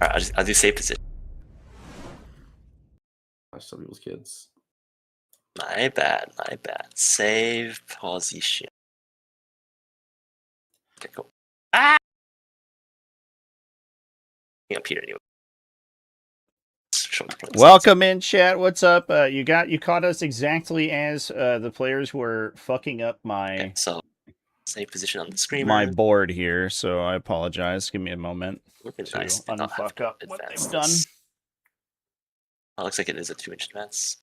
Alright, I'll do safe position. Some people's kids. My bad. Save position. Okay, cool. Ah! Up here anyway. Welcome in, chat. What's up? You caught us exactly as the players were fucking up my Okay, so save position on the screen. My board here, so I apologize. Give me a moment to nice unfuck up what they've done. Oh, looks like it is a 2-inch advance.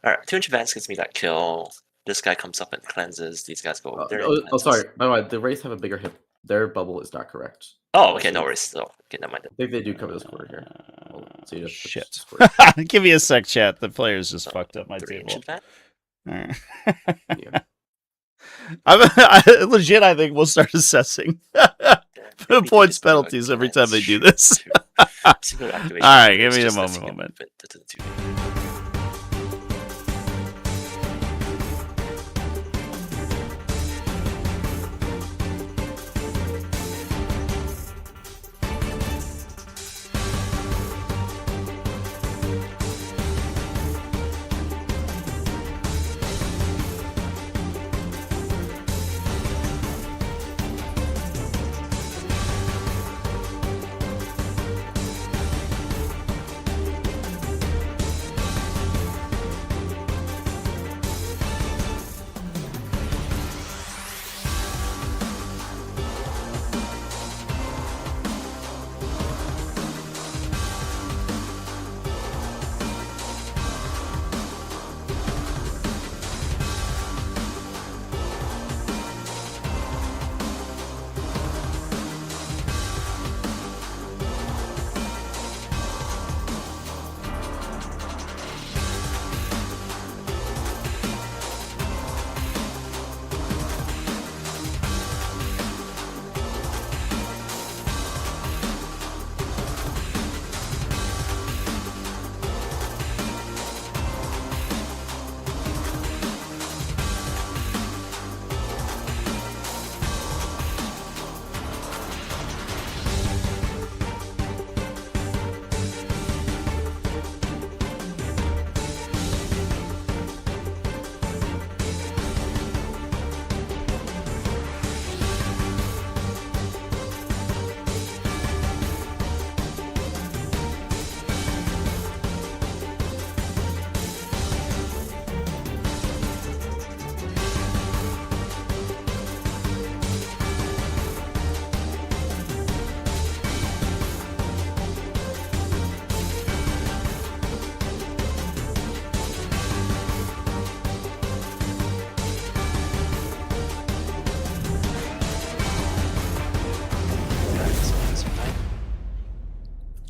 Alright, 2-inch advance gets me that kill. This guy comes up and cleanses. These guys go over there. Oh, sorry. By the way, the Wraiths have a bigger hit. Their bubble is not correct. Oh, okay, no worries. So, okay, never mind. I think they do cover this quarter here. So you shit. Give me a sec, chat. The players just fucked up my table. Right. Legit, I think we'll start assessing points penalties every time they do this. Alright, give me a moment.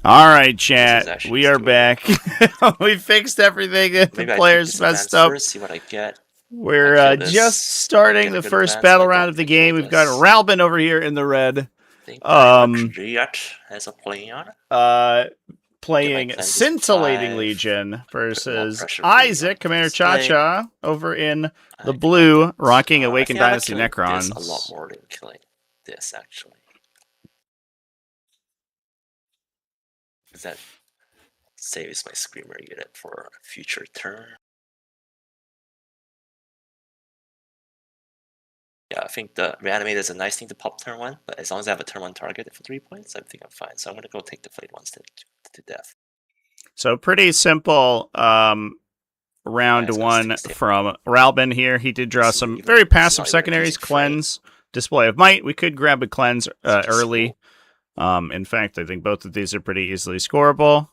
All right, chat. We are back. We fixed everything that the players messed up. See what I get. We're just starting the first battle round of the game. We've got Ralben over here in the red. As a playing Scintillating Legion versus Isaac, Commander Cha-Cha, over in the blue, rocking Awakened Dynasty Necrons. A lot more than killing this, actually. That saves my Screamer unit for a future turn. Yeah, I think the Reanimate is a nice thing to pop turn 1, but as long as I have a turn 1 target for 3 points, I think I'm fine. So I'm going to go take the Flayed Ones to death. So pretty simple round 1 from Ralben here. He did draw some very passive secondaries, Cleanse, Display of Might. We could grab a Cleanse early. In fact, I think both of these are pretty easily scoreable.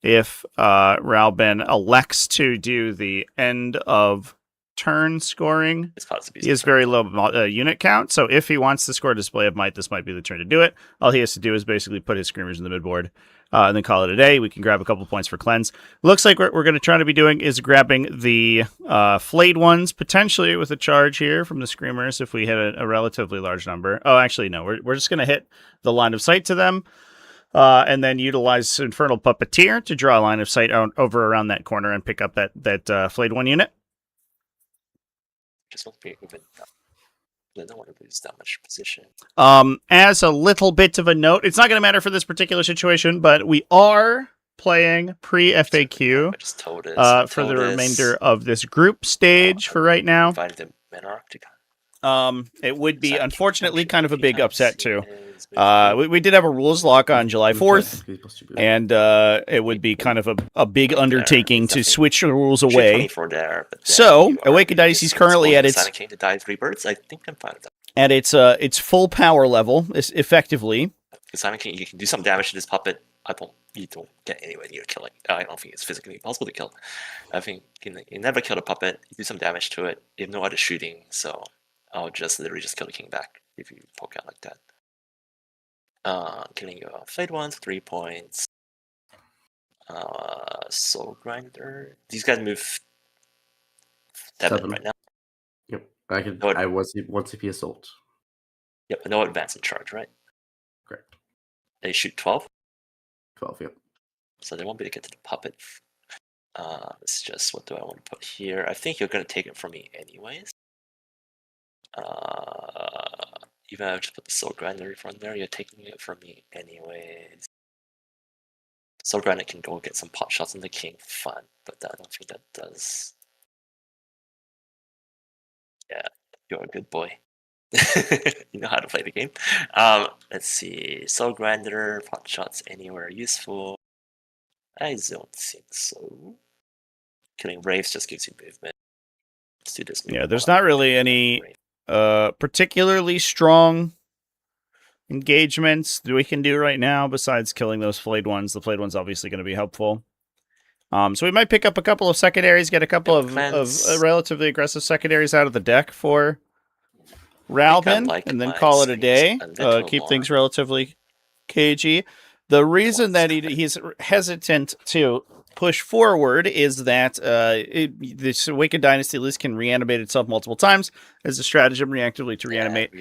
If Ralben elects to do the end of turn scoring, he has very low unit count. So if he wants to score Display of Might, this might be the turn to do it. All he has to do is basically put his Screamers in the midboard and then call it a day. We can grab a couple points for Cleanse. Looks like what we're going to try to be doing is grabbing the Flayed Ones, potentially with a charge here from the Screamers if we hit a relatively large number. Oh, actually, no. We're just going to hit the line of sight to them and then utilize Infernal Puppeteer to draw a line of sight over around that corner and pick up that Flayed One unit. Just won't be moving. I don't want to lose that much position. As a little bit of a note, it's not going to matter for this particular situation, but we are playing pre-FAQ Just Tortoise. for the remainder of this group stage for right now. Invited the Menarch to It would be, Silent King unfortunately, function kind of a big behind upset, the too. scenes, moving We did have a rules lock on July 4th, and it would be kind of a big Right there. undertaking It's to definitely- switch the rules shoot away. 24 there, but then So, you are Awakened Dynasty is currently at exposing the its Silent King to die 3 birds. I think I'm fine with that. at its full power level, effectively. The Silent King, you can do some damage to this puppet. You don't get anywhere near killing. I don't think it's physically possible to kill. I think you never kill the puppet. You do some damage to it. You have no other shooting, so I'll just literally just kill the king back if you poke out like that. Killing your Flayed Ones, 3 points. Soul Grinder. These guys move 7 right now. Yep. No, I was 1 CP assault. Yep, no advance in charge, right? Correct. They shoot 12. 12, yep. So they won't be able to get to the puppet. It's just, what do I want to put here? I think you're going to take it from me anyways. Even if I just put the Soul Grinder in front there, you're taking it from me anyways. Soul Grinder can go get some pot shots on the king, fun, but I don't think that does. Yeah, you're a good boy. You know how to play the game. Let's see. Soul Grinder, pot shots anywhere useful. I don't think so. Killing Braves just gives you movement. Let's do this. Yeah, there's not really any particularly strong engagements that we can do right now besides killing those Flayed Ones. The Flayed One's obviously going to be helpful. So we might pick up a couple of secondaries, get a couple of relatively aggressive secondaries out of the deck for Ralben, and then call it a day. Keep things relatively cagey. The reason that he's hesitant to push forward is that this Awakened Dynasty list can reanimate itself multiple times as a stratagem reactively to reanimate.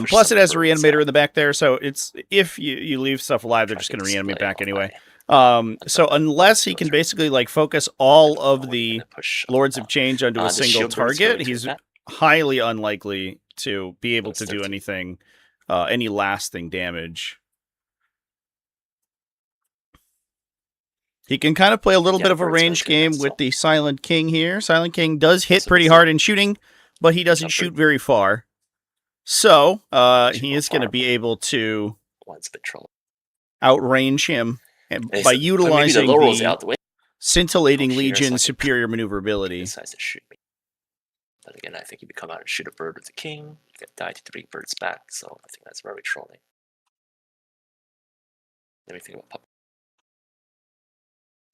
Plus, it has a reanimator in the back there, so it's if you leave stuff alive, they're just going to reanimate back anyway. So unless he can basically like focus all of the Lords of Change onto a single target, he's highly unlikely to be able to do anything, any lasting damage. He can kind of play a little bit of a range game with the Silent King here. Silent King does hit pretty hard in shooting, but he doesn't shoot very far. So he is going to be able to outrange him by utilizing the Scintillating Legion's superior maneuverability. But again, I think you come out and shoot a bird with the king, you get died to 3 birds back, so I think that's very trolling. Let me think about puppet.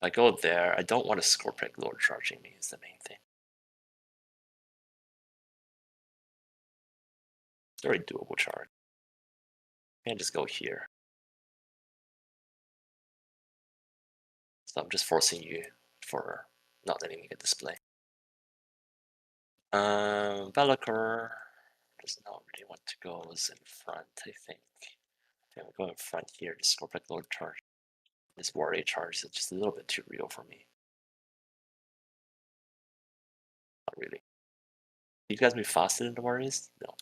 If I go there, I don't want a Scorpion Lord charging me, is the main thing. It's a very doable charge. I can just go here. So I'm just forcing you for not letting me get display. Bellicor does not really want to go as in front, I think. I'm going in front here, the Scorpion Lord charge. This warrior charge is just a little bit too real for me. Not really. You guys move faster than the warriors? No.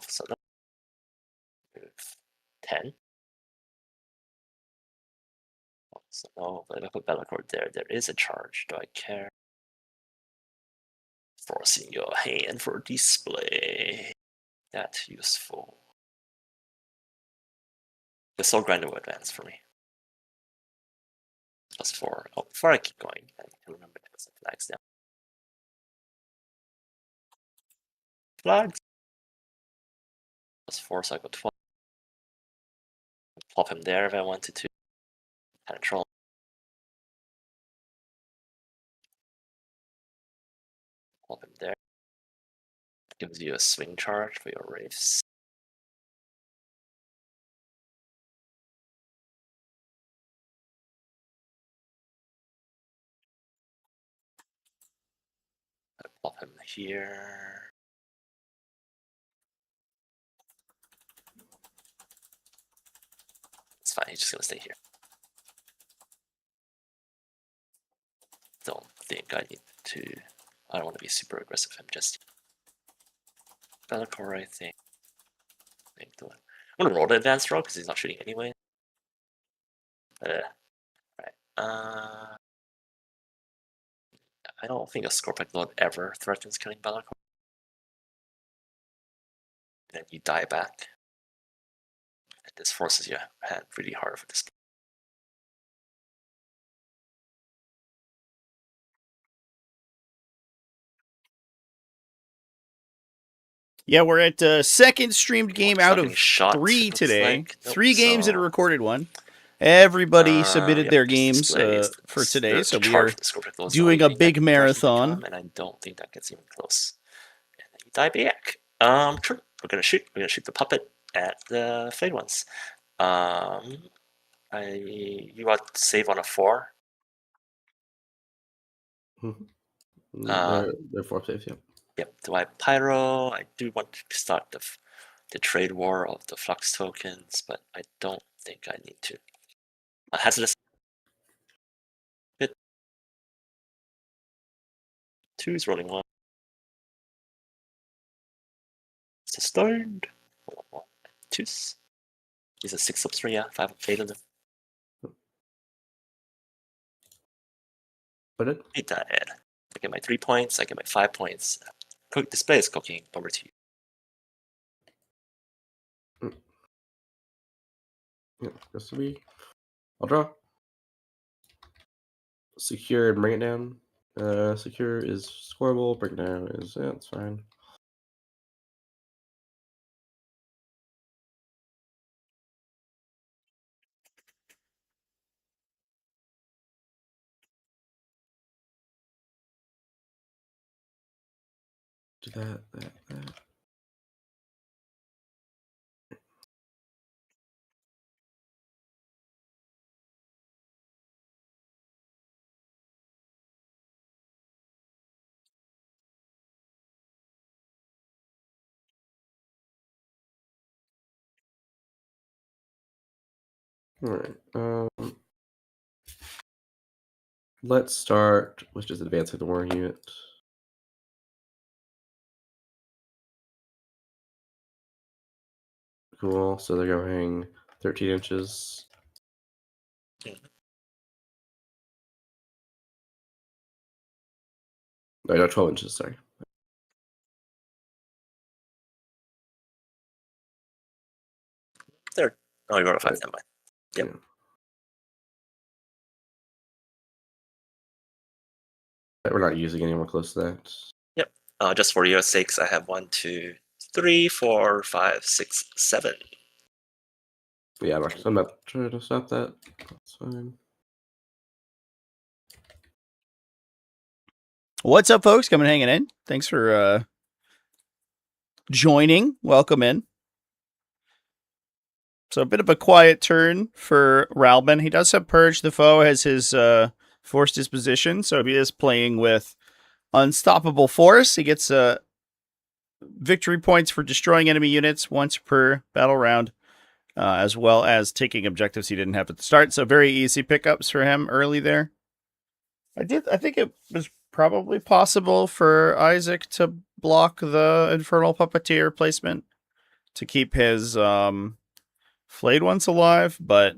So no. Move 10. So no, but if I put Bellicor there, there is a charge. Do I care? Forcing your hand for display. That's useful. The Soul Grinder will advance for me. +4. Oh, before I keep going, I can remember to put some flags down. Flags. +4, so I go 12. Plop him there if I wanted to. Kind of troll. Plop him there. Gives you a swing charge for your Wraiths. I plop him here. It's fine, he's just gonna stay here. think I need to. I don't want to be super aggressive. I'm just Bellacore, I think. I'm gonna roll the advanced roll because he's not shooting anyway. Right. I don't think a Scorpic Lord ever threatens killing Bellacore. Then you die back. And this forces your hand really hard for this. Yeah, we're at second streamed game out of Shot, 3 today. like. Nope, 3 games and a recorded one. Everybody submitted their games for today, so we are doing a big marathon. And I don't think that gets even close. And then you die back. True. We're gonna shoot the puppet at the fade ones. You want to save on a 4. They're 4 safe, yeah. Yep. Do I pyro? I do want to start the trade war of the flux tokens, but I don't think I need to. Hazardous. 2 is rolling 1. Sustained. 2s. He's a 6 up 3, yeah. 5 up 8 of them. Put it. Hate that ad. I get my 3 points, I get my 5 points. Quick display is cooking. Over to you. Yeah, goes to me. I'll draw. Secure and bring it down. Secure is scoreable, bring it down is it's fine. Do that. Alright. Let's start with just advancing the war unit. Cool. So they're going 13 inches. No, 12 inches, sorry. There. Oh, you rolled a 5, never mind. Yep. Yeah. We're not using anywhere close to that. Yep. Just for your sakes, I have 1, 2, 3, 4, 5, 6, 7. Yeah, I'm not trying to stop that. That's fine. What's up, folks? Coming hanging in. Thanks for joining. Welcome in. So a bit of a quiet turn for Ralben. He does have Purge. The foe has his Force Disposition, so he is playing with Unstoppable Force. He gets victory points for destroying enemy units once per battle round, as well as taking objectives he didn't have at the start. So very easy pickups for him early there. I think it was probably possible for Isaac to block the Infernal Puppeteer placement to keep his Flayed Ones alive, but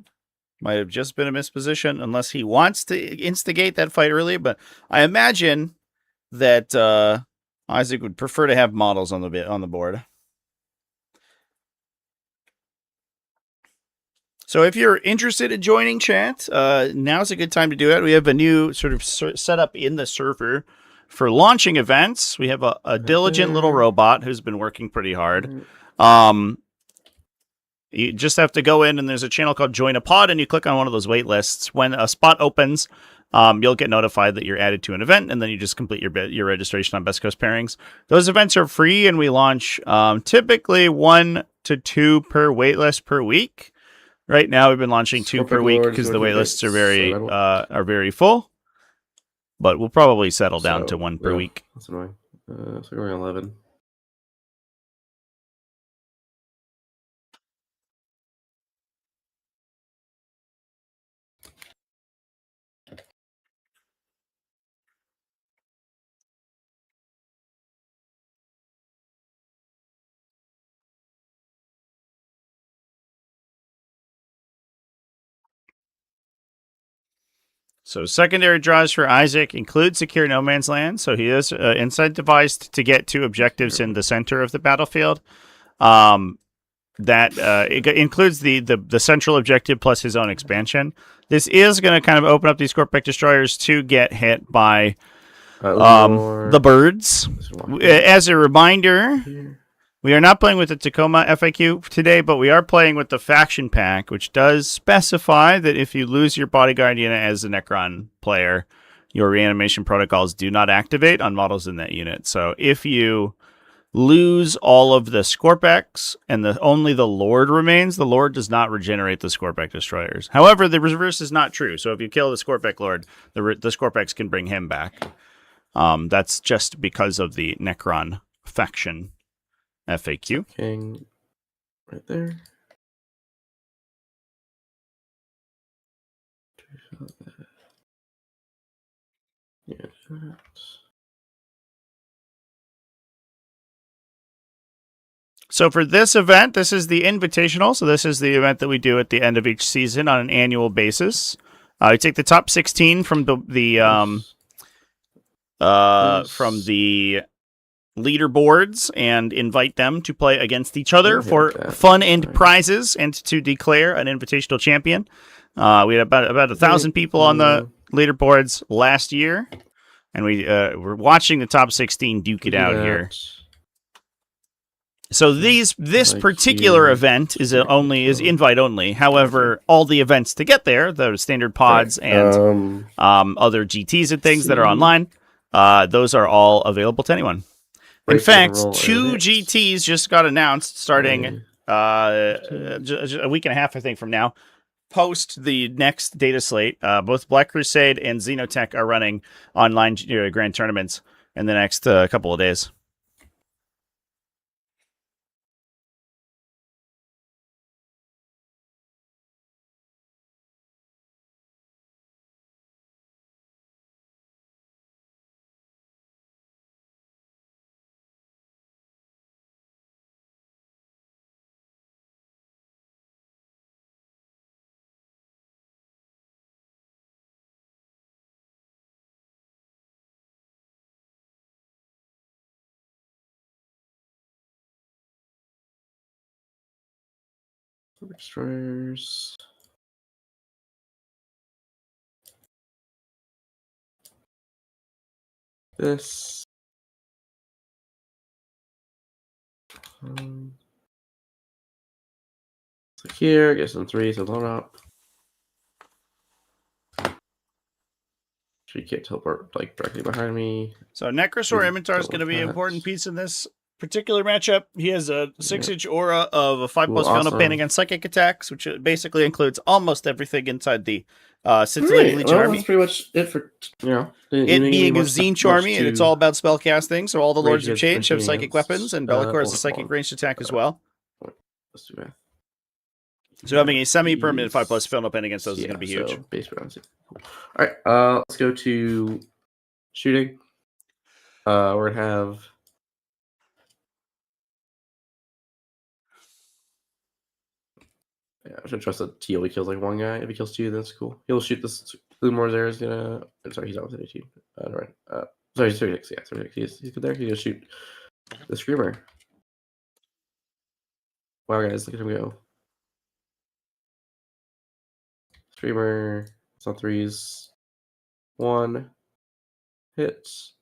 might have just been a misposition unless he wants to instigate that fight early. But I imagine that Isaac would prefer to have models on the board. So if you're interested in joining chat, now's a good time to do it. We have a new sort of setup in the server for launching events. We have a diligent little robot who's been working pretty hard. You just have to go in, and there's a channel called Join a Pod, and you click on one of those wait lists. When a spot opens, you'll get notified that you're added to an event, and then you just complete your registration on Best Coast Pairings. Those events are free, and we launch typically 1 to 2 per waitlist per week. Right now, we've been launching 2 per week because the waitlists are very full. But we'll probably settle down to 1 per week. That's annoying. So we're going 11. So secondary draws for Isaac include secure no man's land. So he is incentivized to get 2 objectives in the center of the battlefield. That it includes the central objective plus his own expansion. This is going to kind of open up these Scorpec destroyers to get hit by the birds. As a reminder, we are not playing with the Tacoma FAQ today, but we are playing with the faction pack, which does specify that if you lose your bodyguard unit as a Necron player, your reanimation protocols do not activate on models in that unit. So if you lose all of the Scorpecs and only the Lord remains, the Lord does not regenerate the Scorpec destroyers. However, the reverse is not true. So if you kill the Scorpec Lord, the Scorpecs can bring him back. That's just because of the Necron faction FAQ. King right there. Yeah. So for this event, this is the Invitational. So this is the event that we do at the end of each season on an annual basis. We take the top 16 from the leaderboards and invite them to play against each other for fun and prizes and to declare an invitational champion. We had about 1,000 people on the leaderboards last year, and we're watching the top 16 duke it out here. So this particular event is invite only. However, all the events to get there, the standard pods and other GTs and things that are online, those are all available to anyone. In fact, 2 GTs just got announced starting a week and a half, I think, from now. Post the next data slate, both Black Crusade and Xenotech are running online grand tournaments in the next couple of days. Destroyers. This. So here, get some 3s to load up. She can't teleport like directly behind me. So Necrosaur Imitar is going to be an important piece in this particular matchup. He has a 6-inch aura of a 5+ Final Pain against psychic attacks, which basically includes almost everything inside the Scintillating Leech army. That's pretty much it for it being a Zinch army, and it's all about spell casting. So all the Lords of Change have psychic weapons, and Bellicor has a psychic ranged attack as well. Let's do that. So having a semi-permanent 5+ Final Pain against those is going to be huge. So base rounds. All right, let's go to shooting. We're gonna have. Yeah, I should trust that he only kills like 1 guy. If he kills 2, that's cool. He'll shoot this. Lumor's there is gonna. I'm sorry, he's not with 18. Right. Sorry, 36. Yeah, 36. He's good there. He's gonna shoot the Screamer. Wow, guys, look at him go. Screamer. It's on 3s. 1 hits.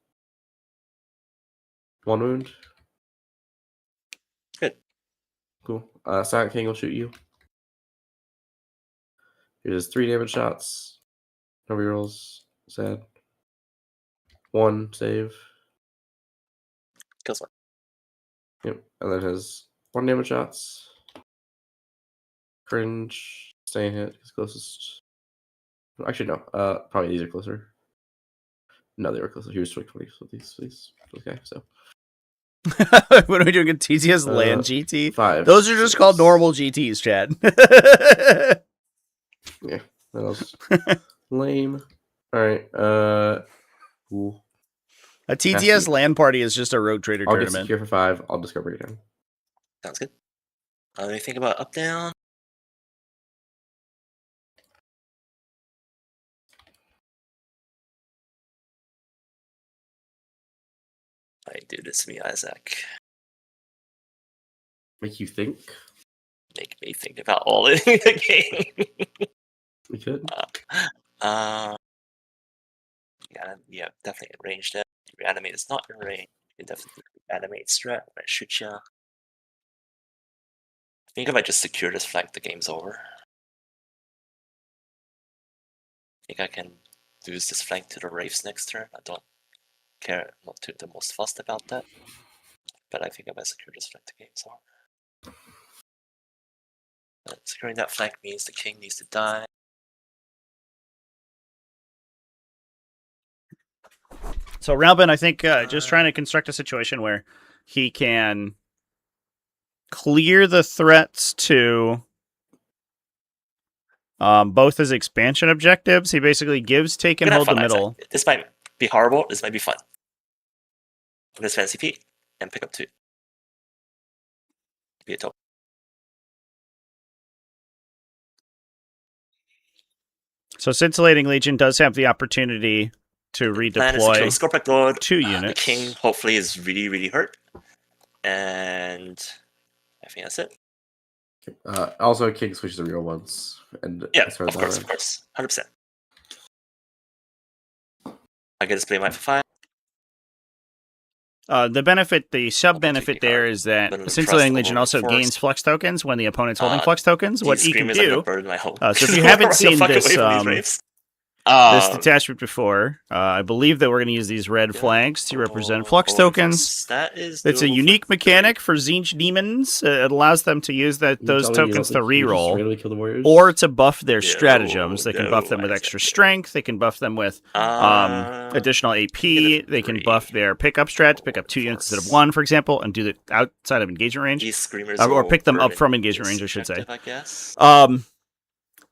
1 wound. Good. Cool. Silent King will shoot you. Here's 3 damage shots. No rerolls. Sad. 1 save. Kills 1. Yep. And then his 1 damage shots. Cringe. Staying hit. His closest. Actually, no. Probably these are closer. No, they were closer. He was 20 with these. Okay, so. What are we doing? A TTS land GT? 5. Those are just called normal GTs, Chad. Yeah, that was lame. All right. Cool. A TTS land party is just a Rogue Trader I'll tournament. Get secure for 5. I'll discover it again. Sounds good. Anything about up down? Why do this to me, Isaac? Make you think? Make me think about all in the game. We could. Yeah, definitely in range there. Reanimate is not in range. You can definitely reanimate strat. I shoot ya. I think if I just secure this flank, the game's over. I think I can lose this flank to the Wraiths next turn. I don't care, I'm not too the most fussed about that. But I think if I secure this flank, the game's over. But securing that flank means the king needs to die. So Ralben, I think, just trying to construct a situation where he can clear the threats to both his expansion objectives. He basically gives take and hold the middle. This might be horrible. This might be fun. This fancy P and pick up 2. Be a top. So Scintillating Legion does have the opportunity to redeploy 2 units. The king hopefully is really, really hurt. And I think that's it. Also, king switches the real ones. And yeah, of course. 100%. I get display mine for 5. The sub-benefit there is that Scintillating Legion also gains flux tokens when the opponent's holding flux tokens. What he can do, so if you haven't seen this detachment before, I believe that we're going to use these red flags to represent flux tokens. It's a unique mechanic for Tzeentch demons. It allows them to use those tokens to reroll, or to buff their stratagems. They can buff them with extra strength. They can buff them with additional AP. They can buff their pickup strat to pick up 2 units instead of 1, for example, and do it outside of engagement range, or pick them up from engagement range, I should say.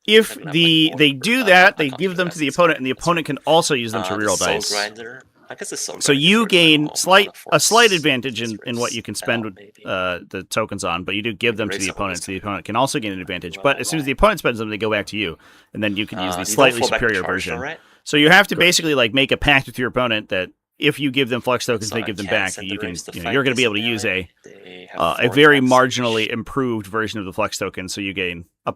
If they do that, they give them to the opponent, and the opponent can also use them to reroll dice. So you gain a slight advantage in what you can spend the tokens on, but you do give them to the opponent, so the opponent can also gain an advantage. But as soon as the opponent spends them, they go back to you, and then you can use the slightly superior version. So you have to basically make a pact with your opponent that if you give them flux tokens, they give them back. You're going to be able to use a very marginally improved version of the flux token, so you gain a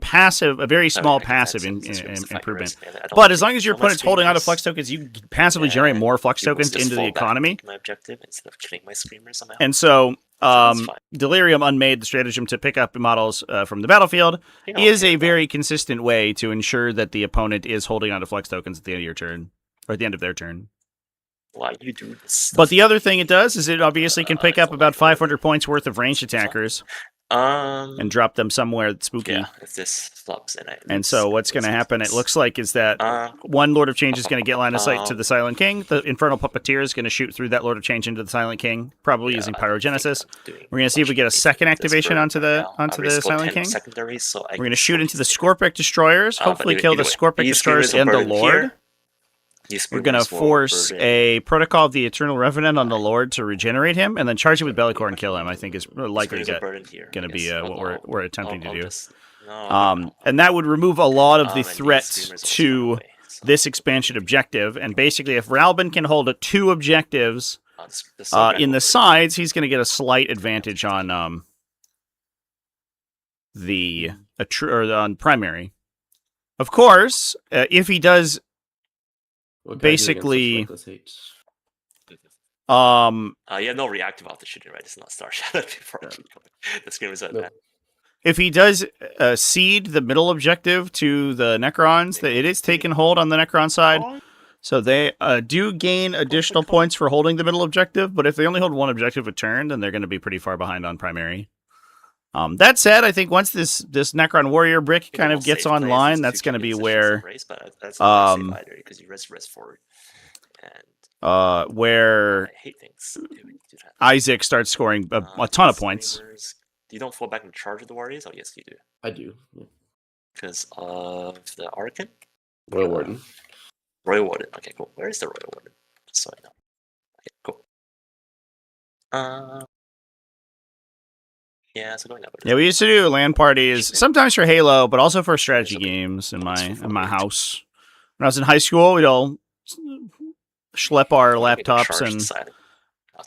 very small passive improvement. But as long as your opponent's holding on to flux tokens, you passively generate more flux tokens into the economy. And so Delirium Unmade, the stratagem to pick up models from the battlefield, is a very consistent way to ensure that the opponent is holding on to flux tokens at the end of your turn, or at the end of their turn. Why you do this? But the other thing it does is it obviously can pick up about 500 points worth of ranged attackers and drop them somewhere spooky. Yeah, if this flops and so what's going to happen, it looks like, is that one Lord of Change is going to get line of sight to the Silent King. The Infernal Puppeteer is going to shoot through that Lord of Change into the Silent King, probably using Pyrogenesis. We're going to see if we get a second activation onto the Silent King. We're going to shoot into the Scorpic Destroyers, hopefully kill the Scorpic Destroyers and the Lord. We're going to force a Protocol of the Eternal Revenant on the Lord to regenerate him, and then charge him with Bellicore and kill him. I think is likely going to be what we're attempting to do. And that would remove a lot of the threats to this expansion objective. And basically, if Ralben can hold 2 objectives in the sides, he's going to get a slight advantage on on primary. Of course, if he does. Basically, you have no reactive after shooting, right? It's not Star Shadow before the screen was that. If he does cede the middle objective to the Necrons, it is taken hold on the Necron side. So they do gain additional points for holding the middle objective, but if they only hold 1 objective a turn, then they're going to be pretty far behind on primary. That said, I think once this Necron Warrior brick kind of gets online, that's going to be where Isaac starts scoring a ton of points. You don't fall back and charge with the Warriors? Oh, yes, you do. I do. Because of the Arcan? Royal Warden. Royal Warden. Okay, cool. Where is the Royal Warden? Just so I know. Okay, cool. Yeah, so going up. Yeah, we used to do LAN parties sometimes for Halo, but also for strategy games in my house. When I was in high school, we'd all schlep our laptops and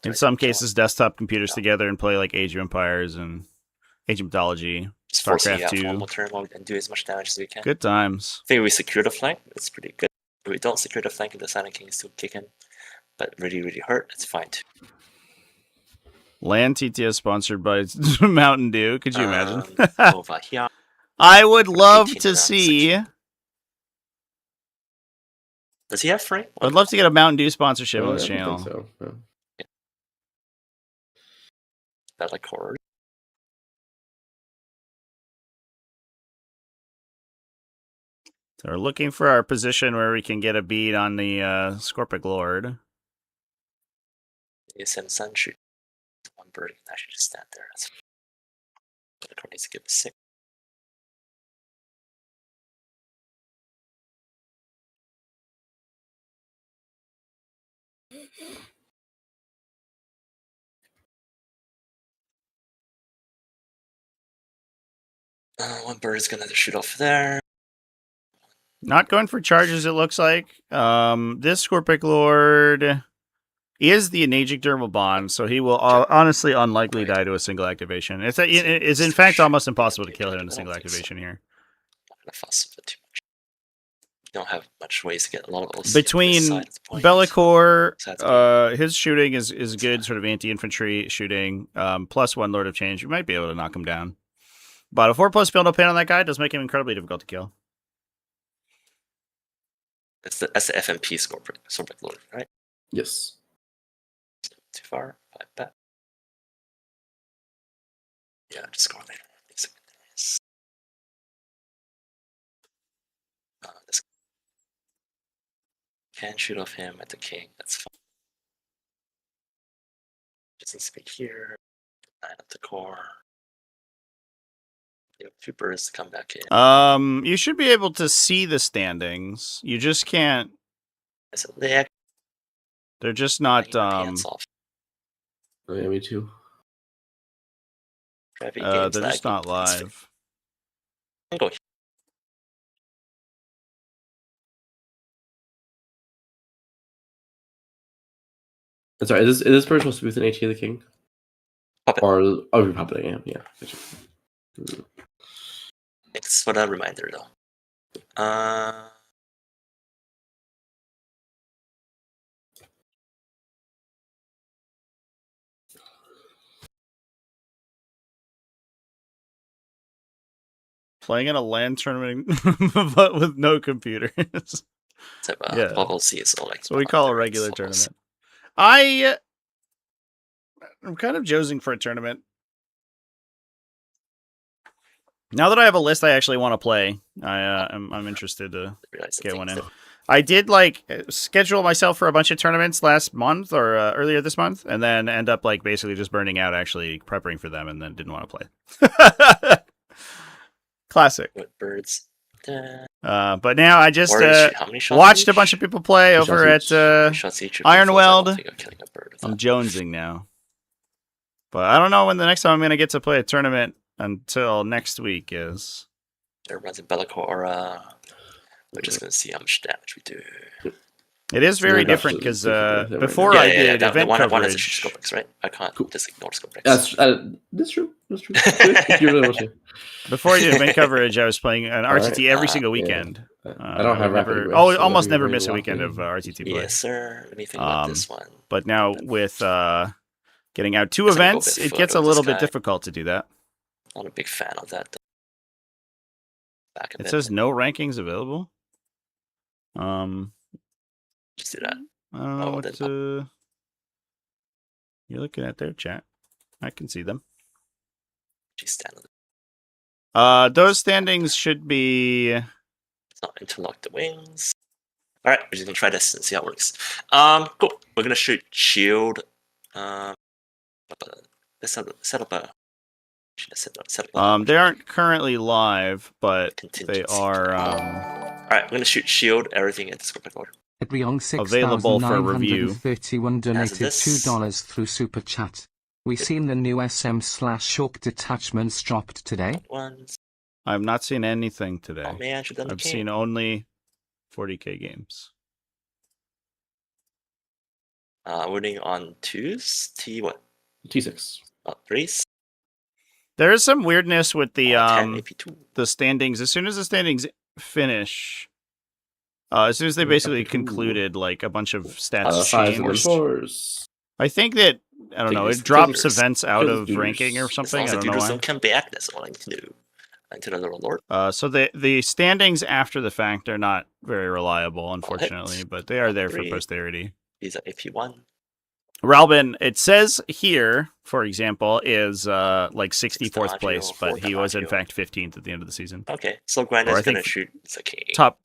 In some cases, desktop computers together and play like Age of Empires and Age of Mythology, just forcing StarCraft you 2. out one more turn and do as much damage as we can. Good times. I think we secure the flank. That's pretty good. If we don't secure the flank and the Silent King still kick in, but really hurt, it's fine too. Land TTS sponsored by Mountain Dew. Could you imagine? Over here. I would love 18 to round see. section. Does he have frame? I'd love to get a Mountain Dew sponsorship on this I channel. don't think so. Yeah. That like horror. So we're looking for our position where we can get a bead on the Scorpic Lord. ASM Sun shoot. One bird can actually just stand there. That's the card needs to give a 6. One bird is gonna shoot off there. Not going for charges, it looks like. This Scorpic Lord is the Enagic Dermal Bond, so he will honestly unlikely die to a single activation. It's in fact almost impossible to kill him in a single activation here. Not gonna fuss with it too much. You don't have much ways to get a lot of those. Between Bellicor, his shooting is good, sort of anti-infantry shooting, plus 1 Lord of Change. You might be able to knock him down. But a 4+ field no pain on that guy does make him incredibly difficult to kill. That's the FMP Scorpic Lord, right? Yes. Too far. 5 back. Yeah, just go later. This can shoot off him at the king. That's fine. Just needs to be here. 9 at the core. You have 2 birds to come back in. You should be able to see the standings. You just can't. They're just not. Pants off. Oh, yeah, me too. They're just not live. Go. That's right. Is this person supposed to be within 80 of the king? Puppet. Or we're puppeting him, yeah. Thanks for that reminder, though. Playing in a LAN tournament, but with no computers. Yeah. Bubble C is all like. So we call a regular tournament. I'm kind of jonesing for a tournament. Now that I have a list I actually want to play, I'm interested to get one in. I did schedule myself for a bunch of tournaments last month or earlier this month, and then end up basically just burning out actually prepping for them, and then didn't want to play. Classic. With birds. But now I just watched a bunch of people play over at Ironweld. I'm jonesing now. But I don't know when the next time I'm going to get to play a tournament until next week is. Everyone's in Bellicor. We're just going to see how much damage we do. It is very different because before I did event coverage. One has a Scorpics, right? I can't just ignore Scorpics. That's true. That's true. You really want to. Before I did event coverage, I was playing an RTT every single weekend. Yeah. I don't have almost never miss a weekend of RTT play. Yes, sir. Let me think about this one. But now with getting out 2 events, it gets a little bit difficult to do that. Not a big fan of that. It says no rankings available. Just do that. I don't know what you're looking at there, chat. I can see them. Those standings should be. It's not interlock the wings. All right, we're just gonna try this and see how it works. Cool. We're gonna shoot shield. Let's set up a. They aren't currently live, but they are. All right, we're gonna shoot shield everything at the Scorpic Lord. Available for review. 31 donated $2 through Super Chat. We seen the new SM/Shock detachments dropped today. I've not seen anything today. Oh, man, I've seen only 40k games. Winning on 2s. T what? T6. 3s. There is some weirdness with the 10 AP2. the standings. As soon as the standings finish, as soon as they basically AP2. concluded, like a bunch of stats 5s and then changed. 4s. I think that I don't know. It Figures, drops figures. events out Figures, of figures. ranking or As something. long I as the don't know doodles why. don't come back, that's all I need to do. Into the little lord. So the standings after the fact are not very reliable, unfortunately, but they are there for 3. posterity. These are AP1. Ralben, it says here, for example, is like 64th Damaggio, place, but 4th he was in Damaggio. fact 15th at the end of the season. Okay, so Grande's Or I gonna think shoot. It's okay. Top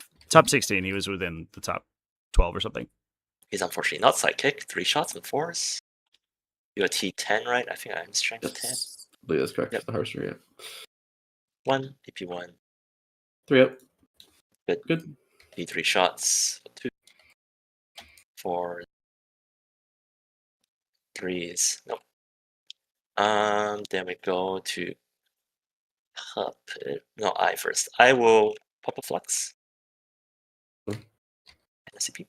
16, he was within the top 12 or something. He's unfortunately not sidekick. 3 shots and 4s. You got T10, right? I think I'm strength 10. Yes. I believe that's correct. Yep. The Harvester, yeah. 1, AP1. 3 up. Good. Good. D3 shots. 2, 4, 3s. Nope. Then we go to puppet. No, I first. I will pop a flux. Hmm. And a CP.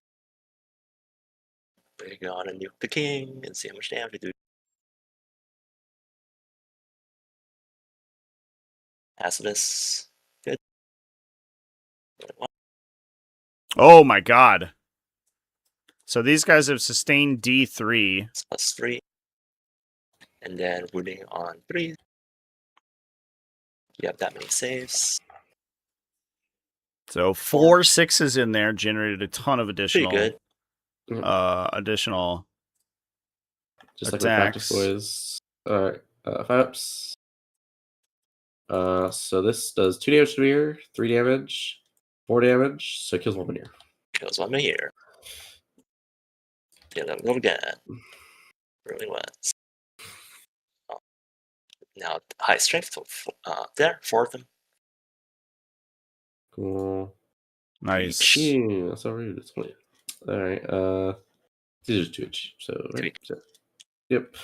We're gonna nuke the king and see how much damage we do. Hazardous. Good. Oh my god. So these guys have sustained D3. It's +3. And then wounding on 3. You have that many saves. So 4 6s in there generated a ton of Pretty additional good. additional Just like attacks. my practice boys. Alright. 5 ups. So this does 2 damage to Veneer, 3 damage, 4 damage, so it kills 1 Veneer. Kills 1 here. The other little gun. Really was. Oh. Now high strength. So there, 4 of them. Cool. Nice. Yeah, that's so rude. It's funny. Alright, these are 2 each. So, right? So, yep.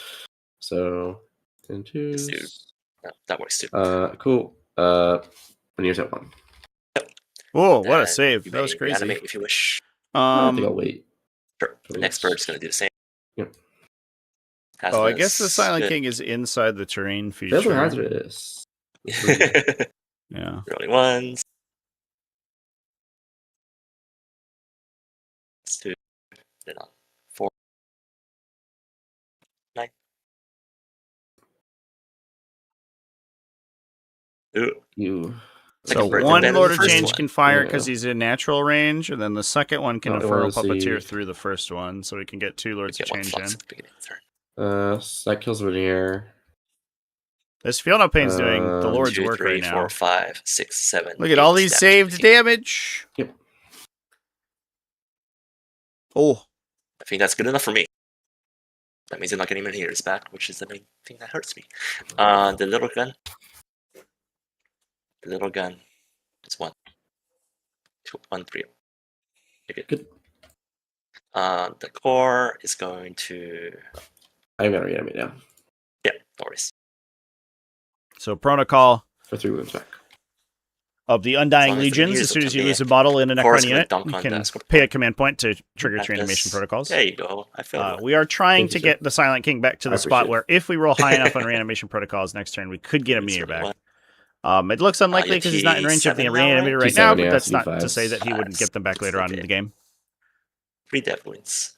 So, and 2s. No, that works too. Cool. Veneer's at 1. Oh, what a Then save. you That was may crazy. reanimate if you wish. I think I'll wait. Sure. The next bird's going to do the same. Yep. Oh, I guess the Hazardous. Silent Good. King is inside the terrain feature. That's what hazardous. Yeah. Rolling ones. Let's do it on 4. 9. Ooh. You. Like So a bird one better than Lord the of first Change one. can fire Yeah. because he's in natural range, and then the second one can Oh, defer a let's see. puppeteer through the first one, so we can get 2 Lords of Get 1 Change flux in. at the beginning of the turn. So that kills Veneer. This Field of Pain's doing the Um, Lord's 2, work 3, right 4, now. 5, 6, 7. Look at 8 all these damage to the saved king. damage. Yep. Oh, I think that's good enough for me. That means I'm not getting many healers back, which is the main thing that hurts me. The little gun. The little gun is 1. 2, 1, 3. Okay. Good. The core is going to. I'm gonna reanimate now Yeah, no worries. so protocol for 3 wounds back. of the As Undying long as the Legions. Veneers As soon will as come you lose a back. bottle in a Core Necron is gonna unit, dunk you on can the scorpion. pay a command point to trigger Practice. Transformation Protocols. There you go. I failed one. We are trying Thank to you, get sir. the Silent King back to I the spot appreciate it. where if we roll high enough on Reanimation Protocols next turn, we could get a It's meter really back. one. It looks unlikely Yeah, because he's not in range of the T7 now, right? Reanimator right now, T7, but yeah, that's not to T5s. say that he wouldn't get them back later on in the game. 3 death wounds.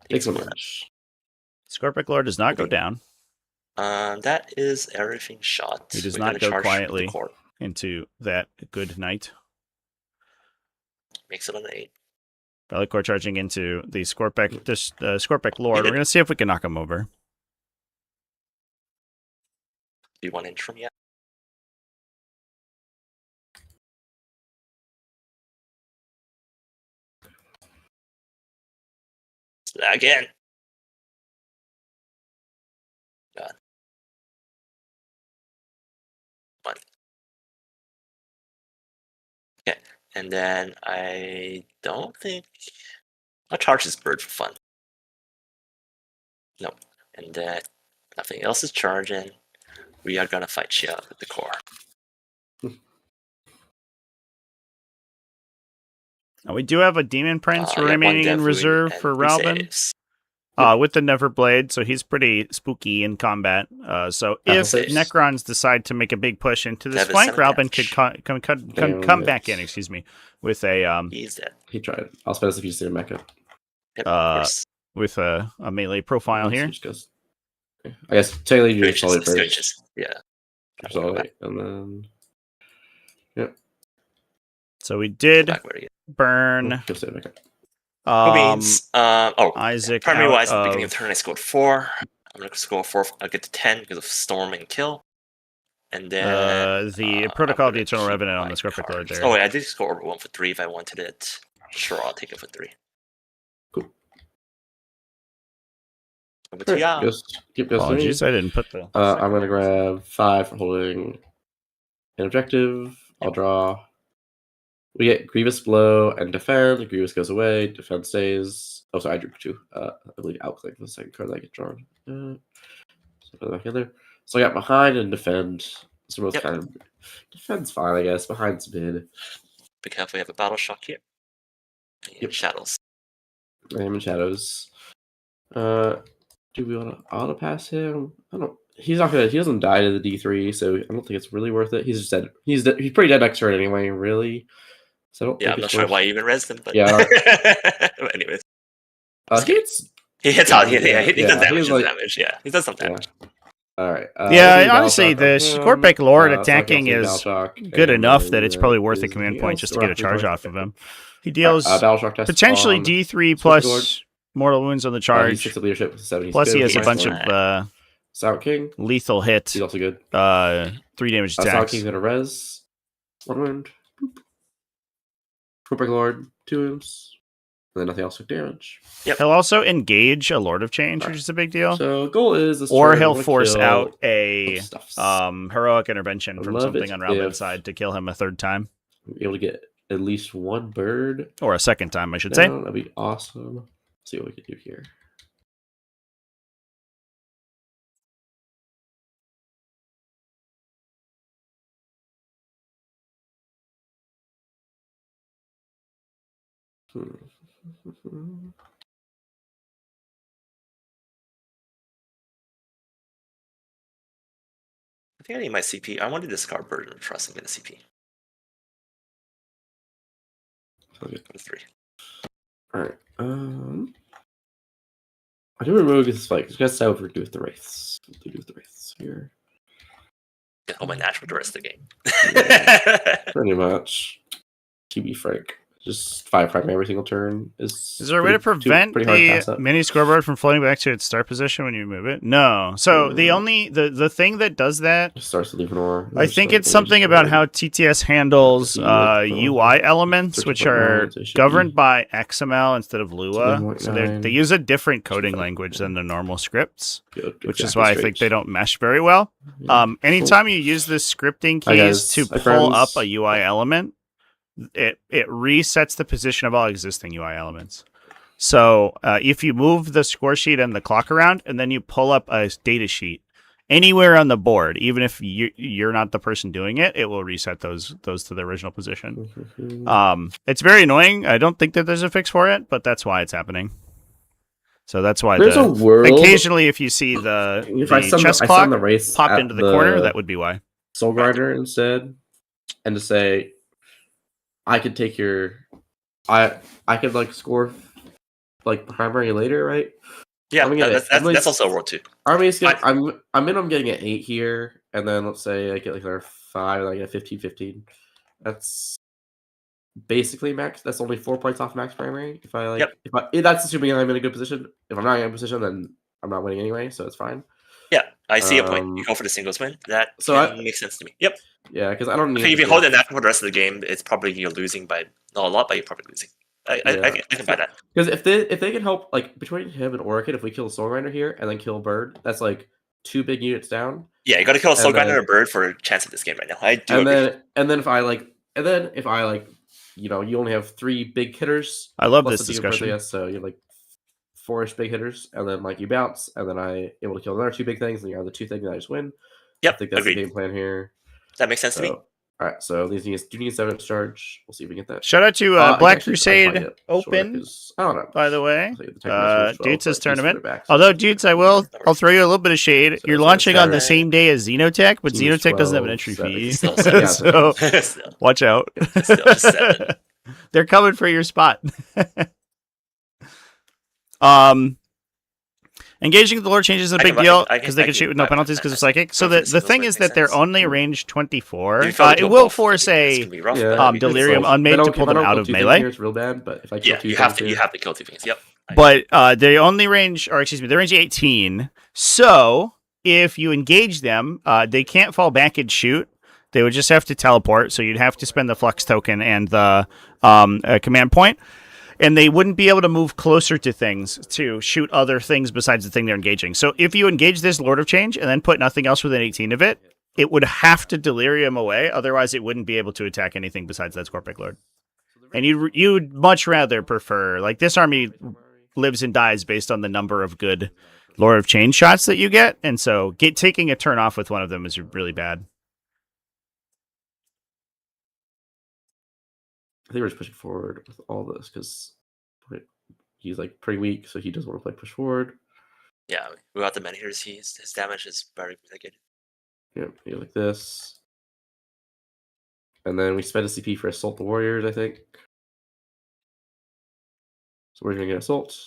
Take some damage. Scorpic Lord does not go Okay. down That is everything shot. He does We're not gonna go charge with quietly. The core. into that good night. Makes it an 8. Bellicore charging into the Scorpic Lord. We're going to see if we can knock him over. Be 1 inch from you. Again. God. 1. Okay, and then I don't think I'll charge this bird for fun. No, and then nothing else is charging. We are gonna fight you out with the core. Now, we do have a Demon Prince Yeah, one remaining in Death Rune reserve and for 3 Ralben. saves. With the Neverblade, so he's pretty spooky in combat. So if saves. Necrons decide to make a big push into this Dev is flank, 7 Ralben damage. could come back in. Excuse me, with a He's dead. He tried. I'll spend this if you see a mecha. Yep, of course. with a melee profile here. I guess technically you just solid first. Skirmishes. Yeah. Solid, and then So we did Backward again. burn. Just say mecha. Isaac. Primary wise, at the out beginning of the turn, I scored 4. I'm going to score 4. I'll get to 10 because of Storm and Kill. And then. the Protocol of the Eternal Revenant on the Scorpic Lord there. Oh, wait, I did score over 1 for 3 if I wanted it. Sure, I'll take it for 3. Cool. Over to ya. Apologies, I didn't put the. I'm going to grab 5 for holding an objective. I'll draw. We get Grievous Blow and Defend. Grievous goes away. Defend stays. Oh, sorry, I drew 2. I believe Outclick for the second card that I get drawn. So put it back in there. So I got Behind and Defend. So both kind of Defend's fine, I guess. Behind's mid. Be careful, you have a Battle Shock here. And Shadows. I am in Shadows. Do we want to auto pass him? I don't. He's not gonna. He doesn't die to the D3, so I don't think it's really worth it. He's just dead. He's pretty dead next turn anyway. Really. So I don't think I'm not sure why you even rezzed him, but but anyways. He hits out. He does damage. Yeah, he does some damage. All right. Honestly, the Scorpic Lord attacking is good enough that it's probably worth a command point just to get a charge off of him. He deals potentially D3 plus mortal wounds on the charge. Plus he has a bunch of Sour King lethal hit. He's also good. 3 damage attacks. Sour King's gonna res. 1 wound. Scorpic Lord 2 wounds. And then nothing else took damage. Yep. He'll also engage a Lord of Change, which is a big deal. So goal is this or he'll force out a heroic intervention from something on Ralben's side to kill him a 3rd time. Be able to get at least 1 bird. Or a 2nd time, I should say. That'd be awesome. Let's see what we can do here. I think I need my CP. I want to discard Bird and Trust and get a CP. Okay. Go to 3. Alright. I do remove this fight because you guys said we're do with the Wraiths. What do with the Wraiths here? Get all my natural the rest of the game. Pretty much. To be frank. Just 5 primary every single turn is there a way to prevent the mini scoreboard from floating back to its start position when you move it? No. So the thing that does that it starts to leave an aura. I think it's something about how TTS handles UI elements, which are governed by XML instead of Lua. So they use a different coding language than the normal scripts, which is why I think they don't mesh very well. Anytime you use the scripting keys to pull up a UI element, it resets the position of all existing UI elements. So if you move the score sheet and the clock around, and then you pull up a data sheet anywhere on the board, even if you're not the person doing it, it will reset those to the original position. It's very annoying. I don't think that there's a fix for it, but that's why it's happening. So that's why occasionally if you see the chess clock pop into the corner, that would be why. Soul Grinder instead, and to say, I could take your, I could like score like primary later, right? Yeah, that's also a world too. I'm minimum getting an 8 here, and then let's say I get like another 5, and I get 15. That's basically max. That's only 4 points off max primary. If I like, if that's assuming I'm in a good position. If I'm not in a good position, then I'm not winning anyway, so it's fine. Yeah, I see a point. You go for the singles win. That makes sense to me. Yep. Yeah, because I don't need. If you hold it that for the rest of the game, it's probably you're losing by not a lot, but you're probably losing. I can buy that. Because if they can help, like between him and Orchid, if we kill Soul Grinder here and then kill Bird, that's like 2 big units down. Yeah, you got to kill a Soul Grinder or Bird for a chance at this game right now. I do. And then if I you know, you only have 3 big hitters. I love this discussion. So you have like 4-ish big hitters, and then like you bounce, and then I able to kill another 2 big things, and you have the 2 things that I just win. Yep, I think that's the game plan here. That makes sense to me. Alright, so these do need 7 charge. We'll see if we get that. Shout out to Black Crusade Open, I don't know. by the way. Dudes' tournament. Back, Although, Dudes, I'll throw you a little bit of shade. You're launching on the same day as Xenotech, but Xenotech doesn't have an entry fee. So watch out. They're coming for your spot. Engaging the lore changes is a big deal because they can shoot with no penalties because of psychic. So the thing is that they're only range 24. It will force a Delirium Unmade to pull them out of melee. It's real bad, but if I yeah, you have to kill 2 things. Yep. But they only range, or excuse me, they range 18. So if you engage them, they can't fall back and shoot. They would just have to teleport. So you'd have to spend the Flux token and the command point. And they wouldn't be able to move closer to things to shoot other things besides the thing they're engaging. So if you engage this Lord of Change and then put nothing else within 18 of it, it would have to Delirium away. Otherwise, it wouldn't be able to attack anything besides that Scorpic Lord. And you'd much rather prefer, like, this army lives and dies based on the number of good Lord of Change shots that you get. And so taking a turn off with one of them is really bad. I think we're just pushing forward with all this because he's like pretty weak, so he doesn't want to play push forward. Yeah, without the many hitters, his damage is very good. Yeah, like this. And then we spend a CP for Assault the Warriors, I think. So we're going to get Assault.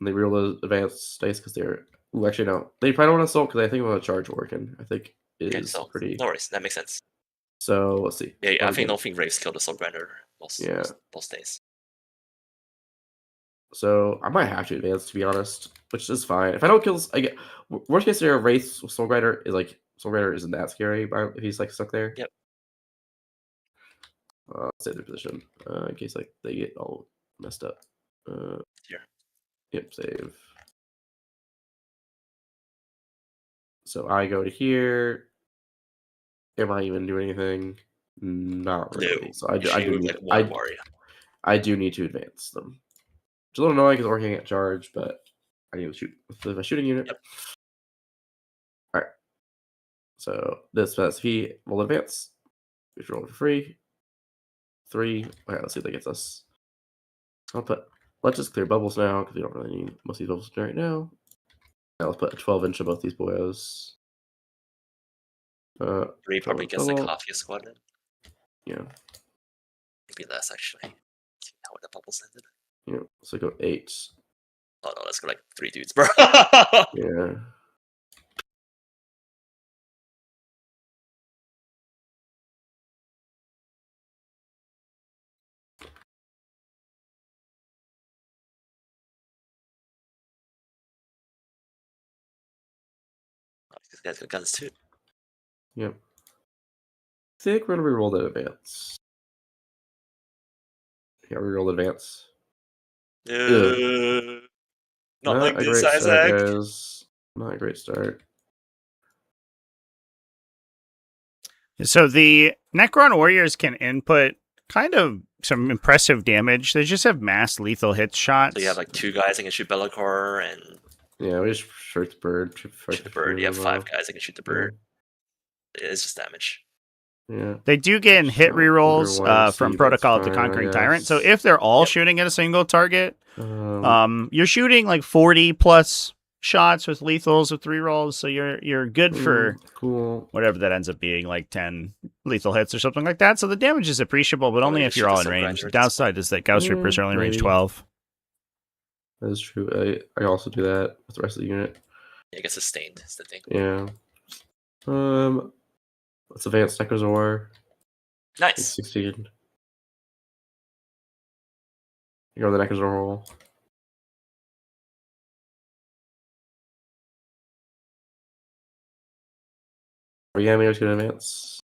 And they reroll the advanced dice because they're... Ooh, actually, no. They probably don't want Assault because I think we want to charge working. I think it is pretty... No worries, that makes sense. So, let's see. Yeah, I don't think Raves killed the Soul Grinder most days. So, I might have to advance, to be honest, which is fine. If I don't kill... worst case scenario, Wraith with Soul Grinder is like... Soul Grinder isn't that scary if he's like stuck there. Yep. Save their position in case like they get all messed up. Here. Yep, save. So I go to here. Am I even doing anything? Not really. No. So I do need to advance them. It's a little annoying because we're working at charge, but I need to shoot with a shooting unit. Yep. All right. So this SP will advance. We roll for free. 3. All right, let's see if that gets us. Let's just clear bubbles now because we don't really need most of these bubbles right now. Now let's put a 12-inch of both these boyos. 3 probably gets the Coffee Squadron. Yeah. Maybe less actually. How the bubbles ended. Yeah. So go 8. Oh no, let's go like 3 dudes, bro. Yeah. These guys got guns too. Yep. I think we're gonna reroll that advance. Yeah, reroll advance. Not like this, Isaac. Not a great start. So the Necron Warriors can input kind of some impressive damage. They just have mass lethal hit shots. So you have like 2 guys that can shoot Be'lakor and... Yeah, we just shoot the bird. Shoot the bird. You have 5 guys that can shoot the bird. Yeah. It's just damage. Yeah. They do get hit rerolls from Protocol of the Conquering Tyrant. So if they're all shooting at a single target, you're shooting like 40 plus shots with lethals with 3 rolls. So you're good for whatever that ends up being, like 10 lethal hits or something like that. So the damage is appreciable, but only if you're all in range. The downside is that Gauss Reapers are only range 12. That is true. I also do that with the rest of the unit. Yeah, it gets sustained is the thing. Yeah. Let's advance Necrons War. Nice. 16. You're on the Necrons roll. Reanimator's gonna advance.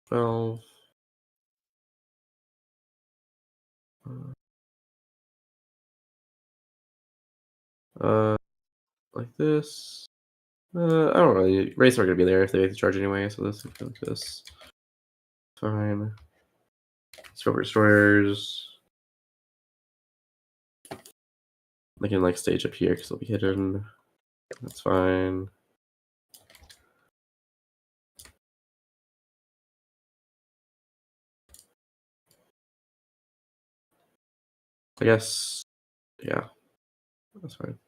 12. Like this. I don't really. Race are gonna be there if they make the charge anyway, so let's like this. Fine. Scope Destroyers. They can like stage up here because they'll be hidden. That's fine. I guess, yeah, that's fine.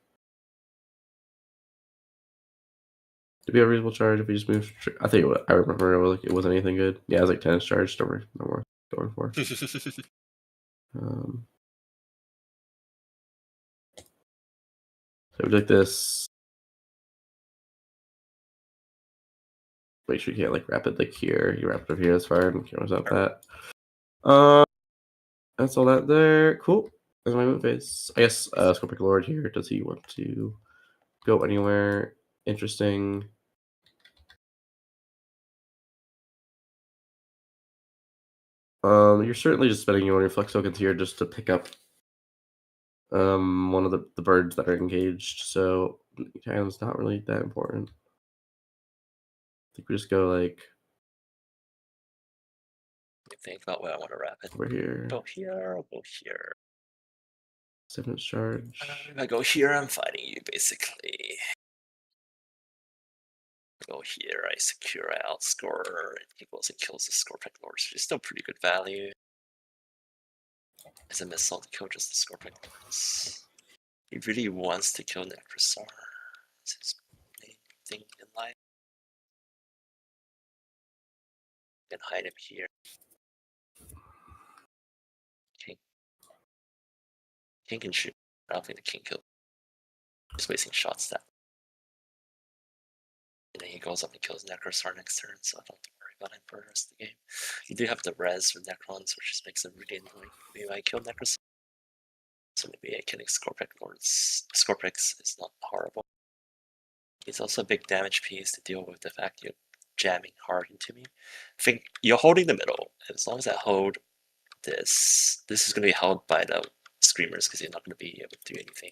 Did we have a reasonable charge if we just moved? I think I remember it wasn't anything good. Yeah, it was like 10 charge. No more going for. So we do like this. Make sure you can't like wrap it like here. You wrap it up here. That's fine. Can't without that. That's all that there. Cool. That's my move phase. I guess Scorpic Lord here. Does he want to go anywhere interesting? You're certainly just spending one of your flex tokens here just to pick up one of the birds that are engaged. So it's not really that important. I think we just go like think about where I want to wrap it. over here. Go here, I'll go here. 7 charge. If I go here, I'm fighting you, basically. Go here, I secure, I outscore, and he goes and kills the Scorpic Lord, which is still pretty good value. As a missile to kill just the Scorpic Lords. He really wants to kill Necrosar. It's his main thing in life. You can hide him here. King can shoot. I don't think the king killed. Just wasting shots that. And then he goes up and kills Necrosar next turn, so I don't have to worry about him for the rest of the game. You do have the res with Necrons, which just makes them really annoying. Maybe I kill Necrosar. So maybe killing Scorpic Lords. Scorpix is not horrible. He's also a big damage piece to deal with the fact you're jamming hard into me. I think you're holding the middle. As long as I hold this is going to be held by the Screamers because you're not going to be able to do anything.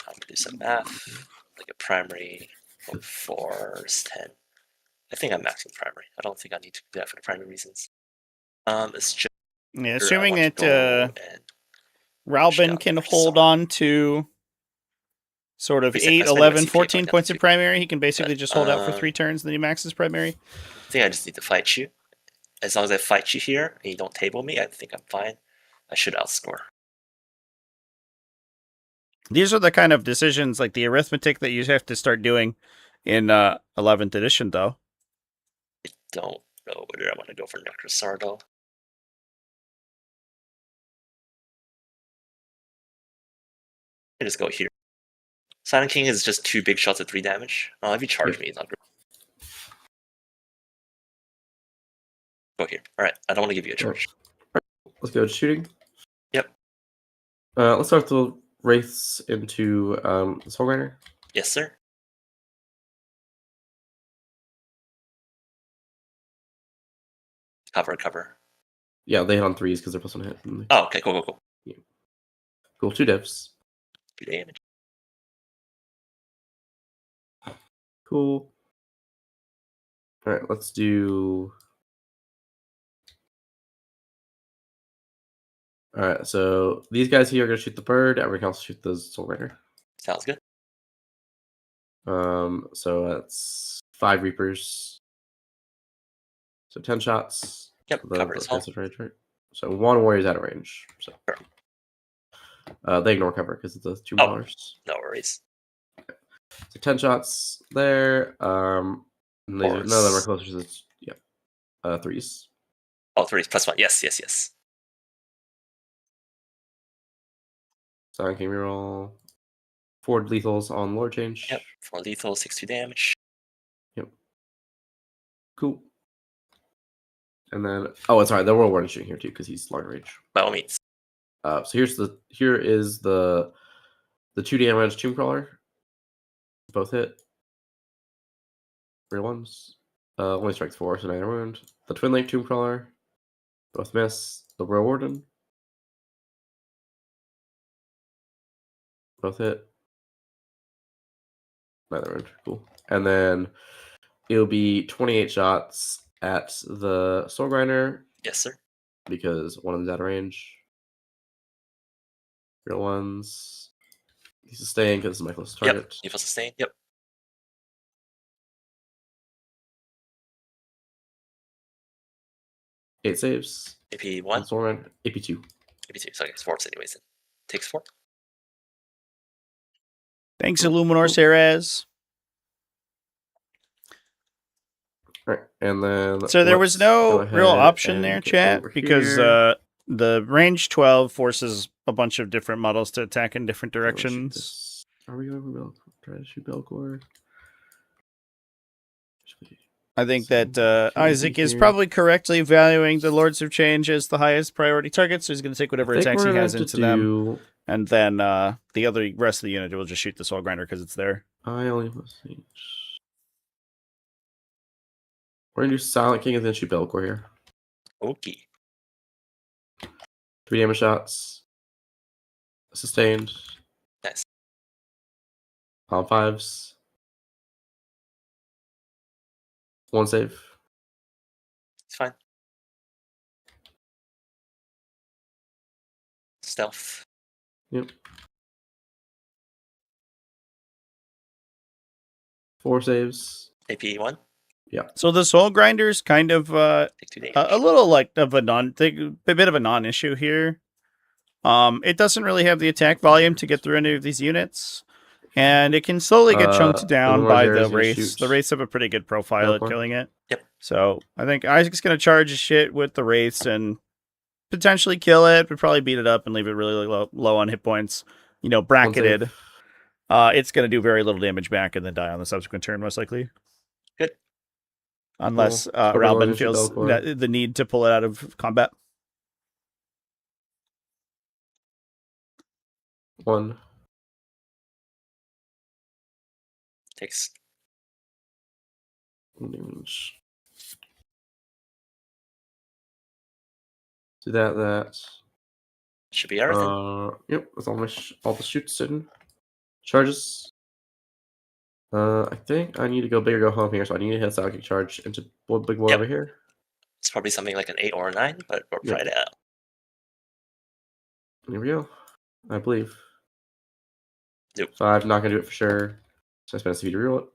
I'm going to do some math. Like a primary of 4 is 10. I think I'm maxing primary. I don't think I need to do that for the primary reasons. It's just assuming that Ralben can hold on to sort of 8, 11, 14 points of primary. He can basically just hold out for 3 turns, and then he maxes primary. I think I just need to fight you. As long as I fight you here, and you don't table me, I think I'm fine. I should outscore. These are the kind of decisions, like the arithmetic, that you have to start doing in 11th edition, though. I don't know whether I want to go for Necrosar, though. I just go here. Silent King is just 2 big shots at 3 damage. If you charge me, it's not great. Go here. Alright, I don't want to give you a charge. Let's go shooting. Yep. Let's start the Wraiths into the Soul Grinder. Yes, sir. Cover. Yeah, they hit on 3s because they're +1 hit. Oh, okay, cool. Yeah. Cool, 2 diffs. 2 damage. Cool. Alright, let's do... Alright, so these guys here are going to shoot the bird. Everyone else shoot the Soul Rider. Sounds good. So that's 5 Reapers. So 10 shots. Yep, cover is home. So 1 warrior's out of range. So sure. They ignore cover because it's $2. No worries. Okay. So 10 shots there. None of them are closer to this. Yeah. 3s. Oh, 3s +1. Yes. Silent King reroll. 4 lethals on lore change. Yep. 4 lethal, 6-2 damage. Yep. Cool. And then, oh, sorry, the World Warden shooting here too because he's long range. By all means. So here is the 2 damage Tomb Crawler. Both hit. Real ones. Only strikes 4, so 9 wound. The Twin Link Tomb Crawler. Both miss. The World Warden. Both hit. 9 wound. Cool. And then it'll be 28 shots at the Soul Grinder. Yes, sir. Because one of them's out of range. Real ones. He's sustained because this is my closest target. Yep, you feel sustained. Yep. Eight saves. AP1. Soul Grinder. AP2. AP2. So it's 4 anyways. Takes 4. Thanks, Illuminor Ceres. All right, and then So there was let's go no real ahead option and there, get chat, over because here. the range 12 forces a bunch of different models to attack in different Okay, let's shoot directions. this. Are we going to try to shoot Belcor? I think So, that okay, Isaac is here. probably correctly valuing the Lords of Change as the highest priority target, so he's going to take whatever I think attacks we're he gonna has have to into them, do. and then the other rest of the unit will just shoot the Soul Grinder because it's there. I only must see. We're gonna do Silent King and then shoot Belcor here. Okay. 3 damage shots. Sustained. Nice. Palm 5s. 1 save. It's fine. Stealth. Yep. 4 saves. AP 1. So the Soul Grinder's kind of Take 2 damage. a little like of a bit of a non-issue here. It doesn't really have the attack volume to get through any of these units, and it can slowly get chunked down Illuminor by Zera's the gonna Wraiths. shoot The Wraiths have a pretty good profile at Belcor. killing it. Yep. So I think Isaac's going to charge his shit with the Wraiths and potentially kill it, but probably beat it up and leave it really low on hit points. You know, 1 bracketed. save. It's going to do very little damage back and then die on the subsequent turn, most likely. Good. Unless Cool. So we're going Ralben to shoot feels Belcor. the need to pull it out of combat. 1. Takes. Damage. Do that. Should be everything. Yep, that's all the shoots in. Charges. I think I need to go big or go home here, so I need to hit Psychic Charge into big boy Yep. over here. It's probably something like an 8 or a 9, but we'll try it out. Here we go. I believe. Nope. 5, not gonna do it for sure. So I spent a CV to reroll it.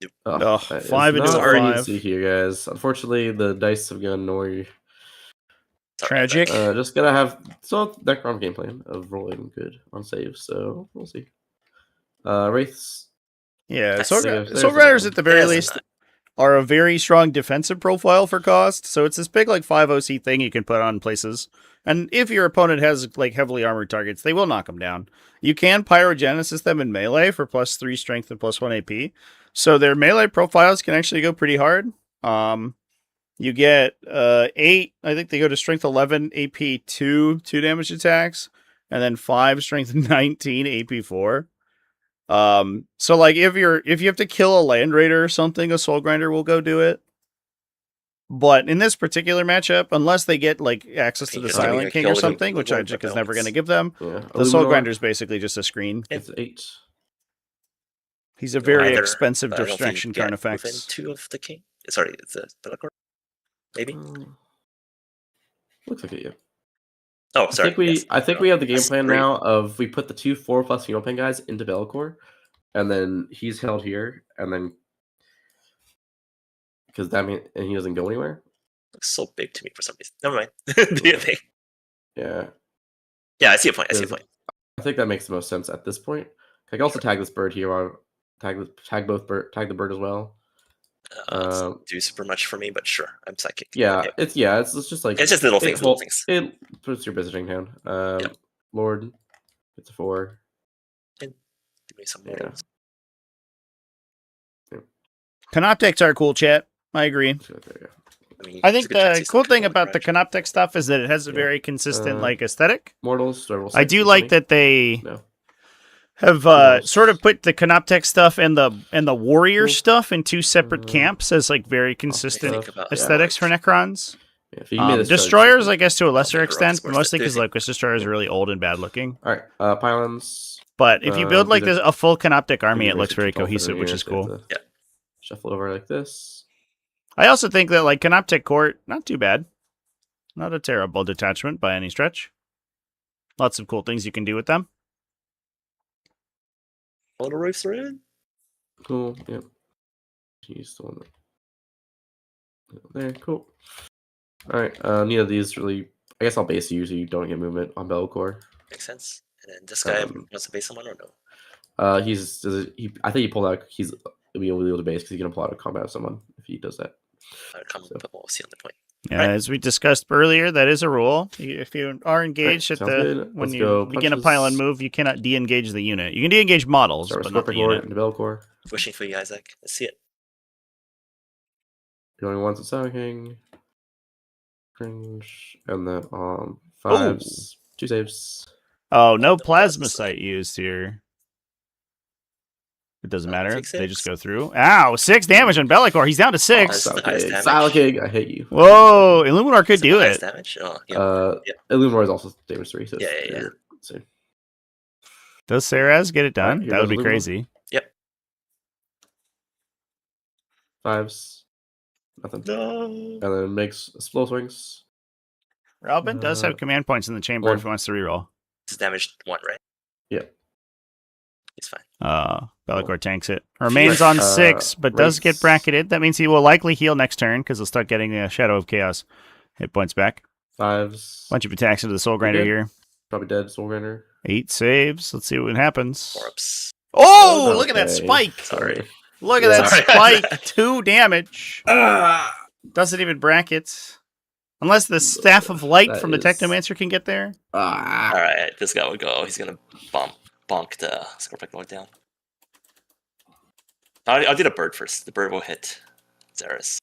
Nope. Oh, that is 5 into not a what I need to 5. see here, guys. Unfortunately, the dice have gone nowhere. Sorry, Tragic. Just gotta have Necron game plan of rolling good on saves, so we'll see. Wraiths. Yeah, That's- Soul there's Riders a at the very There's a least 9. are a very strong defensive profile for cost, so it's this big like 5 OC thing you can put on places. And if your opponent has like heavily armored targets, they will knock them down. You can pyrogenesis them in melee for +3 strength and +1 AP. So their melee profiles can actually go pretty hard. You get 8, I think they go to strength 11 AP 2 damage attacks, and then 5 strength 19 AP 4. So like if you have to kill a Land Raider or something, a Soul Grinder will go do it. But in this particular matchup, unless they get like access to the Because they're Silent gonna King kill or the something, which Lord Isaac is never Rebels. going to give them, Yeah. the Soul Illuminor, Grinder is basically just a screen. it's 8. He's a very Either, expensive but I don't think distraction you get Carnifex. within 2 of the king. Sorry, the Belcor? Maybe? Looks like it, yeah. Oh, sorry. I think we have the game That's plan great. now of we put the 2 4+ Funeral Pen guys into Belcor, and then he's held here, and then because that means and he doesn't go anywhere. Looks so big to me for some reason. Never mind. Do you think? Yeah, Yeah, I see a point. I think that makes the most sense at this point. I can also tag this bird here. Or tag the bird as well. Doesn't do super much for me, but sure, I'm psychic. Yeah, it's just like it's just little things. It puts your visiting down. Yep. Lord, it's a 4. Give me some Yeah. models. Canoptics are cool, chat. I agree. So there you go. I mean, I it's think a good chance the he's cool not thing gonna about the crash. Canoptic stuff is that it has a Yeah. very consistent like aesthetic. Mortals. Do I roll I 6 do or like something? that they No. have Mortals. sort of put the Canoptech stuff and the warrior Cool. stuff in 2 separate camps as like very Think consistent about aesthetics for Necrons. Yeah, if you made this Destroyers, judge, I guess, to a lesser Heroics extent, but worth it. mostly Do you because think? Locust Destroyers are really old and bad looking. All right, pylons. But if you build like these are- a full Canoptic army, Maybe it looks raise very too tall for them cohesive, which here, is so you have cool. to Yeah. Shuffle over like this. I also think that like Canoptic Court, not too bad. Not a terrible detachment by any stretch. Lots of cool things you can do with them. Little roofs are in. Cool. Yep. He's the one that. There. Cool. All right. Neither of these really. I guess I'll base you so you don't get movement on Bellicor. Makes sense. And then this guy Um, wants to base someone or no? I think he pulled out. He'll be able to base because he can pull out a combat of someone if he does that. But we'll see on the point. As we discussed earlier, that is a rule. If you are engaged Right, at sounds good. when Let's you go begin a punches. pile and move, you cannot de-engage the unit. You can de-engage models, Start with but not the Scorpion Lord unit. into Bellicor. Wishing for you, Isaac. Let's see it. Going once at Sound King. Cringe. And then 5s. 2 saves. Oh, no the plasma plasma sight used here. It doesn't I'll matter. take They just 6. go through. Ow! 6 damage on Bellicor. He's down to 6. That's the Silent highest King. damage. Silent King, I hate you. Whoa! Illuminar could Is it the do highest it. damage? Oh, yeah. Illuminor is also damage 3, so Yeah, it's yeah. Same. Does Saraz get it done? Alright, here That would goes be Illuminor. crazy. Yep. 5s. Nothing. No. And then makes slow swings. Ralben does have command points in the chamber 1. if he wants to reroll. It's damage 1, right? Yep. He's fine. Bellicor tanks it. Remains on 6, but does get bracketed. That means he will likely heal next turn because he'll start getting the Shadow of Chaos hit points back. 5s. Bunch of attacks into the Soul Grinder good. here. Probably dead. Soul Grinder. 8 saves. Let's see what happens. Corpse. Oh, Okay. look at that spike. Sorry. Look at that Sorry. spike. 2 damage. Doesn't even bracket. Unless the Staff of Light That from the is- Technomancer can get there. Alright, this guy will go. He's gonna bonk the Scorpion Lord down. I'll do the bird first. The bird will hit Xeris.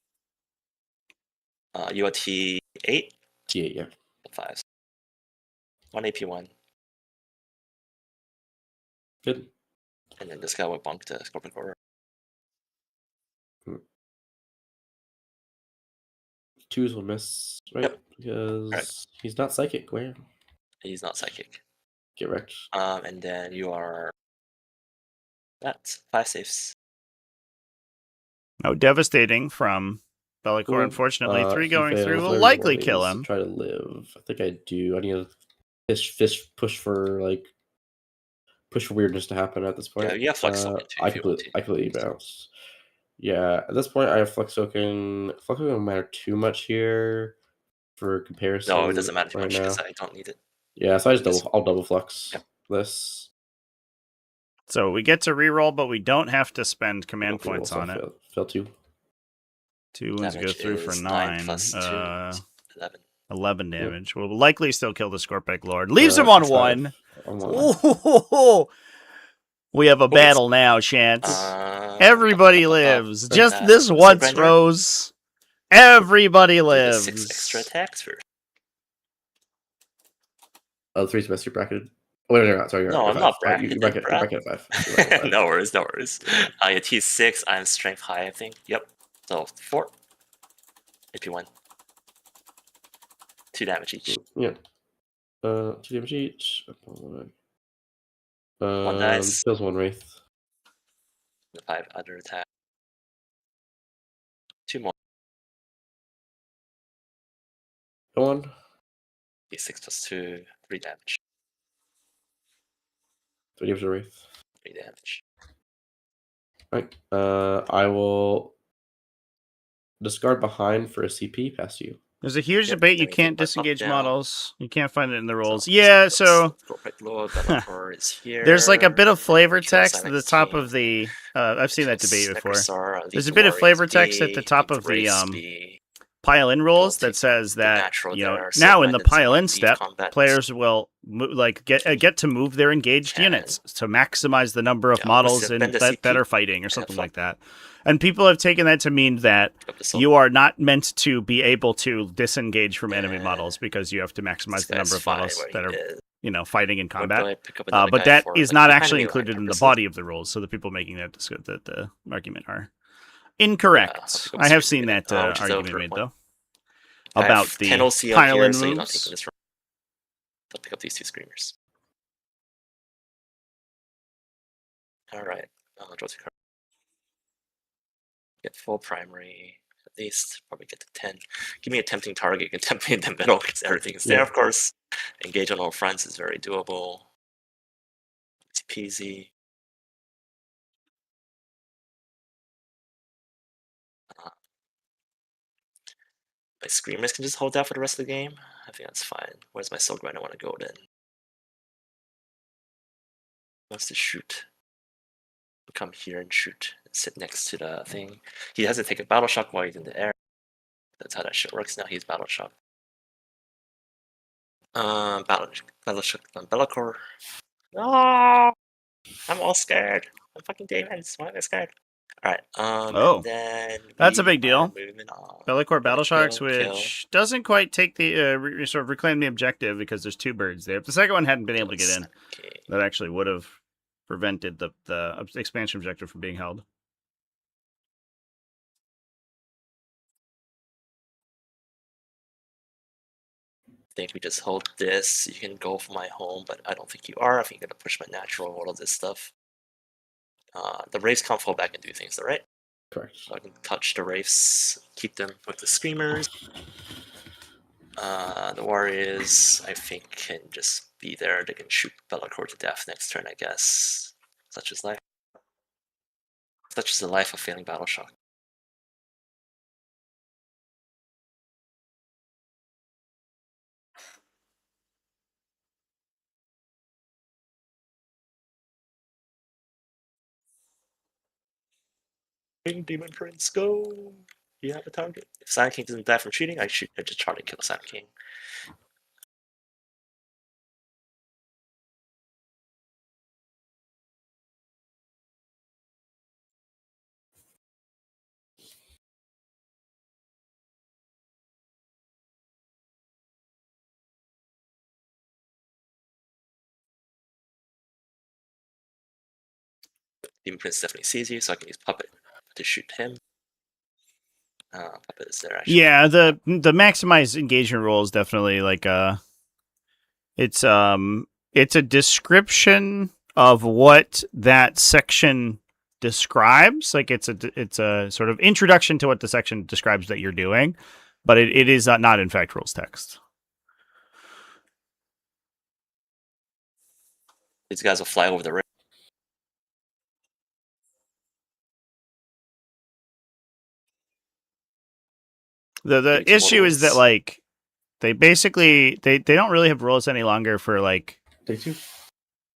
You are T8? T8, yeah. 5s. 1 AP1. Good. And then this guy will bonk the Scorpion Lord. 2s will miss, right? Yep. Because he's not psychic. Where? He's not psychic. Get wrecked. And then you are... That's 5 saves. No, devastating from Bellicor, Cool. unfortunately. 3 He going fails. through will There are likely kill warnings. him. Try to live. I think I do. I need a fish push for weirdness to happen at this point. Yeah, you have Flex Token too. I if you want completely bounce. Yeah, at this point I have Flex Token. Flex Token don't matter too much here for comparison. No, it doesn't matter too right much now. because I don't need it. Yeah, so I'll double flex Yep. this. So we get to reroll, but we don't have to spend command Okay, points also on it. Fail 2. 2 wounds go through for 9. 11. 11 damage. We'll likely still kill the Scorpion Lord. Leaves him on 1. On 1. Ooh, we have a battle now, Chance. Everybody lives. Just this once, Rose. Everybody lives. 6 extra attacks first. Oh, 3's best. You're bracketed. Oh, wait, no, sorry. No, I'm not bracketed. You're bracketed at 5. No worries, no worries. Yeah, T6, I'm strength high, I think. Yep. So 4. AP1. 2 damage each. Yeah. 2 damage each. 1 dice. Kills 1 wraith. The 5 other attack. 2 more. Go on. D6 plus 2, 3 damage. 3 damage to wraith. 3 damage. Right. I will discard behind for a CP past you. There's a huge Yep, debate. then You we can't keep my disengage top down. models. You can't find it in the rules. So, Yeah, so is here. there's like a bit of flavor Kill text at the Silex top King. of the. I've seen that debate before. Necrosar, There's a Elite bit of flavor Warriors text at B, the top of the Race B, pile-in rules Guilty, that says the that natural you know there, now in the Silent pile-in Lead step, Combat. players will get to move their engaged 10. units to maximize the number of Yeah, models what's the- in bend the that CP? are fighting or Yeah, something fuck. like that. And people have taken that to mean that Pick up the soul. you are not meant to be able to disengage from enemy Yeah. models because you have to maximize This the number guy's of fine models where that he are is. fighting in What do combat. I pick up another But guy that for? is Like, not behind actually me, included in the purposes? body of the rules. So the people making that the argument are incorrect. I'll pick up I have Scream seen Grenade. that Which is the argument third made one. though I about have the 10 OC on here, pile-in so you're not moves. taking this from. I'll pick up these 2 screamers. Alright. I'll draw 2 cards. Get full primary. At least. Probably get to 10. Give me a tempting target. You can tempt me in the middle because everything is there, Yeah. of course. Engage on all fronts is very doable. It's peasy. My Screamers can just hold that for the rest of the game. I think that's fine. Where's my Soul Grinder want to go then? Wants to shoot. Come here and shoot. Sit next to the thing. He has to take a Battle Shock while he's in the air. That's how that shit works now. He's Battle Shock. Battle Shock on Bellacore. No! I'm all scared. I'm fucking Daemons. Why am I scared? Alright, and then that's a big deal. On. Bellicore Battle Sharks, kill. which doesn't quite take the sort of reclaim the objective because there's 2 birds there. If the second one hadn't been able to get in, that actually would have prevented the expansion objective from being held. I think we just hold this. You can go for my home, but I don't think you are. I think you're gonna push my natural, all of this stuff. The Wraiths can't fall back and do things, though, right? Correct. So I can touch the Wraiths, keep them with the Screamers. The Warriors, I think, can just be there. They can shoot Bellacore to death next turn, I guess. Such is life. Such is the life of failing Battle Shock. Demon Prince, go! You have a target. If Silent King doesn't die from cheating, I just try to kill Silent King. Demon Prince definitely sees you, so I can use Puppet to shoot him. Puppet is there actually. Yeah, the maximize engagement rule is definitely like it's a description of what that section describes. Like it's a sort of introduction to what the section describes that you're doing, but it is not in fact rules text. These guys will fly over the rim. The issue is that like they basically they don't really have rules any longer for like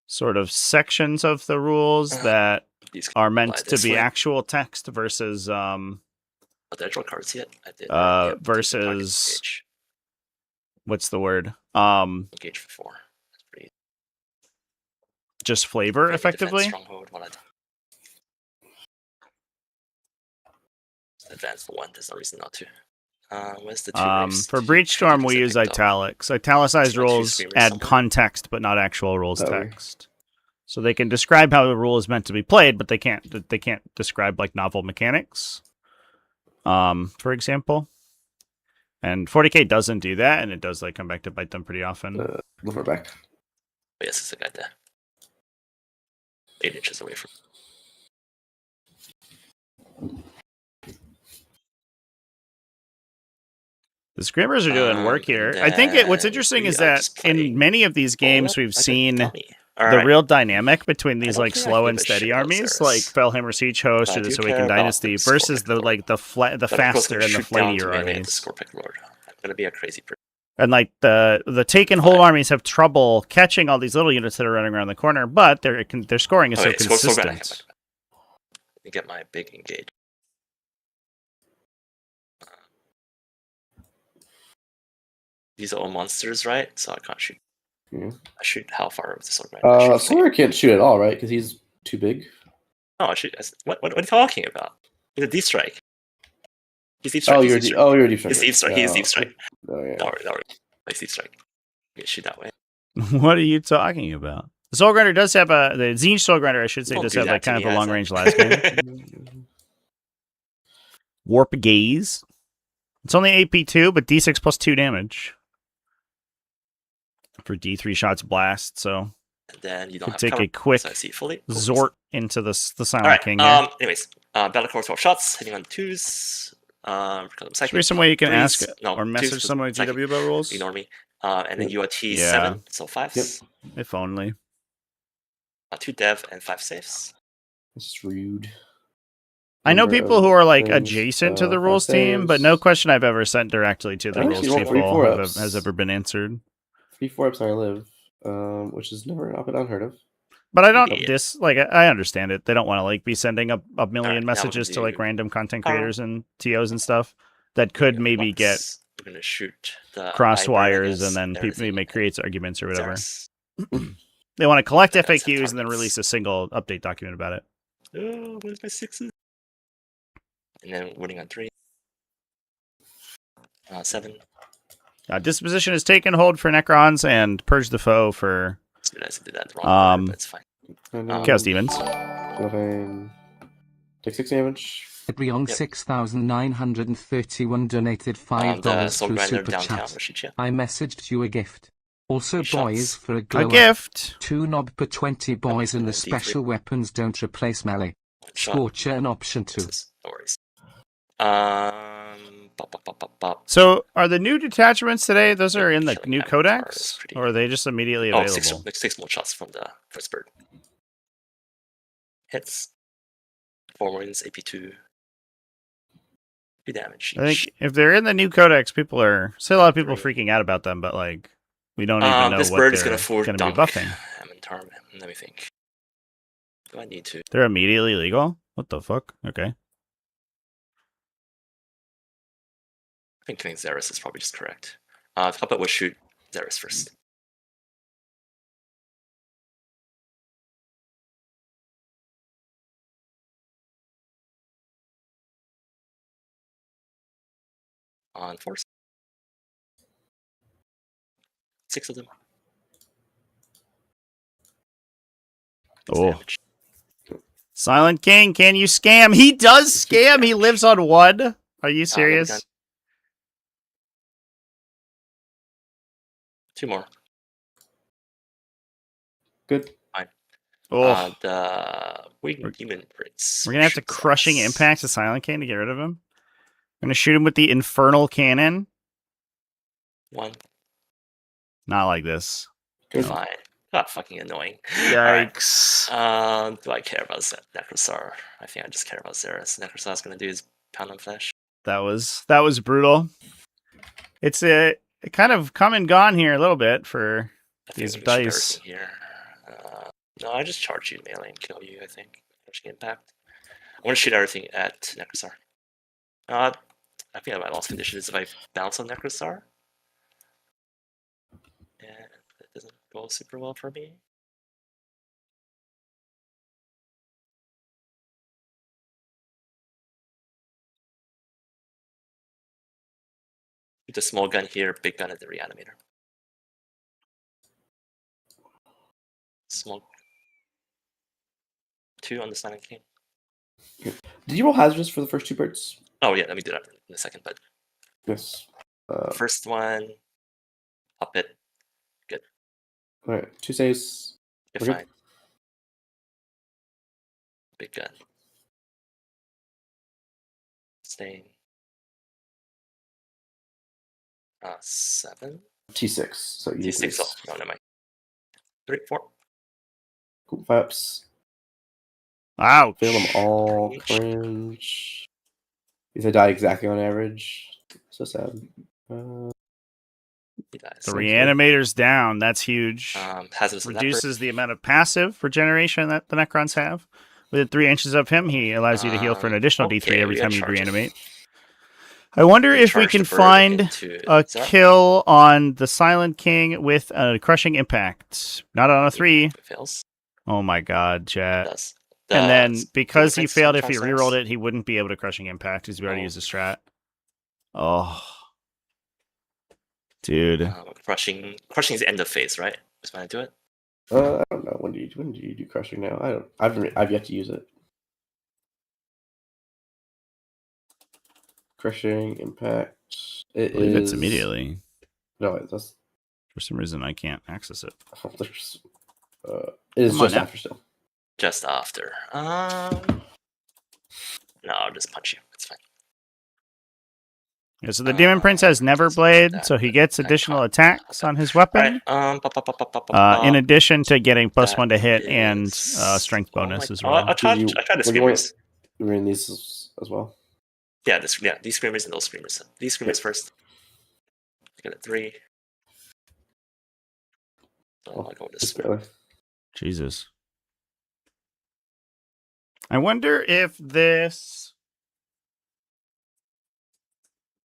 sort of sections of the rules that are meant to be actual text versus did I draw cards yet? I did. Versus what's the word? Engage for 4. That's pretty just flavor effectively. Stronghold, advance for 1. There's no reason not to. Where's the 2 Wraiths? For Breach Storm, we use italics. Italicized rules add context, but not actual rules text. So they can describe how the rule is meant to be played, but they can't describe like novel mechanics. For example. And 40k doesn't do that, and it does like come back to bite them pretty often. We're back. Oh, yes, it's a guy there. 8 inches away from. The Screamers are doing work here. I think what's interesting is that in many of these games we've seen the real dynamic between these like slow and steady armies, like Felhammer Siege Host or the Awakened Dynasty, versus the like the faster and the flightier armies. I'm gonna be a crazy person. And like the take and hold armies have trouble catching all these little units that are running around the corner, but their scoring is so consistent. Let me get my big engage. These are all monsters, right? So I can't shoot. I shoot how far with the sword? Sawyer can't shoot at all, right? Because he's too big. No, I shoot. What are you talking about? He's a deep strike. He's deep strike. You're a deep strike. He's deep strike. No. He is deep strike. Oh, yeah. No, he's deep strike. You can shoot that way. What are you talking about? The Soul Grinder does have the Zinj Soul Grinder, I should say, does have like kind of a long range last game. Warp Gaze. It's only AP2, but D6 plus 2 damage. For D3 shots blast, so and then you don't have take cover, a quick so I see fully. Zort into the Silent King. Here. Anyways, Bellacore 12 shots, hitting on 2s. Is there some way you can ask or message someone at GW about rules? Ignore me. And then UOT 7, so 5s. Yep. If only. 2 dev and 5 saves. This is rude. I know number people of who are like things, adjacent to the 5 rules team, but saves. no question I've ever sent directly to the I rules actually rolled 3 people 4-ups. has ever been answered. 3 4-ups where I live, which is never not been unheard of. But I don't Yeah. I understand it. They don't want to like be sending a million Alright, now messages we're to gonna like do random content power. creators and TOs and stuff that could maybe get We're gonna shoot the crossed Iber, I wires guess, and then people everything, may create arguments or whatever. Xeris. They want to collect Then that's FAQs and then targets. release a single update document about it. Oh, where's my 6s? And then winning on 3. 7. Disposition is taken, hold for Necrons, and purge the foe for I did that the wrong order, but it's fine. Chaos Demons. Take 6 damage. Beyond Yep. 6,931 donated The $5 Soul through Grinder Super downtown Chat. will shoot you. I messaged you a gift. Also, 3 boys, shots. for a A glow up. gift. 2 knob per 20 boys, and the D3. special weapons don't replace melee. 1 shot. Scorcher an option 2. No worries. Pop. So, are the new detachments today? Those are in the Killing new Avatar codex, is pretty- or are they just immediately Oh, available? 6 more shots from the first bird. Hits. 4 wounds, AP2. 2 damage. I think if they're in the new codex, people are still a lot of people 3. freaking out about them, but like we don't even know this what bird is they're gonna forward be dunk. buffing. Let me think. Do I need to? They're immediately legal. What the fuck? Okay. I think killing Xeris is probably just correct. Puppet will shoot Xeris first. On force. 6 of them. 6 Oh. damage. Silent King, can you scam? He does scam. He lives on 1. Are you serious? done. 2 more. Oh, The Winged Demon Prince. we're gonna have to shoots crushing us. impact to Silent King to get rid of him. We're gonna shoot him with the Infernal Cannon. 1. Not like this. Fine. Not fucking annoying. Alright. Yikes. Do I care about Necrosar? I think I just care about Xeris. Necrosar's gonna do his pound on flesh. That was brutal. It's a kind of come and gone here a little bit for I think these we can shoot dice. everything here. No, I just charge you melee and kill you, I think. Crushing impact. I want to shoot everything at Necrosar. I think my last condition is if I bounce on Necrosar. And it doesn't go super well for me. Shoot the small gun here, big gun at the reanimator. Small 2 on the Silent King. Did you roll hazardous for the first 2 birds? Oh yeah, let me do that in a second, but Yes. first one, puppet, Alright, 2 saves. you're Okay. fine. Big gun. Stain. 7. T6. So you T6 off. No, never mind. 3, 4. Cool. 5-ups. Ouch. Fail them all. Cringe. These I die exactly on average. So sad. He dies. The reanimator's down. That's huge. Hazardous Reduces the amount of passive regeneration that the Necrons have. Within 3 inches of him, he allows you to heal for an additional D3 okay, every we time gotta you charge him. reanimate. I wonder if we Charge the can bird find into a Xeris. kill on the Silent King with a crushing impact. Not on a 3. It fails. Oh my god, It chat. does. And then because he Prince failed, if he sometimes rerolled does. it, he wouldn't be able to crushing impact because we already Oh. used the strat. Oh. Dude. Crushing is end of phase, right? Just when I do it. I don't know. When do you do crushing now? I've yet to use it. Crushing impact. I believe it's immediately. No, that's For some reason, I can't access it. it is Come on just now. after still. Just after. No, I'll just punch you. It's fine. Yeah, so the Demon Prince has Neverblade, that, so he but gets I additional can't. attacks on his weapon. In addition to getting +1 to hit that and is- strength bonus as I well. tried to Were you skip going- this. We're in these as well. Yeah, these screamers and those screamers. These screamers first. Get a 3. So I'll go with this Just one. barely. Jesus. I wonder if this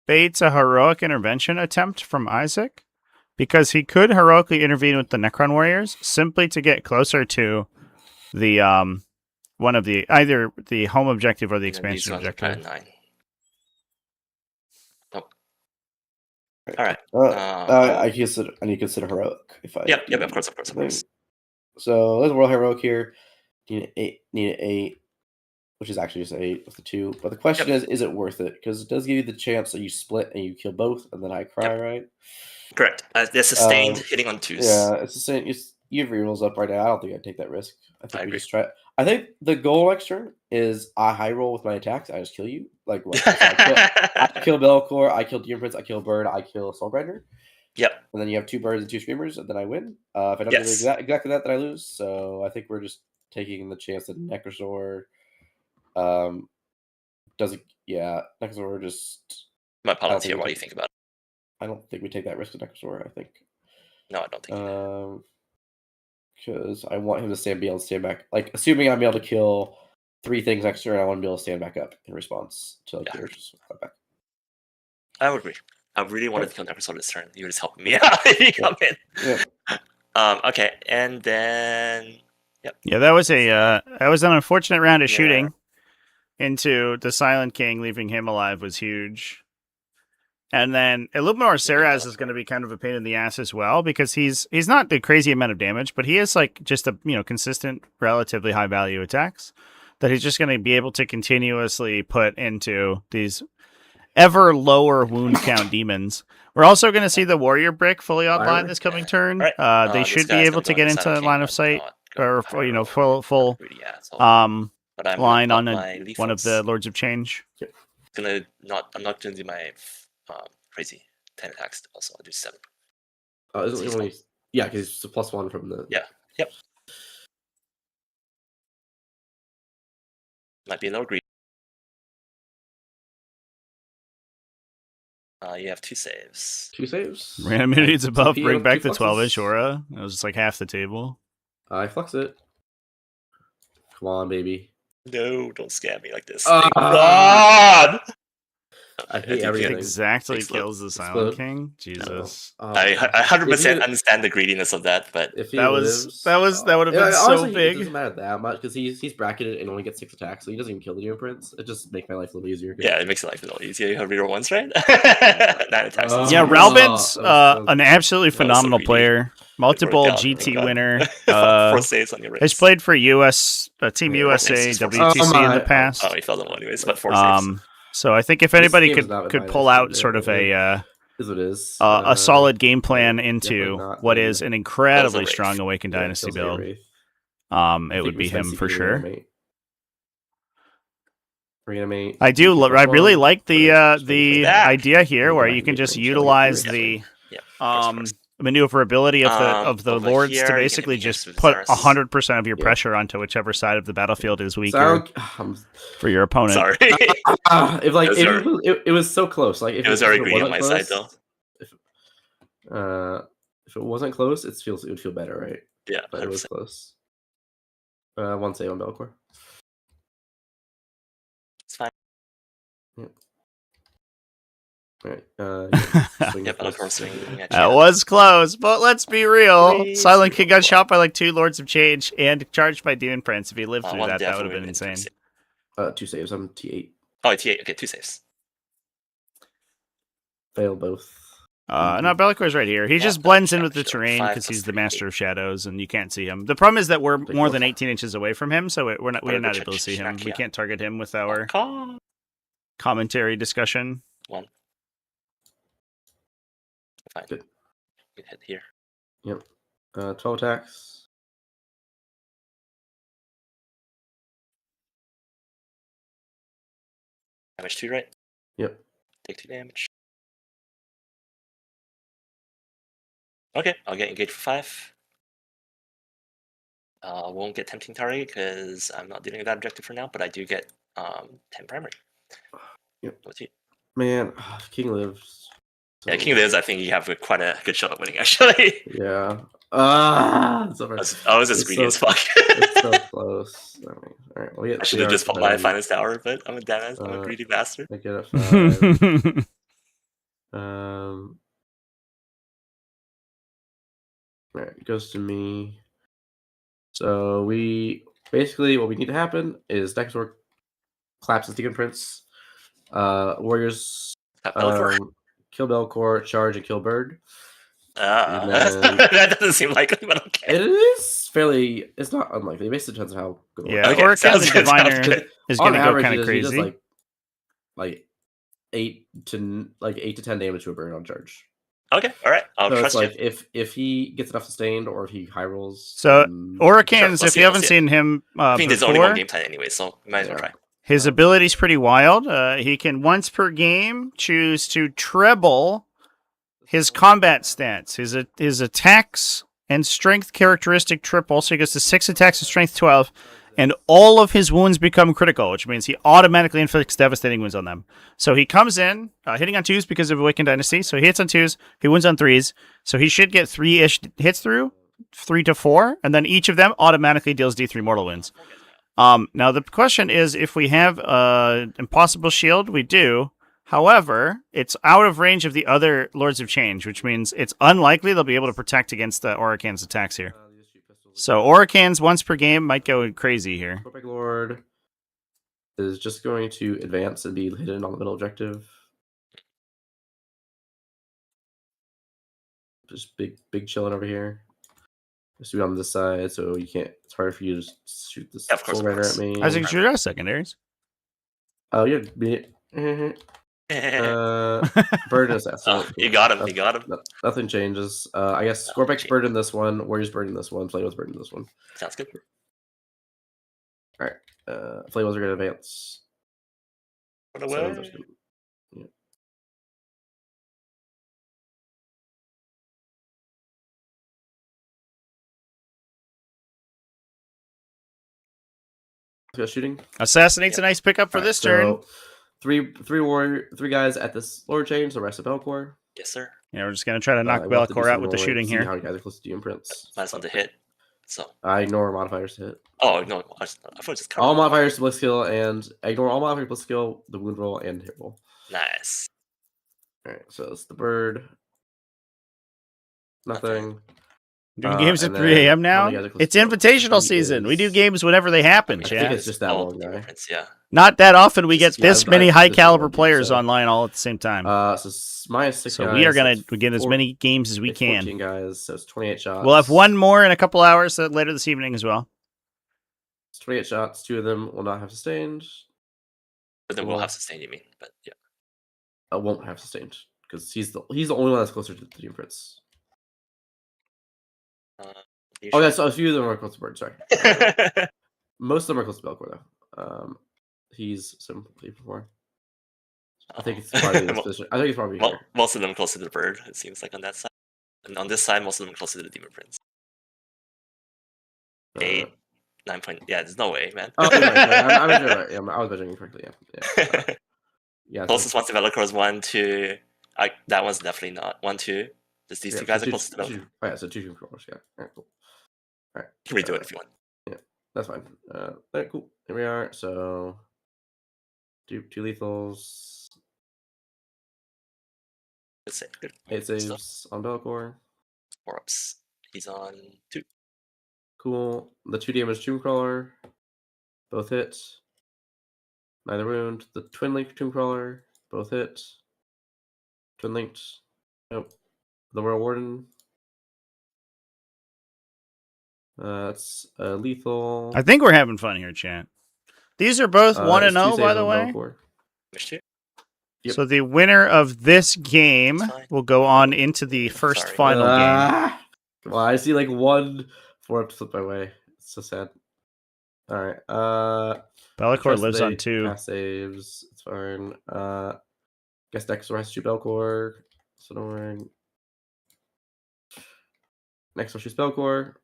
baits a heroic intervention attempt from Isaac, because he could heroically intervene with the Necron warriors simply to get closer to the one of the either the home objective or the And then these expansion ones are objective. probably 9. All right. I need to consider heroic if I. Yep. Of course. So let's roll heroic here. Need an 8, which is actually just 8 with the 2. But the question is it worth it? Because it does give you the chance that you split and you kill both, and then I cry, right? Correct. They're sustained hitting on 2s. Yeah, it's the same. You have rerolls up right now. I don't think I'd take that risk. I think I we agree. just try. I think the goal next turn is I high roll with my attacks. I just kill you. Like what? So I kill Belcor. I kill Demon Prince. I kill Bird. I kill Soulgrinder. Yep. And then you have 2 birds and 2 screamers, and then I win. If I don't do exactly that, then I lose. So I think we're just taking the chance that Necrosaur doesn't. Yeah, Necrosaur just. My apologies here. What do you think about it? I don't think we take that risk with Necrosaur. I think. No, I don't think. Because I want him to be able to stand back. Like, assuming I'm able to kill 3 things next turn, I want to be able to stand back up in response to like yours. I would agree. I really wanted to kill Necrosol this turn. You were just helping me out. You come in. Yeah. Okay, and then Yeah, that was an unfortunate round of shooting into the Silent King, leaving him alive was huge. And then Illuminor Seraz is going to be kind of a pain in the ass as well, because he's not the crazy amount of damage, but he has like just a consistent, relatively high value attacks that he's just going to be able to continuously put into these ever lower wound count demons. We're also going to see the Warrior Brick fully online this coming turn. Right. They should be able to get into line of sight or full line on one of the Lords of Change. I'm not going to do my crazy 10 attacks. Also, I'll do 7. Yeah, because it's a +1 from the. Yeah. Yep. Might be a little greedy. You have 2 saves. 2 saves. Random immunities above. Bring back the 12-inch aura. It was just like half the table. I flux it. Come on, baby. No, don't scam me like this. Thank God! I hate everything. It exactly kills the Silent King. Jesus. No. I 100% understand the greediness of that, but if he that would have been so big. It doesn't matter that much because he's bracketed and only gets 6 attacks, so he doesn't even kill the Demon Prince. It just makes my life a little easier. Yeah, it makes your life a little easier. You have reroll ones, right? 9 attacks. Yeah, Ralben's an absolutely phenomenal player. Multiple GT winner. 4 saves on your race. Has played for Team USA, WTC in the past. Oh, he fell them anyways, but 4 saves. So I think if anybody could pull out sort of a solid game plan into what is an incredibly strong Awakened Dynasty build, it would be him for sure. Reanimate. I really like the idea here where you can just utilize the maneuverability of the lords to basically just put 100% of your pressure onto whichever side of the battlefield is weaker for your opponent. Sorry. It was so close. Like it was very greedy on my side, though. If it wasn't close, it would feel better, right? Yeah, but 100%. It was close. 1 save on Belcor. It's fine. Yep. All right. That was close, but let's be real. Silent King got shot by like 2 Lords of Change and charged by Demon Prince. If he lived through that would have been insane. 2 saves. I'm T8. Oh, T8. Okay, 2 saves. Fail both. No, Bellicor's right here. He just blends in with the terrain because he's the Master of Shadows, and you can't see him. The problem is that we're more than 18 inches away from him, so we're not able to see him. We can't target him with our commentary discussion. 1. Fine. Good hit here. Yep. 12 attacks. Damage 2, right? Yep. Take 2 damage. Okay, I'll get engaged for 5. I won't get Tempting Target because I'm not dealing with that objective for now, but I do get 10 primary. Yep. What's he? Man, King lives. So, Yeah, King lives. I think you have quite a good shot of winning, actually. Yeah. I was just greedy as fuck. It's so close. All right. Well, yeah, I should have just popped my finest tower, but I'm a Daemons. I'm a greedy bastard. I get a 5. All right, it goes to me. So we basically what we need to happen is Dexor collapses Deacon Prince. Warriors kill Belcore, charge, and kill Bird. That doesn't seem likely, but okay. It is fairly. It's not unlikely. It basically depends on how good. Yeah, Okay, Oracans and Diviner is going to go kind of He does crazy. like 8 to 10 damage to a Bird on charge. Okay, all right. I'll So trust it's you. like if he gets enough sustained or if he high rolls. So Oracans, Sure, if you haven't seen him I think there's only one before, game plan anyway, so you might as well try. his ability's pretty wild. He can once per game choose to treble his combat stats. His attacks and strength characteristic triple, so he goes to 6 attacks and strength 12, and all of his wounds become critical, which means he automatically inflicts devastating wounds on them. So he comes in hitting on 2s because of Awakened Dynasty, so he hits on 2s, he wins on 3s, so he should get 3-ish hits through, 3 to 4, and then each of them automatically deals D3 mortal wounds. Now the question is, if we have Impossible Shield, we do. However, it's out of range of the other Lords of Change, which means it's unlikely they'll be able to protect against the Oracan's attacks here. So Oracans once per game might go crazy here. Corpec Lord is just going to advance and be hidden on the middle objective. Just big chilling over here. Just do it on this side, so you can't. It's hard for you to shoot this Soul Rider at me. I think shoot out secondaries. Oh, yeah. Bird and Assassin. Oh, you got him. You got him. Nothing changes. I guess Scorpec's Bird in this one. Warrior's Bird in this one. Flamel's Bird in this one. Sounds good. All right. Flamel's are going to advance. Run away. Yeah. Let's go shooting. Assassinate's a nice pickup for this turn. Three guys at this Lord Change, the rest of Belcore. Yes, sir. Yeah, we're just going to try to knock Belcore out with the shooting here. How you guys are close to DM Prince. Might as well to hit. So I ignore modifiers to hit. Oh no! I thought just all modifiers to bliss skill, and I ignore all modifiers to bliss skill, the wound roll, and hit roll. Nice. All right, so it's the Bird. Nothing. Doing games at 3 a.m. now? It's invitational season. We do games whenever they happen, I think it's just that long guy. Yeah. Not that often we get this many high caliber players online all at the same time. So minus 6 so guys, we are going to get as many games as we can. 14 guys, so it's 28 shots. We'll have one more in a couple hours later this evening as well. It's 28 shots. 2 of them will not have sustained. But then we'll have sustained, you mean? But yeah. I won't have sustained because he's the only one that's closer to the Team Prince. Yeah, so a few of them are close to Bird. Sorry, most of them are close to Belcore though. He's simply before. I think it's probably this position. I think it's probably here. Most of them close to the Bird. It seems like on that side, and on this side, most of them closer to the Demon Prince. 8, 9 point. Yeah, there's no way, man. Oh, right. Yeah, I was measuring correctly. Yeah. Yeah. Closest one's to Belcore is 1, 2. That one's definitely not 1, 2. Just these 2 guys are close to Belcore. Oh, yeah, so 2 controllers. Yeah. All right, cool. All right. You can redo it if you want. Yeah, that's fine. All right, cool. Here we are. So, do 2 lethals. Good save. Good. 8 saves on Belcore. 4 ups. He's on 2. Cool. The 2 damage Tomb Crawler. Both hit. Neither wound. The Twin Link Tomb Crawler. Both hit. Twin Linked. Nope. The Royal Warden. That's lethal. I think we're having fun here, chat. These are both 1-0, by the way. Yep. So the winner of this game will go on into the first final game. Well, I see like 1 4-up slip my way. It's so sad. All right. Belcore lives on 2. Pass saves. It's fine. Guess Dexter has to shoot Belcore. So don't worry. Next one shoots Belcore.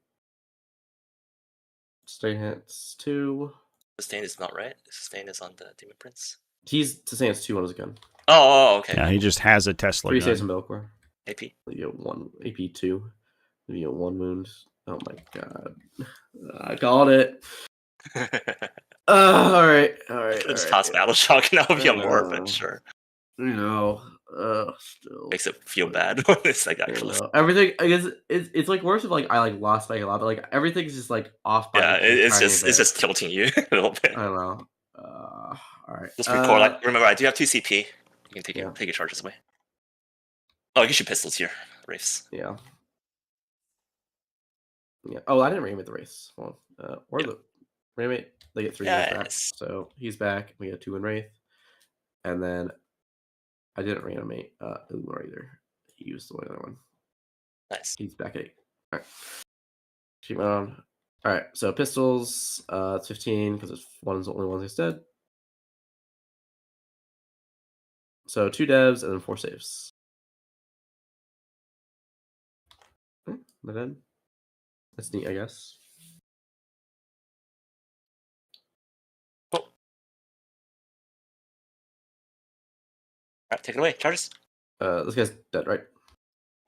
Stay hits 2. Sustain is not right. Sustain is on the Demon Prince. He's saying it's 2 on his gun. Oh, okay. Yeah, he just has a Tesla 3 gun. saves in Belcor. AP. You get 1 AP 2. You get 1 wound. Oh my god. I got it. Alright. Just toss Battle Shock and I'll be I on more, but know. sure. You know. Still. Makes it feel bad when it's like actually. Everything, I guess it's like worse if like I like lost by a lot, but like everything's just like off by Yeah, like, it's tiny just bit. it's just tilting you a little bit. I don't know. Alright. Just record. Like, remember, I do have 2 CP. You can take Yeah. take your charges away. Oh, I guess you pistols here, Wraiths. Yeah. Oh, I didn't reanimate the race. Hold on. Or the reanimate. They get 3 back. Yes. So he's back. We get 2 in Wraith. And then I didn't reanimate Umar either. He used the other one. Nice. He's back at 8. Alright. Keep on. Alright, so pistols, it's 15 because it's one's the only one that's dead. So 2 devs and then 4 saves. They're dead. That's neat, I guess. Cool. Alright, take it away. Charges. This guy's dead, right?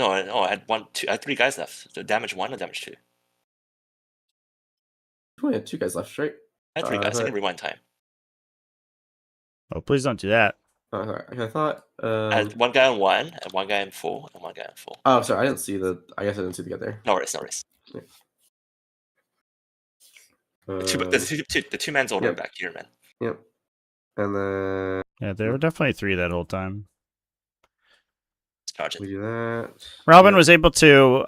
No, I had 3 guys left. The damage 1 and damage 2. You only had 2 guys left, right? I had 3 guys. I can rewind time. Oh, please don't do that. Sorry. I thought. I had 1 guy on 1, and 1 guy in full, and 1 guy in full. Oh, sorry. I didn't see the. I guess I didn't see the guy there. No worries, no worries. The 2 man's order back here, man. Yep. And then Yeah, there were definitely 3 that whole time. Charge we it. do that. Ralben was able to,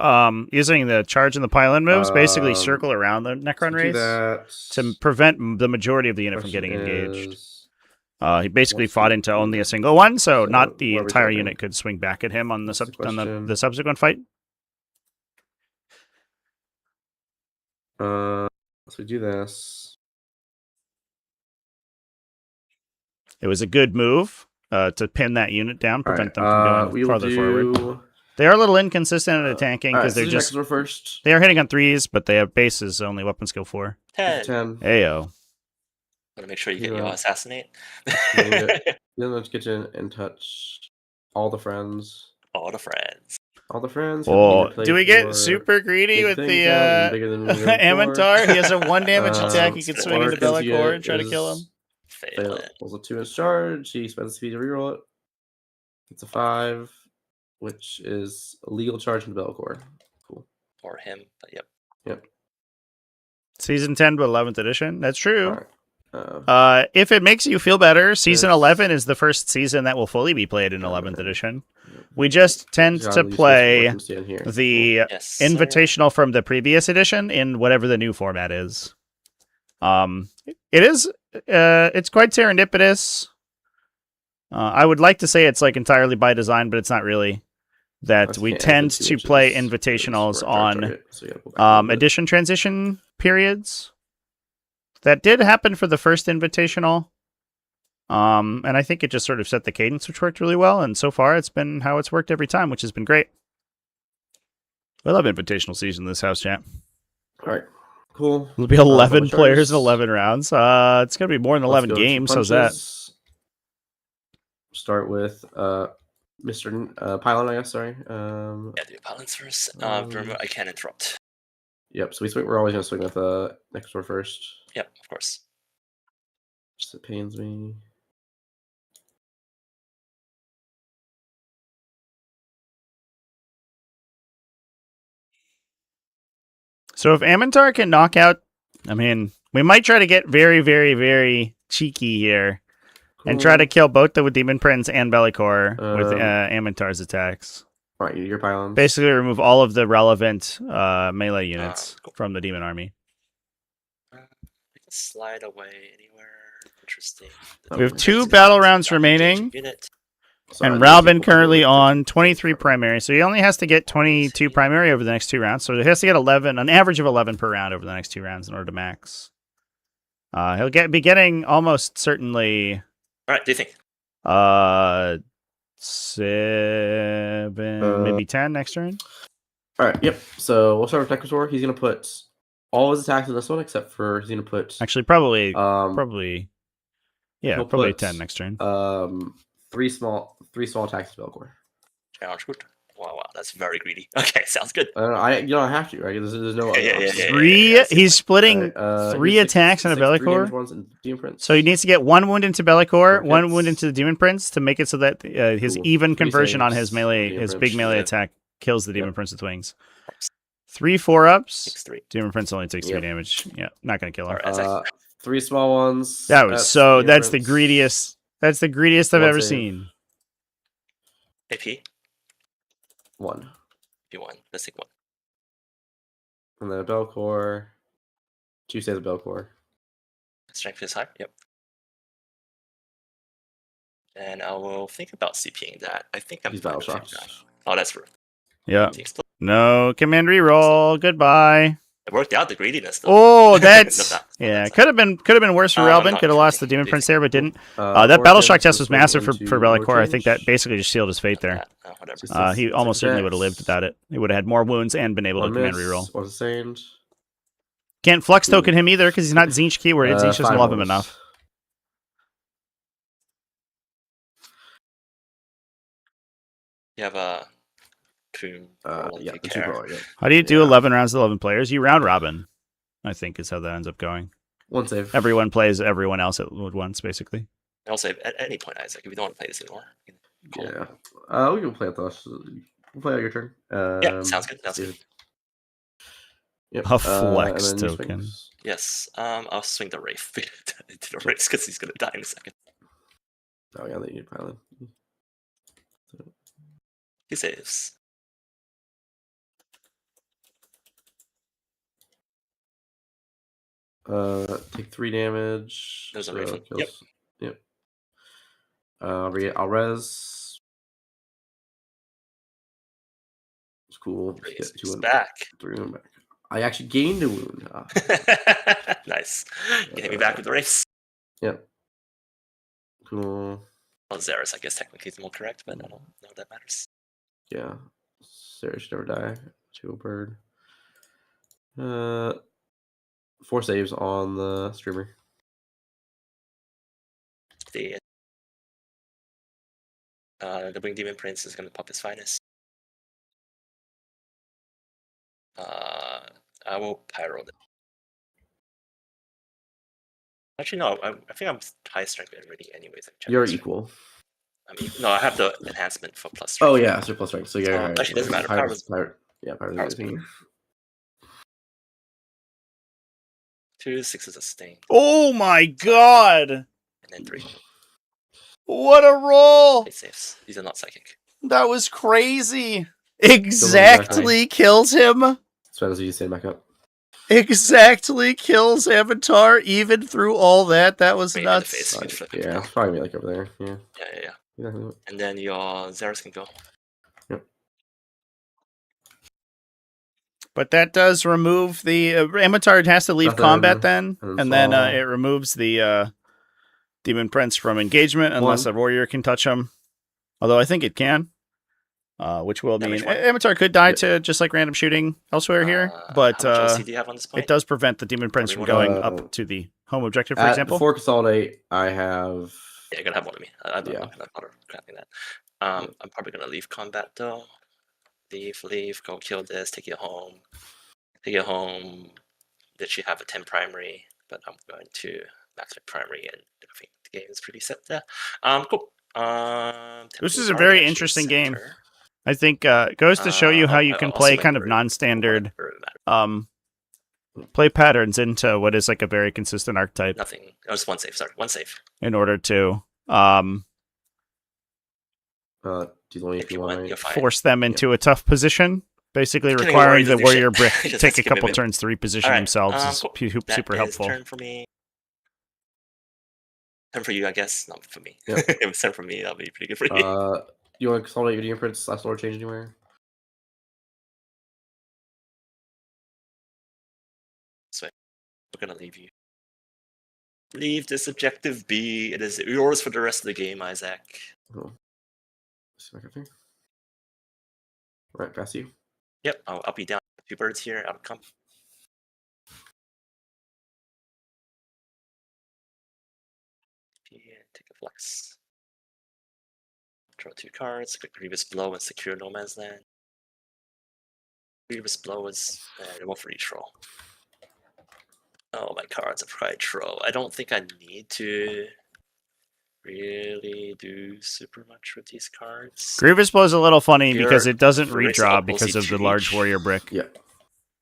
using the charge and the pylon moves, basically circle around the Necron do race that. to prevent the majority of the unit from getting engaged. Is- He basically fought into only a single one, so not the entire unit could swing back at him on the the subsequent fight. So we do this. It was a good move to pin that unit down, prevent them from going farther forward. They are a little inconsistent at attacking because they're just first. They are hitting on 3s, but they have bases only weapon skill 4. 10. 10. Ayo. Gotta make sure you get your assassinate. Then let's get in and touch all the friends. All the friends. All the friends. Oh, do we get super greedy with the Amintar? He has a 1 damage attack. He can swing into Be'lakor and try to kill him. Fail it. Rolls a 2 in charge. He spends speed to reroll it. It's a 5, which is a legal charge into Be'lakor. Cool. Or him, but yep. Yep. Season 10 to 11th edition. That's true. Right. If it makes you feel better, Season 11 is the first season that will fully be played in 11th edition. We just tend to play the Invitational from the previous edition in whatever the new format is. It's quite serendipitous. I would like to say it's like entirely by design, but it's not really. That we tend to play invitationals on edition transition periods. That did happen for the first invitational. And I think it just sort of set the cadence, which worked really well. And so far, it's been how it's worked every time, which has been great. I love invitational season in this house, chat. All right. Cool. It'll be 11 players in 11 rounds. It's going to be more than 11 games. How's that? Start with Mr. Pylon, I guess. Sorry. Yeah, do pylons first. Remember, I can't interrupt. Yep. So we're always going to swing with next door first. Yep, of course. Just it pains me. So if Amintar can knock out, I mean, we might try to get very, very, very cheeky here and try to kill both the Demon Prince and Be'lakor with Amintar's attacks. All right, your pylons. Basically, remove all of the relevant melee units from the Demon army. I can slide away anywhere. Interesting. We have 2 battle rounds remaining. And Ralben currently on 23 primary, so he only has to get 22 primary over the next 2 rounds. So he has to get 11, an average of 11 per round over the next 2 rounds in order to max. He'll be getting almost certainly. All right, do you think? 7, maybe 10 next turn. All right, yep. So we'll start with Necrons. He's gonna put all his attacks in this one except for he's gonna put Actually, probably, he'll probably put, 10 next turn. three small attacks to Belcor. Challenge good. Wow, that's very greedy. Okay, sounds good. I have to, right? There's no other Yeah. option. Three. He's splitting Alright, 3 here's attacks on a six 3 damage Bellicor. ones and Demon Prince. So he needs to get 1 wound into Bellicor, 1 Targets. wound into the Demon Prince to make it so that his Cool. even 3 conversion on his saves, melee, Demon his Prince. big melee Yeah. attack kills the Demon Yep. Prince with wings. 3 4-ups. 6-3. Demon Prince only takes 3 Yep. damage. Yeah, not gonna kill him. Alright. 3 small ones. That was so. Demon That's the Prince. greediest. That's the greediest I've One ever save. seen. AP. 1. P1. Let's take 1. And then a Belcor. 2 saves of Belcor. Strength is high. Yep. And I will think about CPing that. I think I'm He's fine battle with it shocked. now. Oh, that's rude. Yeah. Team split. No command reroll. Goodbye. It worked out the greediness though. Oh, that's Not yeah. that Could have been worse for I'm Ralben. not Could have lost the counting. Demon Do you Prince think? there, but didn't. That That battle shock Origin test was massive for into Bellicor. I think that Change. basically just sealed his fate there. Whatever. Just- He almost certainly would have lived attacks. without it. He would have had more wounds and been able to 1 command miss, reroll. 1 sustained. Can't flux token him either because he's not Zinch keyworded. Zinch doesn't 5 love him rolls. enough. You have a tomb. Yeah, the 2 brawler, yeah. How do you do Yeah. 11 rounds with 11 players? You round robin, I think is how that ends up going. 1 save. Everyone plays everyone else at once, basically. Also, at any point, Isaac, if you don't want to play this anymore, you can call it. Yeah. We can play at the last. We'll play out your turn. Yeah, sounds good. Sounds good. Yep. A flex and then you token. swings. Yes. I'll swing the Wraith into the Wraith because he's gonna die in a second. Oh yeah, they need pilot. He saves. Take 3 damage. There's a so Raven. kills- Yep. I'll res. It's cool. Raise Get 2 is and back. 3 and back. I actually gained a wound. Nice. Get me back with the Wraiths. Yep. Cool. Well, Xeris, I guess technically is more correct, but I don't know if that matters. Yeah. Sarah should never die. 2 bird. 4 saves on the streamer. The Winged Demon Prince is gonna pop his finest. I will pyro them. Actually, no. I think I'm high strength already. Anyways, You're equal. No, I have the enhancement for plus. Oh yeah, so plus strength. So yeah, right. Actually, doesn't matter. Pirate's Pyro's Pirate's better. 2 6 a stain, Oh my god! and then 3. What a roll! 8 saves. These are not psychic. That was crazy. Exactly kills him. So as you stand back up. Exactly kills Avatar even through all that. That was Wait, in the nuts. face. You can flip it. Yeah, it's probably like over there. Yeah. Yeah. Exactly. And then your Xeris can go. But that does remove the Amatar has to leave Nothing, combat then, and then fall. it removes the Demon Prince from engagement unless a warrior can touch him. Although I think it can, which will mean Damage 1. Amatar could die to just like random shooting elsewhere here, but how much LC do you have on this point? it does prevent the Demon Prince from Everyone- going up to the home objective, for example. Before consolidate, I have. Yeah, you're gonna have one of me. I'm Yeah. not gonna bother crafting that. I'm probably gonna leave combat though. Leave, go kill this, take it home. Did she have a 10 primary? But I'm going to max my primary, and I think the game is pretty set there. Cool. This is a very interesting game. I think it goes to show you how you can play kind of non-standard play patterns into what is like a very consistent archetype. Nothing. Oh, just 1 save. Sorry, 1 save. In order to He's only If you want, you're fine. force them into a tough position, basically Getting requiring worried the to do warrior shit. brick Just take a give me a couple minute. turns to reposition Alright, themselves is cool. super That is helpful. Turn for me. Turn for you, I guess. Not for me. Yep. If it's turn for me, that'll be pretty good for you. You want to consolidate your Demon Prince last Lord change anywhere? So we're gonna leave you. Leave this objective be. It is yours for the rest of the game, Isaac. Oh. Right, pass you. Yep, I'll be down 2 birds here. I'll come. CP and take a flex. Draw 2 cards, click Grievous Blow and secure No Man's Land. Grievous Blow is one for each roll. Oh, my cards are quite troll. I don't think I need to really do super much with these cards. Grievous Blow is a little funny Here, because it doesn't for race, redraw I'll because see of the 2 large each. warrior brick. Yeah.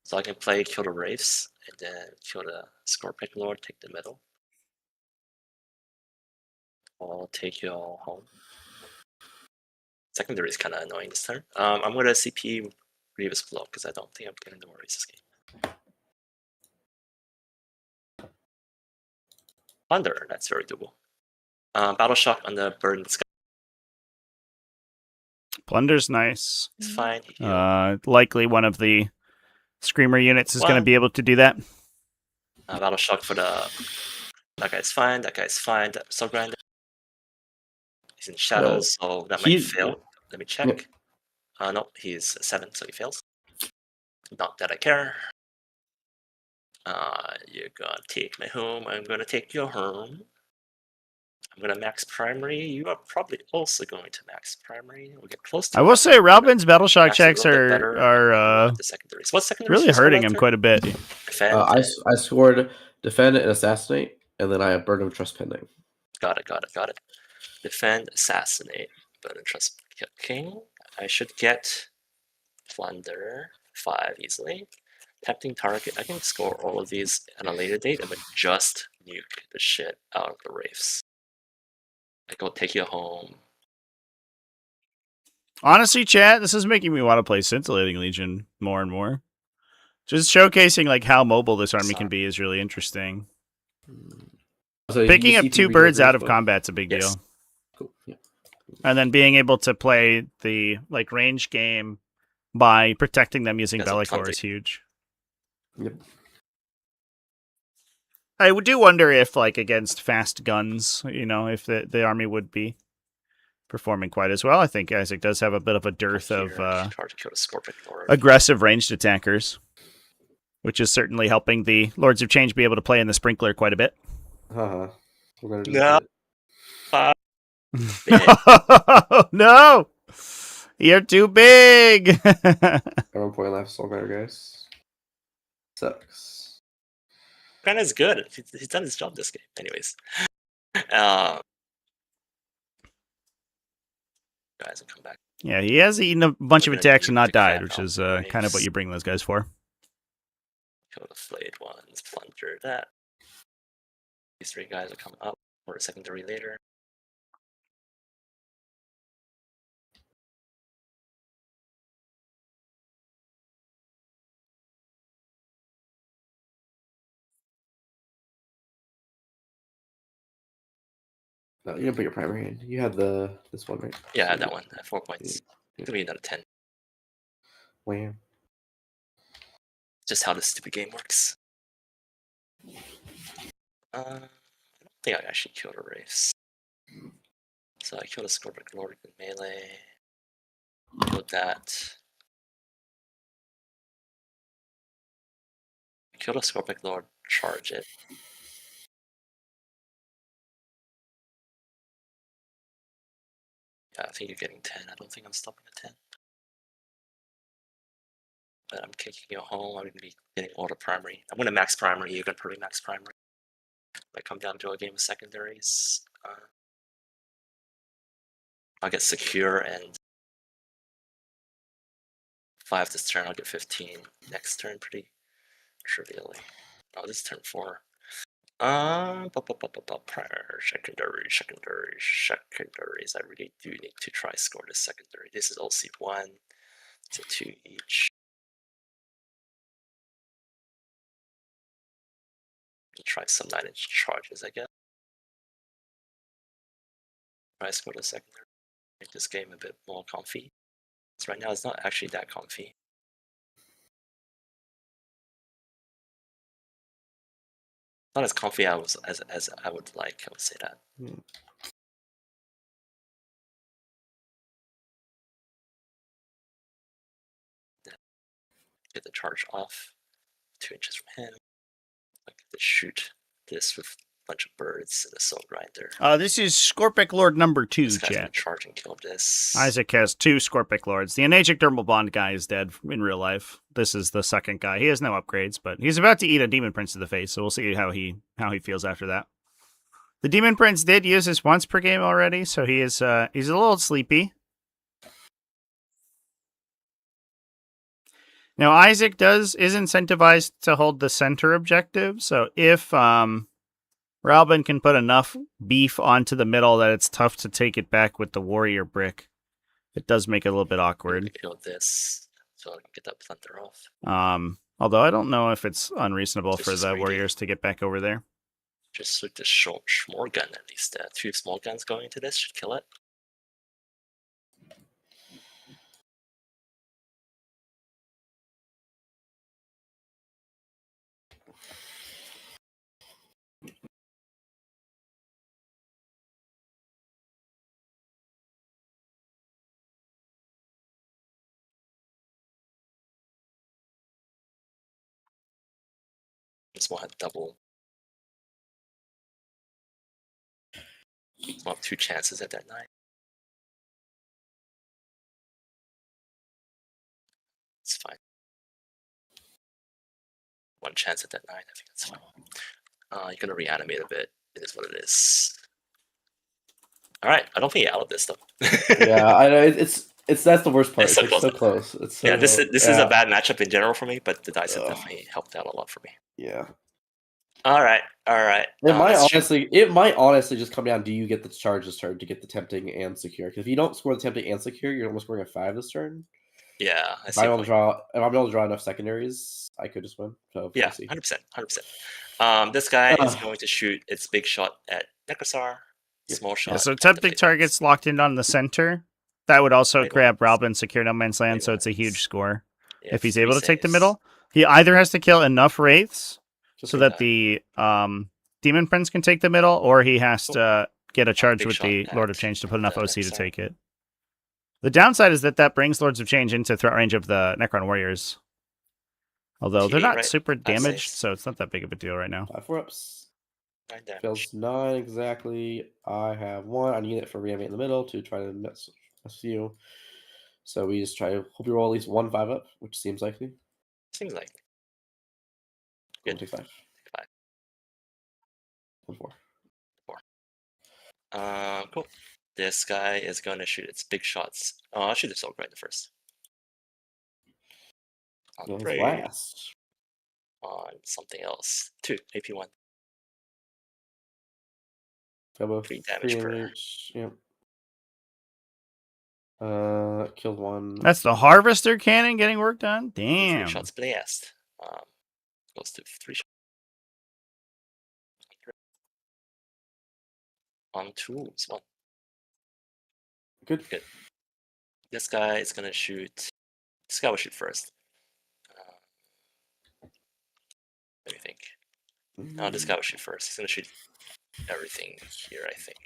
So I can play kill the Wraiths and then kill the Scorpion Lord, take the middle. I'll take you all home. Secondary is kind of annoying this turn. I'm going to CP Grievous Blow because I don't think I'm getting the worries this game. Thunder, that's very doable. Battle Shock on the Burden Sky. Plunder's nice. It's fine. He healed. Likely one of the Screamer units is going to be able to do that. Battle Shock for the... That guy's fine, that guy's fine. That's so grand. He's in shadows, so that might fail. Let me check. No, he's 7, so he fails. Not that I care. You're gonna take my home. I'm gonna take your home. I'm gonna max primary. You are probably also going to max primary. We'll get close to I will say Ralben's Battle Shock checks are the secondary. So what's secondary? really hurting him quite a bit. Defend. I scored defend and assassinate, and then I have burden of trust pending. Got it. Defend, assassinate, burden of trust. King. I should get plunder 5 easily. Tempting target. I can score all of these at a later date and then just nuke the shit out of the Wraiths. I go take you home. Honestly, chat, this is making me want to play Scintillating Legion more and more. Just showcasing like how mobile this army can be is really interesting. So Picking up 2 birds out of combat's a big Yes. deal. Cool. Yeah. And then being able to play the like range game by protecting them using Be'lakor is huge. Yep. I do wonder if, like, against fast guns, you know, if the army would be performing quite as well. I think Isaac does have a bit of a dearth of aggressive ranged attackers, which is certainly helping the Lords of Change be able to play in the Sprinkler quite a bit. We're gonna do No. No! You're too big! Everyone point left, Soul Grinder, guys. Sucks. Kind of is good. He's done his job this game. Anyways. Guys will come back. Yeah, he has eaten a bunch of attacks and not died, which is kind of what you bring those guys for. Kill the flayed ones, plunder that. These 3 guys will come up for a secondary later. No, you didn't put your primary in. You had this one, right? Yeah, I had that one at 4 points. It's gonna be another 10. Wham. Just how this stupid game works. I don't think I actually killed a Wraiths. So I killed a Scorpion Lord in melee. Killed that. I killed a Scorpion Lord, charge it. Yeah, I think you're getting 10. I don't think I'm stopping at 10. But I'm kicking you home. I'm going to be getting all the primary. I'm going to max primary. You're going to probably max primary. Might come down to a game of secondaries. I'll get secure and 5 this turn. I'll get 15 next turn pretty trivially. Oh, this is turn 4. Prior, secondaries. I really do need to try score this secondary. This is all C1. So 2 each. Try some 9-inch charges, I guess. Try score the secondary. Make this game a bit more comfy. So right now it's not actually that comfy. Not as comfy as I would like, I would say that. Get the charge off 2 inches from him. I get to shoot this with bunch of birds and a soul grinder. This is Scorpic Lord number 2, This guy's gonna chat. charge and kill this. Isaac has 2 Scorpic Lords. The Enagic Thermal Bond guy is dead in real life. This is the second guy. He has no upgrades, but he's about to eat a Demon Prince to the face, so we'll see how he feels after that. The Demon Prince did use this once per game already, so he's a little sleepy. Now Isaac is incentivized to hold the center objective, so if Ralben can put enough beef onto the middle that it's tough to take it back with the warrior brick, it does make it a little bit awkward. Kill this so I can get that plunder off. Although I don't know if it's unreasonable This for is the greedy. warriors to get back over there. Just with the small gun at least. 2 small guns going into this should kill it. This one had double. We'll have 2 chances at that 9. It's fine. 1 chance at that 9, I think that's fine. You're gonna reanimate a bit. It is what it is. Alright, I don't think you're out of this though. Yeah, I know it's that's the worst part. It's It's so like, so close. It's so, Yeah, this is a bad matchup in general for me, but the dice have definitely helped out a lot for me. Yeah. Alright. It might honestly just come down. Do you get the charge this turn to get the tempting and secure? Because if you don't score the tempting and secure, you're almost scoring a 5 this turn. Yeah, If I'm able to draw enough secondaries, I could just win. So yeah, we'll see. 100%. This guy is going to shoot its big shot at Necrosar. Small shot. Yeah, so at the tempting Daemons. target's locked in on the center. That would also Right grab ones. Ralben, secure no man's land, Right so it's a ones. huge score. Yeah, If he's 3 able to take the saves. middle, he either has to kill enough wraiths Just so like that the Demon Prince can take the middle, or he has to get a charge big with shot the Lord of at Change to put enough the OC to Necrosar. take it. The downside is that brings Lords of Change into threat range of the Necron warriors. Although they're T8, not right? super 5 damaged, saves. so it's not that big of a deal right now. 5 4-ups. 9 damage. Fails 9 exactly. I have 1. I need it for reanimate in the middle to try to mess with you. So we just try to hope you roll at least 1 5-up, which seems likely. Seems like. Cool, Good. take 5. Take 5. 1 4. Cool. This guy is going to shoot its big shots. I'll shoot the Soul Grinder first. On Goes 3. last. On something else. 2. AP1. Combo 3 damage per. Yep. Killed 1. That's the Harvester Cannon getting work done? 3 Damn. shots blast. Goes to 3 shots. On 2s. 1. Good. This guy is going to shoot. This guy will shoot first. Let me think. No, this guy will shoot first. He's going to shoot everything here, I think.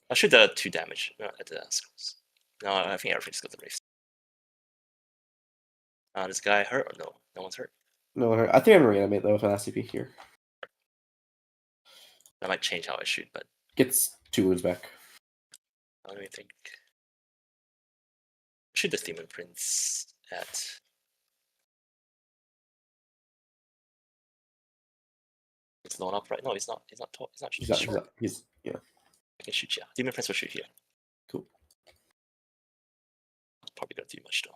I'll shoot the 2 damage at the schools. No, I think everything's got the race. This guy hurt or no? No one's hurt. No, I think I'm gonna reanimate though with an SCP here. That might change how I shoot, but Gets 2 wounds back. let me think. Shoot the Demon Prince at. He's not up right. No, he's not. He's not tall. He's not. He's yeah. I can shoot. Yeah, Demon Prince will shoot here. Cool. Probably gonna do much though.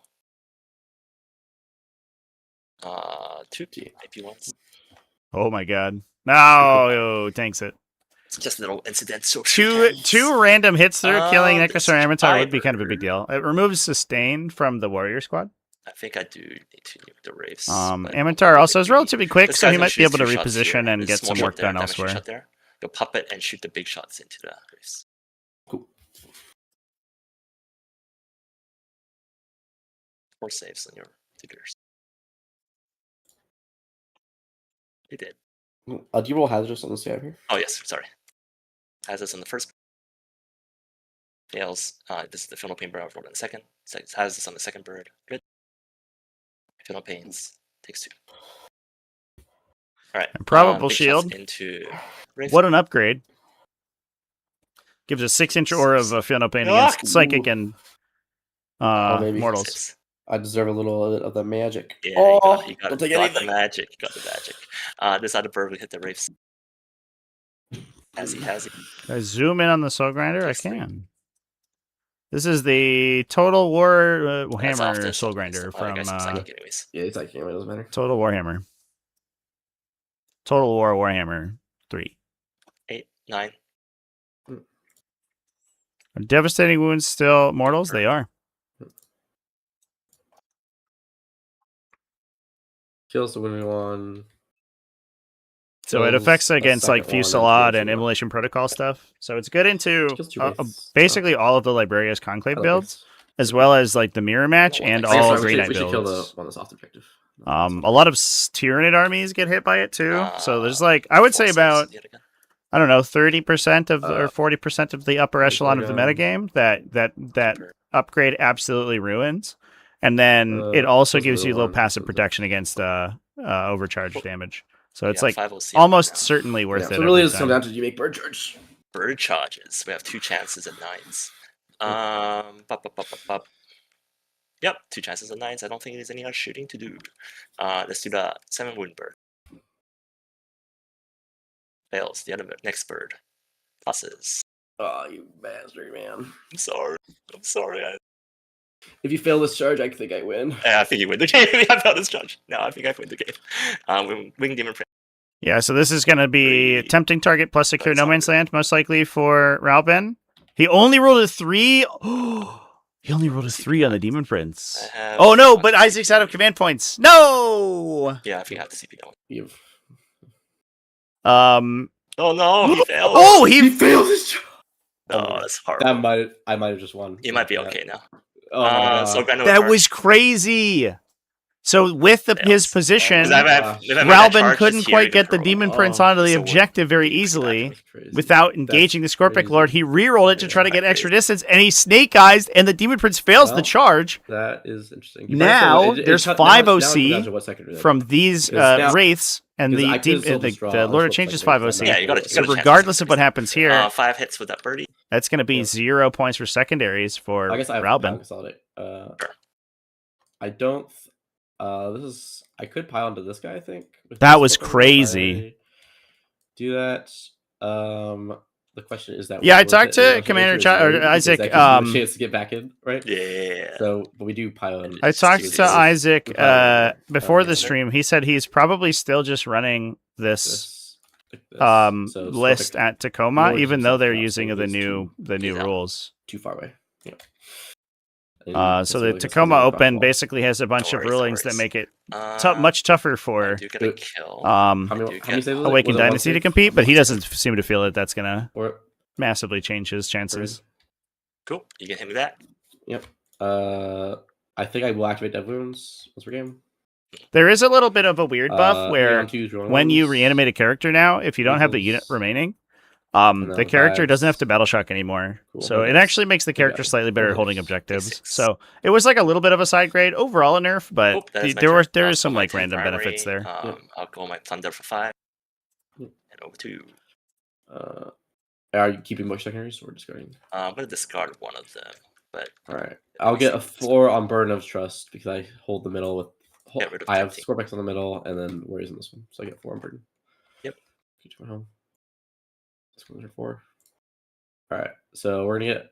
2 AP ones. Oh my god. No, tanks it. It's just a little incident. So Two random hits through killing The Necrosar Amatar would be kind of a Strider. big deal. It removes sustain from the warrior squad. I think I do need to use the Wraiths. Amatar also is relatively quick, This so he guy's gonna might be shoot able to 2 shots reposition here. and There's get small some shot work there, done damage elsewhere. shot there. Go puppet and shoot the big shots into the Wraiths. Cool. 4 saves on your figures. He did. Do you roll hazardous on the save here? Oh yes, sorry. Hazardous on the first. Fails. This is the Final Pain Bird rolled on the second. Hazardous on the second bird. Good. Final Pains takes 2. All right. And probable big shield. shots into Wraith. What an upgrade. Gives a 6-inch aura of Feel No Pain against Psychic and maybe. Mortals. Six. I deserve a little of the magic. Yeah, Oh, you got don't take the anything. magic. You got the magic. This other bird will hit the Wraiths. Has he? Can I zoom in on the Soul Grinder? I Takes three. can. This is the Total War That's off Hammer this Soul one. Grinder Oh, that from guy's psychic anyways. Yeah, it's like, it doesn't matter. Total Warhammer. Total War Warhammer 3. 8, 9. Are devastating wounds still mortals? They are. Kills the winning one. So it Kills affects a against like second one, Fusillade then and kills Immolation Protocol stuff. So it's good into Kills two wraiths. basically all of the Librarius Conclave I like builds, wraiths. as well as like the Mirror Match and I guess all I Grey Knight we should kill the builds. one that's off the objective. A lot of Tyranid armies get hit by it too. So there's like, I would say Forces about, yet again. I don't know, 30% of or 40% of the upper echelon of the down. metagame that upgrade absolutely ruins. And then it also kills the gives you little low one. passive This is protection against overcharge damage. So it's Yeah, like 5 OC almost now. certainly worth it. So it really every does come time. down to, do you make bird charge? Bird charges. We have 2 chances at 9s. Yep, 2 chances at 9s. I don't think there's any other shooting to do. Let's do the 7 wound bird. Fails. The other next bird. Passes. Oh, you bastard, man. I'm sorry. If you fail this charge, I think I win. I think you win the game. I failed this charge. No, I think I win the game. Wing Demon Prince. Yeah, so this is going to be tempting target plus secure no man's land, most likely for Ralben. He only rolled a 3. He only rolled a 3 on the Demon Prince. Oh no, but Isaac's out of command points. No. Yeah, I think I have the CP going. You've... Oh no, he failed. Oh, he failed his charge. No, that's horrible. I might have just won. You might be okay now. Oh my god. So that was crazy. So with his position, Ralben couldn't quite get the Demon Prince onto the objective very easily without engaging the Scorpic Lord. He rerolled it to try to get extra distance, and he Snake Eyes, and the Demon Prince fails the charge. That is interesting. Now there's 5 OC from these now, Wraiths, and the Lord of Change is 5 OC. Yeah, you got so regardless of what happens here, 5 hits with that birdie. that's going to be 0 points for secondaries for I guess I Ralben. consolidate. I don't. I could pile onto this guy. I think that was crazy. Do that. The question is that. Yeah, I talked to Commander Isaac. Chance to get back in, right? Yeah. So, but we do pile in. I talked to Isaac before the stream. He said he's probably still just running this list at Tacoma, even though they're using the new rules. Too far away. Yeah. So the Tacoma Open basically has a bunch of rulings that make it much tougher for Awakened Dynasty to compete, but he doesn't seem to feel that that's going to massively change his chances. Cool. You get him with that? Yep. I think I will activate Death Wounds once per game. There is a little bit of a weird buff where when you reanimate a character now, if you don't have the unit remaining, the character doesn't have to battle shock anymore. Cool. So it actually makes the character slightly better at holding objectives. So it was like a little bit of a side grade, overall a nerf, but there is some like random benefits there. I'll go my Thunder for 5 and over 2. Are you keeping most secondaries or discarding? I'm gonna discard one of them, but alright. I'll get a 4 on Burden of Trust because I hold the middle with I have Scorpex on the middle and then Warriors in this one. So I get 4 on Burden. Yep. Get to my home. This one's 4. Alright, so we're gonna get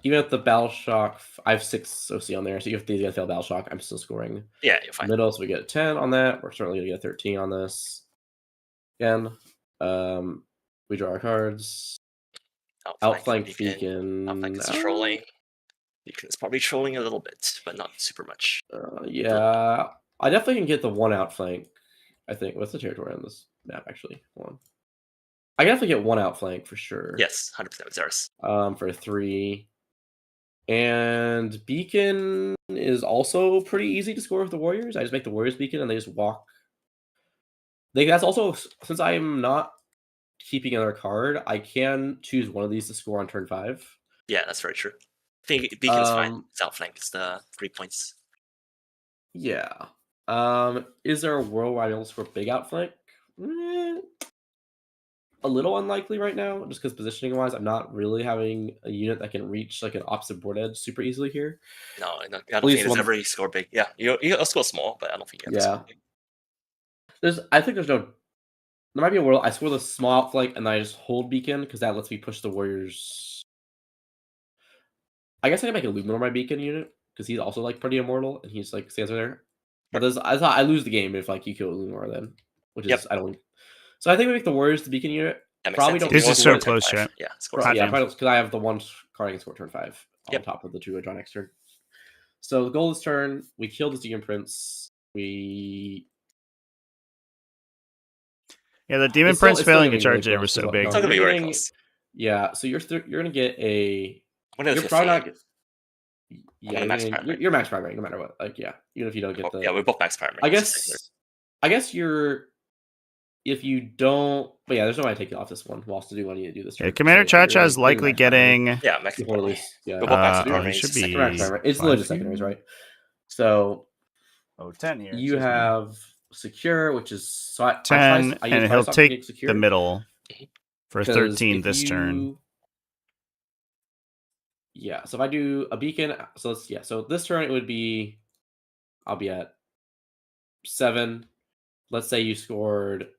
even at the Battle Shock, I have 6 OC on there, so if these guys fail Battle Shock, I'm still scoring. Yeah, you're fine. Middle, so we get a 10 on that. We're certainly gonna get a 13 on this. Again. We draw our cards. Outflank Beacon. Outflank is trolling. Beacon is probably trolling a little bit, but not super much. Yeah. I definitely can get the 1 outflank. I think. What's the territory on this map actually? 1. I can definitely get 1 outflank for sure. Yes, 100% it's ours. For 3. And Beacon is also pretty easy to score with the Warriors. I just make the Warriors Beacon and they just walk. That's also, since I'm not keeping another card, I can choose one of these to score on turn 5. Yeah, that's very true. I think Beacon's fine. It's outflank. It's the 3 points. Yeah. Is there a world where I don't score big outflank? a little unlikely right now, just because positioning wise, I'm not really having a unit that can reach like an opposite board edge super easily here. No, I don't least think there's one- ever you score big. Yeah, you score small, but I don't think you ever Yeah. score big. I think there's no. There might be a world I score the small outflank and then I just hold beacon because that lets me push the warriors. I guess I can make a Luminor my beacon unit because he's also like pretty immortal and he's like stands there. But I thought I lose the game if like you kill Luminor then, which is I don't. So I think we make the warriors the beacon unit. That makes Probably sense. don't. This is so Score turn close, 5. chat. Yeah, score Hot Yeah, damn. probably because I have the one card I can score turn 5 on top of the 2 I draw next turn. So the goal this turn, we kill the Demon Prince. Yeah, the Demon It's still- Prince it's still failing gonna a be really charge there close was so as well. big. It's not gonna be You're very getting- close. Yeah, so you're gonna get a. What if You're you probably fail? not. Yeah, I'm max you're primary. you're max primary no matter what. Like yeah, even if you don't get the. Yeah, we're both max primary. I It's just like guess you're. If you don't, but yeah, there's no way I take it off this one. We'll also do what I need to do this. Yeah, turn. Commander So you're Cha-Cha is getting likely max primary. getting. yeah, max Or at primary. least, yeah. We're both max Oh, primary. it should It's just be. secondary. Max primary. It's literally just secondaries, right? So 10 here. you have secure, which is so I 10, I and use he'll Firestorm to take get secure, the middle for 'cause 13 if this turn. Yeah, so if I do a beacon, so this turn it would be, I'll be at 7. Let's say you scored.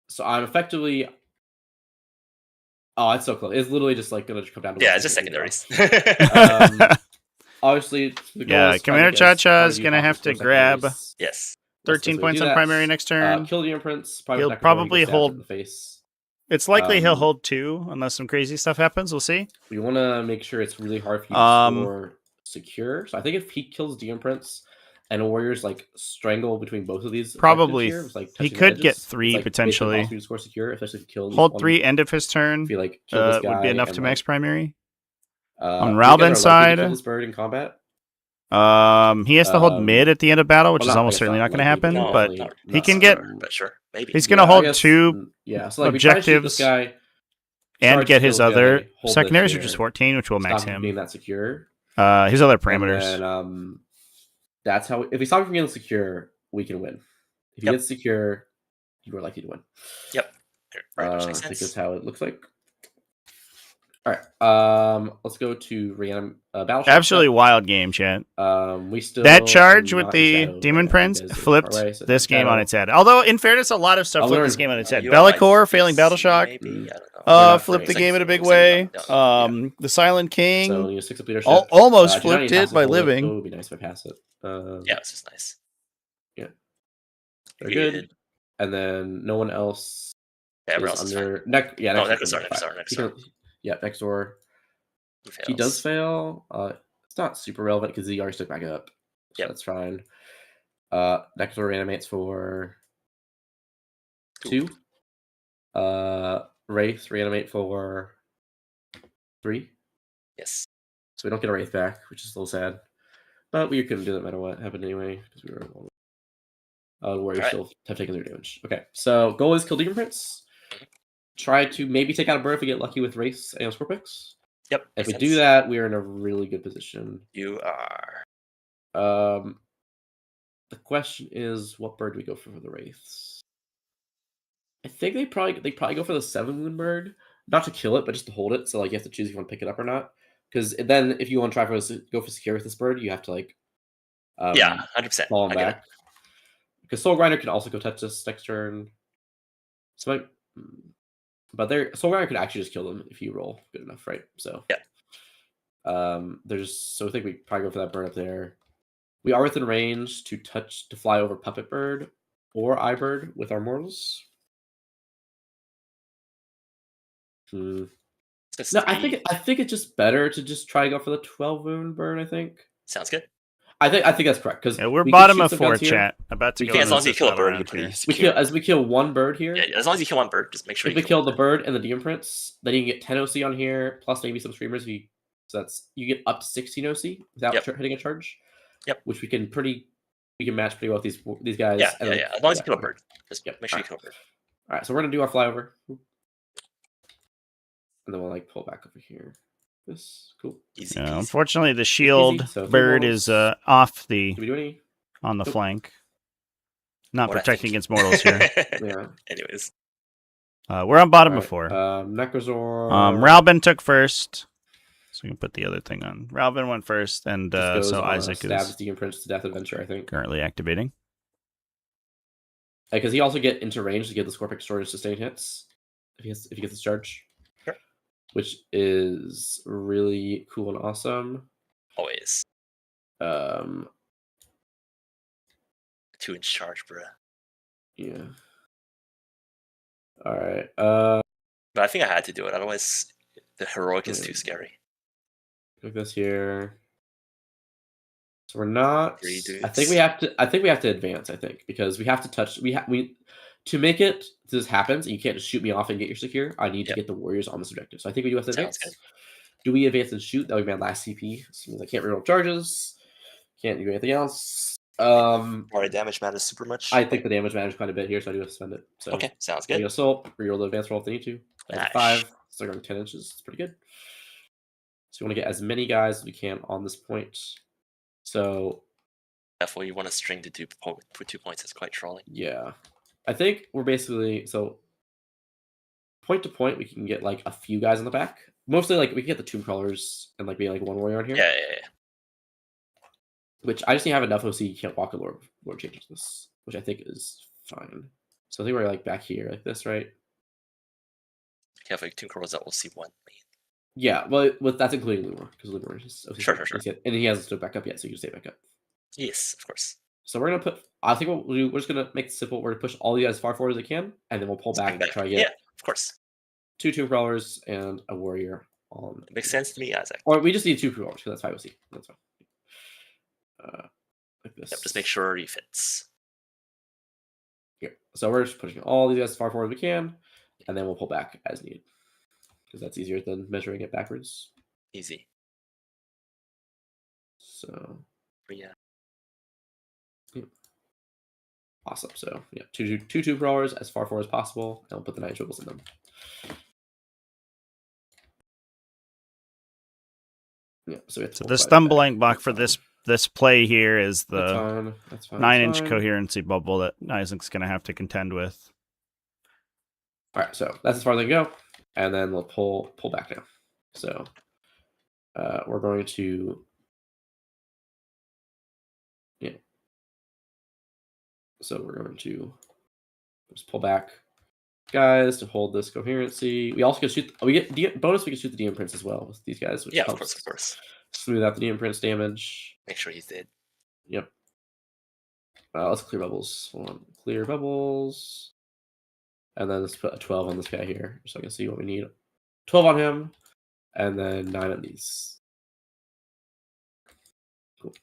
So I'm effectively. Oh, it's so close. It's literally just like gonna come down to. Yeah, it's just secondaries. Obviously, the goal Yeah, is Commander try to get Cha-Cha as is many gonna have possible to grab secondaries. Yes. 13 Let's points do on that. primary next turn. Kill the Imprints. He'll probably hold- the face. It's likely he'll Um, hold 2 unless some crazy stuff happens. We'll see. We want to make sure it's really hard for you to score secure. So I think if he kills the Imprints and Warriors like strangle between both of these, Probably objectives here, like he touching could edges, get it's, 3 like, basically potentially. impossible to score secure, especially if you kill Hold one, 3 end of his turn If you like kill this guy would be enough and, to max like, primary. On you guys are likely to Ralben's side, kill this bird in combat. he has to hold mid at the end of battle, which Well, is not- I almost guess certainly not going to likely, happen. No, but not- he not can get. sure, but sure, maybe. He's going to I hold guess, 2 so like we try to shoot this objectives guy and charge get his kill this other guy, hold this secondaries, which here, is 14, which will max stop him. being that secure. His other And parameters. then, that's how. If we stop him from getting secure, we can win. If he Yep. gets secure, you are likely to win. Yep. Very much I makes think sense. that's how it looks like. All right. Let's go to Battleship. Absolutely wild game, chat. We still That charge are with not the in Shadow Demon right now Prince because of flipped Far Right, so this game on Shadow. its head. Although, in fairness, a lot of stuff I'll flipped learn. this game on its head. You are like Bellicor failing PC, Battle Shock. Maybe, I don't know. not Flipped the playing game in a big Six, way. no. The Silent King So you 6 up leadership. almost I do not need flipped to pass it by hold living. It would be nice if I pass it. Yeah, it's just nice. Very good. And then no one else Yeah, is everyone else is fine. under next. Yeah, Oh, next next door. next door. He He does fails. fail. It's not super relevant because he already stuck back up. So Yep. that's fine. Next door reanimates for 2. Wraith reanimate for 3. Yes. So we don't get a Wraith back, which is a little sad. But we couldn't do that no matter what happened anyway, because we were Warriors Alright. still have taken their damage. Okay, so goal is kill Demon Prince. Try to maybe take out a bird if we get lucky with Wraiths and Scorpix. Yep. If we makes do sense. that, we are in a really good position. You are. The question is, what bird do we go for the Wraiths? I think they probably go for the 7 wound bird, not to kill it, but just to hold it. So like you have to choose if you want to pick it up or not. Because then if you want to try go for secure with this bird, you have to like Yeah, 100%. fall him I get it. back. Because Soul Grinder can also go touch this next turn. So Soul Grinder could actually just kill them if you roll good enough, right? So yeah. So I think we probably go for that bird up there. We are within range to fly over Puppet Bird or iBird with our mortals. No, I think it's just better to just try to go for the 12 wound bird. I think sounds good. I think that's correct because we're bottom of 4 chat. About to go. As long as you kill a bird, we kill one bird here. Yeah, as long as you kill one bird, just make sure. If we kill the bird and the Demon Prince, then you can get 10 OC on here, plus maybe some streamers. So that's you get up to 16 OC without hitting a charge. Yep. Which we can match pretty well with these guys. Yeah. As long as you kill a bird, just make sure you kill a bird. All right, so we're gonna do our flyover, and then we'll like pull back over here. This cool. Easy. Unfortunately, the shield bird is off the Did we do any? On the flank. Not protecting against mortals here. Yeah. Anyways. We're on bottom All right, before. Necrozor. Ralben took first. So we can put the other thing on. Ralben went first, and Just goes so on Isaac stabs is the Imprints to death adventure, I think. currently activating. Because he also get into range to give the Scorpic Storage sustain hits if he gets his charge. Sure. Which is really cool and awesome. Always. 2-inch charge, bruh. Yeah. All right. But I think I had to do it, otherwise the heroic is too scary. Click this here. So we're not. 3 dudes. I think we have to advance. I think because we have to touch. We to make it. This happens. You can't just shoot me off and get your secure. I need to get the warriors on this objective. So I think we do have to advance. Sounds good. Do we advance and shoot? That would be my last CP. So means I can't reroll charges. Can't do anything else. Alright, damage matters super much. I think the damage matters quite a bit here, so I do have to spend it. So Okay, sounds we good. assault. Reroll the advance roll if they need to. That's a Nice. 5. So going 10 inches. It's pretty good. So we want to get as many guys as we can on this point. So Definitely, you want to string to 2 points. It's quite trolling. yeah, I think we're basically point to point. We can get like a few guys in the back. Mostly like we can get the tomb crawlers and like be like one warrior on here. Yeah. Which I just need to have enough OC. You can't walk a lord changes this, which I think is fine. So I think we're like back here like this, right? You have like 2 crawlers that will see 1 main. Yeah, well, that's including Lumor because Lumor is OC. Sure. And he hasn't stood back up yet, so you can stay back up. Yes, of course. So we're gonna put. I think what we'll do, we're just gonna make it simple. We're gonna push all you guys as far forward as we can, and then we'll pull back and try to get Yeah, of course. 2 tomb crawlers and a warrior on. It makes sense to me, Isaac. Or we just need 2 crawlers because that's 5 OC. That's fine. Like this. Yep, just make sure he fits. Here. So we're just pushing all these guys as far forward as we can, and then we'll pull back as needed because that's easier than measuring it backwards. Easy. So Yeah. Awesome. So yeah, two tomb crawlers as far forward as possible, and we'll put the 9 triples in them. Yeah. So the stumbling block for this play here is the that's fine, 9-inch coherency bubble that Isaac's going to have to contend with. All right, so that's as far as they go, and then we'll pull back now. So we're going to So we're going to just pull back guys to hold this coherency. We also can shoot. We get bonus. We can shoot the DM prints as well with these guys. Which Yeah, of helps course. smooth out the DM prints damage. Make sure he's dead. Yep. Let's clear bubbles. Hold on. Clear bubbles. And then let's put a 12 on this guy here, so I can see what we need. 12 on him, and then 9 on these. Cool.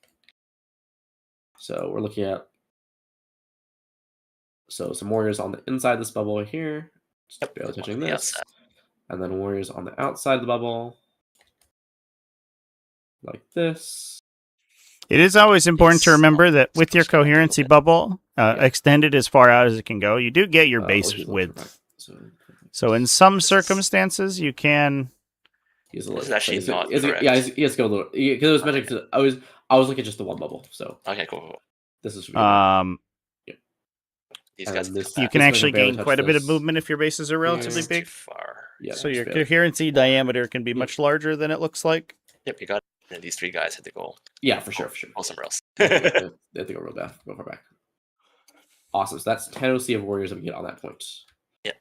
So we're looking at some warriors on the inside of this bubble here, just barely touching this, and then warriors on the outside of the bubble, like this. It is always important to remember that with your coherency bubble extended as far out as it can go, you do get your base width. So in some circumstances, you can. This is actually not correct. Yeah, he has to go a little. Because it was meant to. I was looking at just the one bubble. So okay, cool. This is. These guys. You can actually gain quite a bit of movement if your bases are relatively big. Too far. Yeah, so your coherency diameter can be much larger than it looks like. Yep, you got these 3 guys had to go. Yeah, for sure. Go somewhere else. They have to go real bad. Go far back. Awesome. So that's 10 OC of warriors that we get on that point. Yep.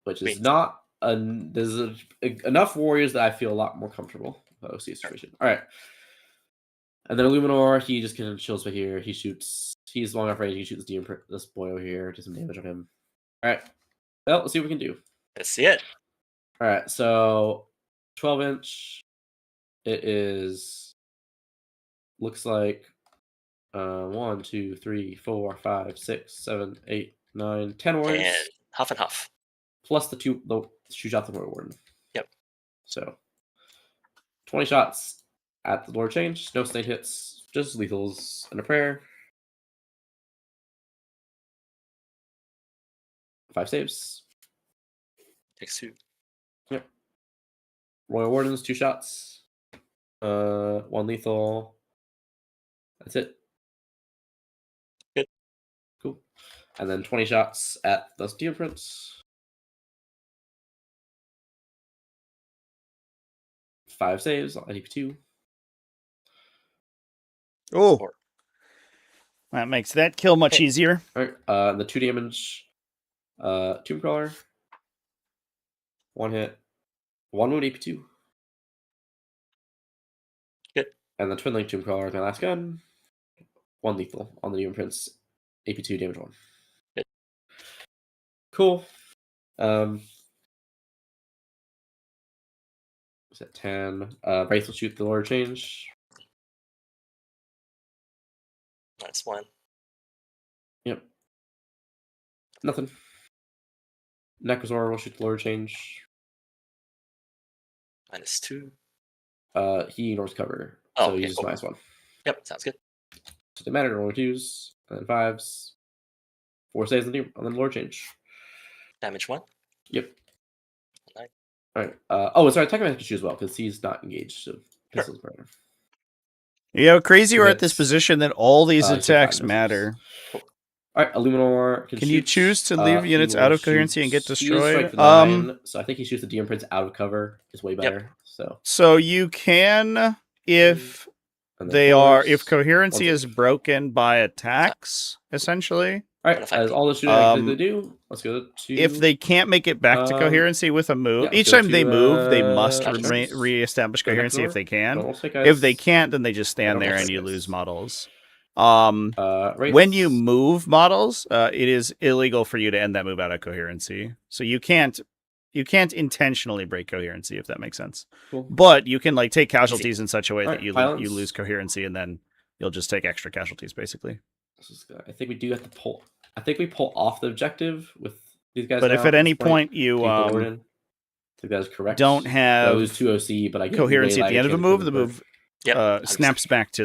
Which is not there's enough warriors that I feel a lot more comfortable with OC situation. All right. And then Illuminor, he just kind of chills right here. He shoots. He's long enough range. He shoots this boy over here. Do some damage on him. All right. Well, let's see what we can do. Let's see it. All right. So 12-inch. It is. Looks like 1, 2, 3, 4, 5, 6, 7, 8, 9, 10 warriors. And half and half. Plus the 2 shoot shot the Warrior Warden. Yep. So 20 shots at the Lord Change. No sustained hits. Just lethals and a prayer. 5 saves. Takes 2. Yep. Royal Wardens, 2 shots. 1 lethal. That's it. Good. Cool. And then 20 shots at the Demon Prince. 5 saves on DP2. Oh, Four. that makes that kill much Okay. easier. All right. The 2 damage. Tomb Crawler. 1 hit. 1 wound AP2. Good. And the Twin Link Tomb Crawler is my last gun. 1 lethal on the Demon Prince. AP2 damage 1. Good. Cool. Is that 10? Wraith will shoot the Lord Change. -1. Yep. Nothing. Necrozor will shoot the Lord Change. -2. He ignores cover. Oh, so okay, he uses cool. -1. Yep, sounds good. So they matter, roll 2s, and then 5s. 4 saves on the Lord Change. Damage 1. Yep. Nice. Alright. Oh, sorry, Technic has to shoot as well, because he's not engaged, so pistols better. You know, crazy we're at this Hits. position that all these He took 5 attacks misses. matter. Alright, Illuminor can Can shoot. you choose to leave He units will out of coherency and get shoot- he is strike destroyed? for 9, so I think he shoots the Demon Prince out of cover is way better. So you can, if And then they are, force. if coherency One is save. broken by attacks, essentially. Alright, What if I that is do- all the shooting I can do. Let's go to If they can't make it back to coherency with a move, yeah, let's each go time they to, move, they must Catchers. re-establish Go next coherency if door. they can. Don't take guys. If they can't, then they just stand don't there take and you guys. lose models. Wraiths. When you move models, it is illegal for you to end that move out of coherency. So you can't intentionally break coherency, if that makes sense. Cool. But you can like take casualties in such a way that Alright, you violence. lose coherency, and then you'll just take extra casualties, basically. I think we do have to pull. I think we pull off the objective with these guys. But now if at this any point take you the Lord in. I think that is correct. don't I have lose 2 OC, but I get coherency way at the end of a lagged move, chance the for move Yep. 100%. snaps back to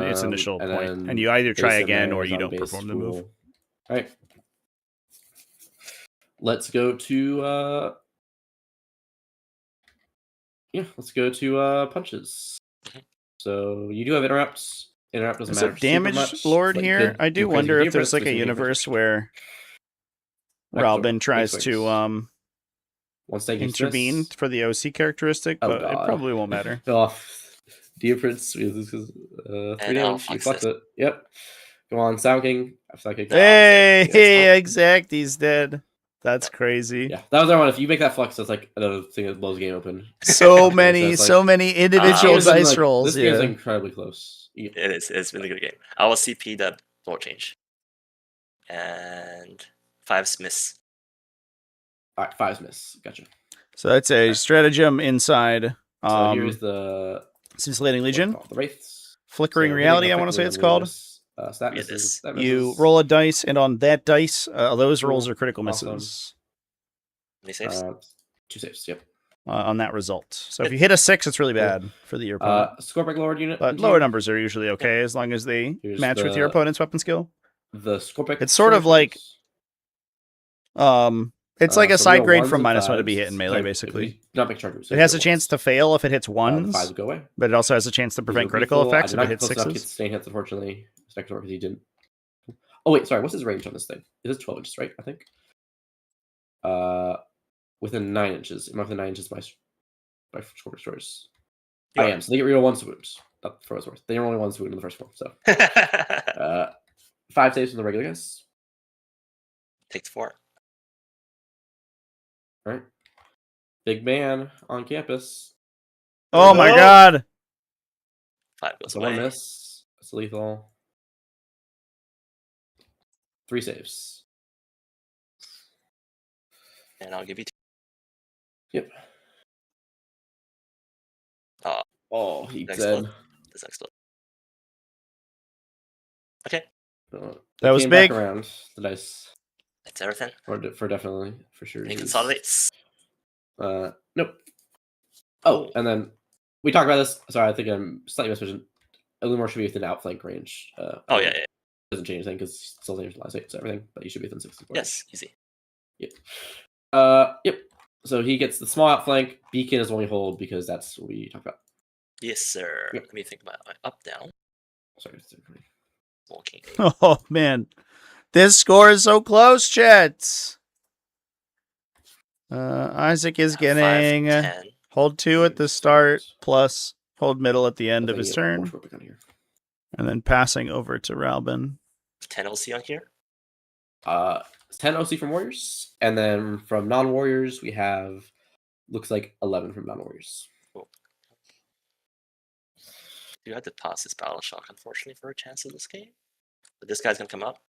its initial and point, then and you either try base in again there or is you on don't base perform the move. pool. All right. Let's go to let's go to punches. So you do have interrupts. Interrupt doesn't Is matter it super damage much. lord Like, you here? could I do crazy wonder with if there's Demon like a Prince, universe where Next door, Ralben big tries swings. to once they get intervene this, for the OC characteristic, Oh, but it God. probably won't matter. off. Demon Prince is 3 And I'll damage. You flex fucked this. it. Yep. Go on, Sound King. Sound King. Hey, Yeah. exact, he's dead. That's crazy. Yeah, that was our one. If you make that flex, that's like another thing that blows the game open. So So many, it's like- so many individual This game's been, dice rolls. This game's Yeah. incredibly close. Yeah. It is. It's been a good game. I will CP the Lord Change. And 5s miss. All right, 5s miss. Gotcha. So that's a stratagem inside. So here's the Scintillating Legion. the Wraiths. Flickering So Reality, hitting I want to say it's effectively on called. this, so that Yeah, misses. That You misses. roll a dice, and on that dice, those rolls Cool. are critical Awesome. misses Any saves? 2 saves. Yep. on that result. So if you hit a 6, it's really bad for your opponent. Scorpic Lord unit. But lower numbers are usually okay as long as they Here's match with your the- opponent's weapon skill. The Scorpic. It's sort of like- It's like a so side real grade ones from and -1 to be 5s. hit in melee, Sorry, basically. Not big charge. It has a chance to fail if it hits The 1s, 5s go away. but it also has a chance to prevent These are critical lethal. effects I if did it not hits close enough to get 6s. stain hits, unfortunately. Because he didn't. Oh wait, sorry. What's his range on this thing? It is 12 inches, right? I think. Within 9 inches. Am I within 9 inches by Scorpic Stores? I am. So they get real 1 wounds. Not for what's worth. They are only 1 wound in the first one. So 5 saves from the regular guys. Takes 4. All right. Big man on campus. Oh my Oh! god! 5 goes So away. 1 miss. It's lethal. 3 saves. And I'll give you 2. Yep. Oh, he Next dead. one. This next one. Okay. That was came big. Back around the dice That's everything. for definitely for sure. He He's- consolidates. Nope. Oh, and then we talked about this. Sorry, I think I'm slightly misvision. Illumor should be within outflank range. Oh, yeah, yeah. Doesn't change anything because still dangerous last 8, so everything. But you should be within 64. Yes, easy. Yep. Yep. So he gets the small outflank. Beacon is only hold because that's what we talked about. Yes, sir. Yep. Let me think about my up down. Sorry. Walking. Oh man, This score is so close, chat. Isaac is 5, getting 10. hold 2 at the start, plus hold middle at the end of his turn, and then passing over to Ralben. 10 OC on here. 10 OC from Warriors, and then from non-Warriors we have looks like 11 from non-Warriors. Cool. You had to pass this Battle Shock, unfortunately, for a chance of this game. But this guy's gonna come up.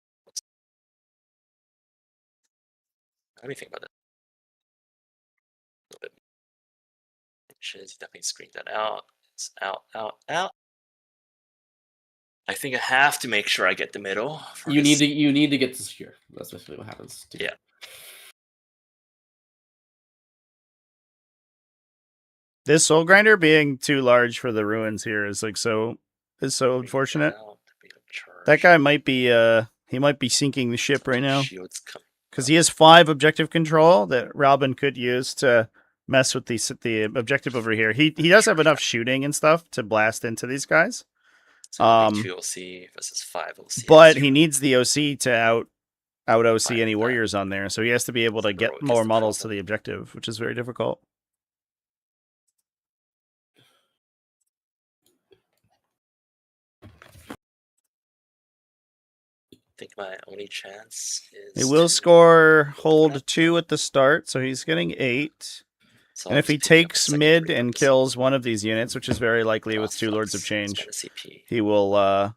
What do you think about it? A little bit. He's definitely screened that out. It's out, out, out. I think I have to make sure I get the middle. You need to get to secure. That's basically what happens. Yeah. This Soul Grinder being too large for the ruins here is like so unfortunate. That guy might be he might be sinking the ship right now. Because he has 5 objective control that Ralben could use to mess with the objective over here. He does have enough shooting and stuff to blast into these guys. So 2 OC versus 5 OC. But he needs the OC to out OC any warriors on there. So he has to be able to get more models to the objective, which is very difficult. I think my only chance is He will score hold 2 at the start, so he's getting 8. So And if he takes mid and kills one of these units, which is very likely with 2 Lords of Change, he will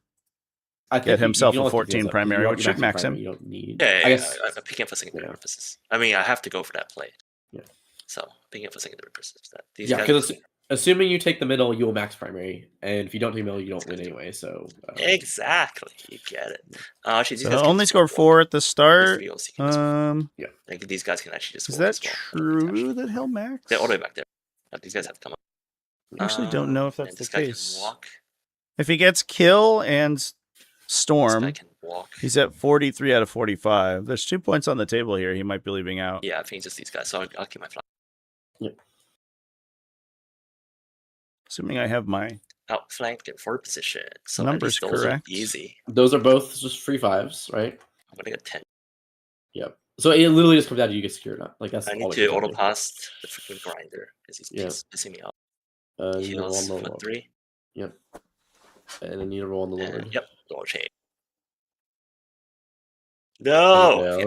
get himself a 14 primary, which should max him. You don't need. Yeah, I guess I'm picking up for secondary purposes. I mean, I have to go for that play. Yeah. So picking up for secondary purposes. Because assuming you take the middle, you will max primary, and if you don't take the middle, you don't win anyway. So exactly, you get it. Actually, So only score 4 at the start. Yeah, like these guys can actually just. Is that true that he'll max? They're all the way back there. These guys have to come up. I actually don't know if that's the case. Walk. If he gets kill and storm, he's at 43 out of 45. There's 2 points on the table here. He might be leaving out. Yeah, I think it's just these guys. So I'll keep my flag. Yep. Assuming I have my outflanked in 4 position. So numbers correct. Easy. Those are both just free 5s, right? I'm gonna get 10. Yep. So it literally just comes down to you get secured or not. Like that's. I need to auto pass the freaking grinder because he's pissing me off. He heals for 3. Yep. And then you need to roll on the Lord. Yep. Lord chain. No. No.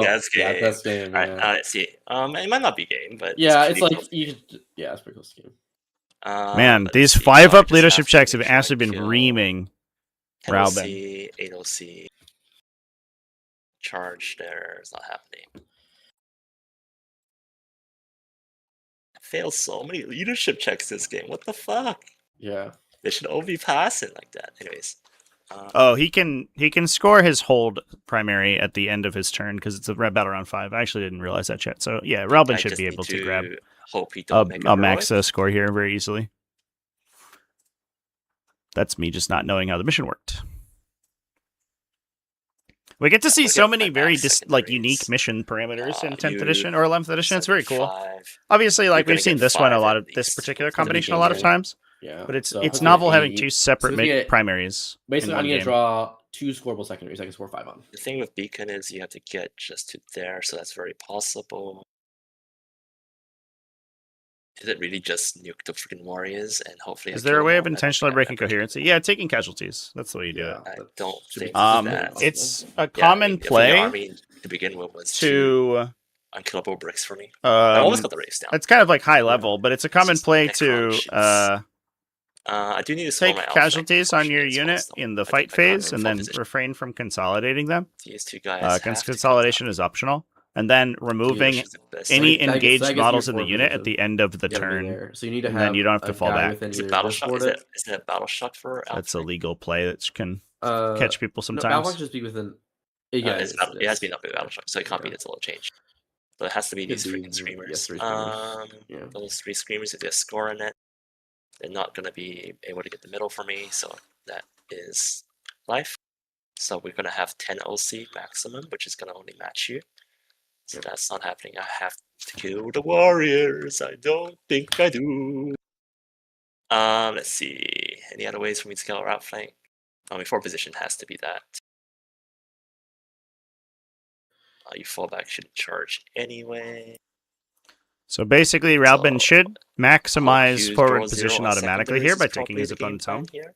That's game. Yeah, that's game. All right, let's see. It might not be game, but yeah, it's like you could. Yeah, it's pretty close to game. Man, these 5-up leadership checks have actually been reaming Ralben. 8 OC. Charge there is not happening. I failed so many leadership checks this game. What the fuck? Yeah. They should all be passing like that. Anyways. He can score his hold primary at the end of his turn because it's a battle round 5. I actually didn't realize that yet. So yeah, Ralben should be able to grab a max score here very easily. That's me just not knowing how the mission worked. We get to see so many very unique mission parameters in 10th edition or 11th edition. It's very cool. Obviously, we've seen this one this particular combination a lot of times. Yeah, but it's novel having 2 separate primaries. Basically, I'm going to draw 2 scoreable secondaries. I can score 5 on. The thing with Beacon is you have to get just to there, so that's very possible. Is it really just nuke the freaking warriors and hopefully? Is there a way of intentionally breaking coherency? Yeah, taking casualties. That's the way you do it. I don't think it's a common play. Army to begin with was to unkillable bricks for me. I almost got the race down. It's kind of like high level, but it's a common play to I do need to take casualties on your unit in the fight phase and then refrain from consolidating them. These 2 guys. Consolidation is optional. And then removing any engaged models in the unit at the end of the turn. So you need to have. And then you don't have to fall back. Is it battle shock? Is it a battle shock for? That's a legal play that can catch people sometimes. No, battle shock just be within. Yeah, it has been up with battle shock, so it can't be its little change. So it has to be these freaking screamers. Those 3 screamers, if they score in it, they're not going to be able to get the middle for me, so that is life. So we're going to have 10 OC maximum, which is going to only match you. So that's not happening. I have to kill the warriors. I don't think I do. Let's see. Any other ways for me to scale our outflank? I mean, 4 position has to be that. You fall back, shouldn't charge anyway. So basically, Ralben So, should maximize Q forward draw 0 position on automatically here secondaries by is taking probably his the game opponent's plan home. here.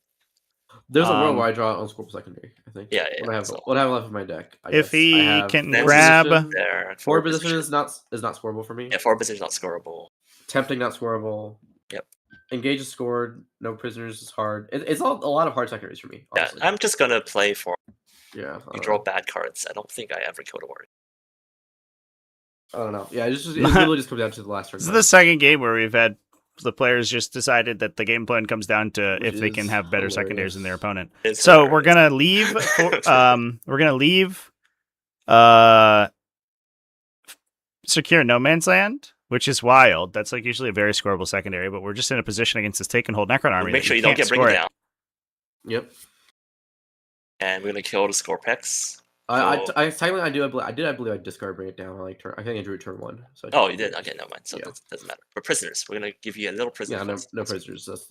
There's a world where I draw unscorable secondary, I think. Yeah, What I have so- what I have left in my deck. I If guess. he I have can forward grab- position. There, Forward position is not scoreable for me. Yeah, forward position is not scoreable. Tempting not scoreable. Yep. Engage is scored. No prisoners is hard. It's a lot of hard secondaries for me. Honestly. Yeah, I'm just gonna play for. Yeah. You draw bad cards. I don't think I ever killed a warrior. I don't know. Yeah, it really just comes down to the last turn. This is the second game where we've had the players just decided that the game plan comes down to Which if they can is have better hilarious. secondaries than their opponent. It's So hilarious. we're gonna leave. We're gonna leave. Secure no man's land, which is wild. That's like usually a very scoreable secondary, but we're just in a position against this take and hold Necron army. Make that sure you don't can't get bring score it it. down. Yep. And we're gonna kill the Scorpex. I technically I believe I discard bring it down. I think I drew it turn 1. So Oh, you did. Okay, never mind. So Yeah. that doesn't matter. For prisoners, we're gonna give you a little prisoner. Yeah, no first. prisoners. That's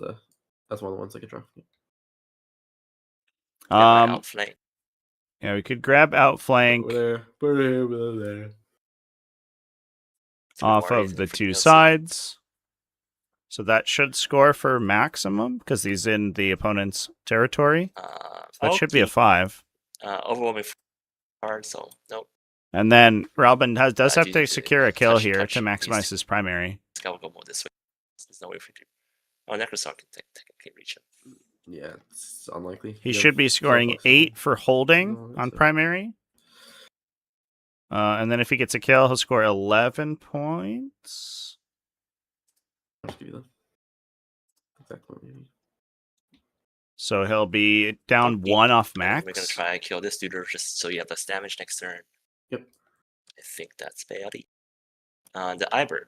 one of the ones I could draw. Outflank. Yeah, we could grab outflank Over there. off of the two sides. So that should score for maximum because he's in the opponent's territory. That should be a 5. Overwhelming card, so nope. And then Ralben does have Jesus, to secure a kill touch, here touch, to maximize easy. his primary. Scout will go more this way. There's no way for you. Oh, Necrons can reach it. Yeah, it's unlikely. He should be scoring 8 for holding on primary. And then if he gets a kill, he'll score 11 points. I'll just give you that. Exactly. So he'll be down 1 off max. We're gonna try and kill this dude just so you have less damage next turn. Yep. I think that's Bailey. The Ibird.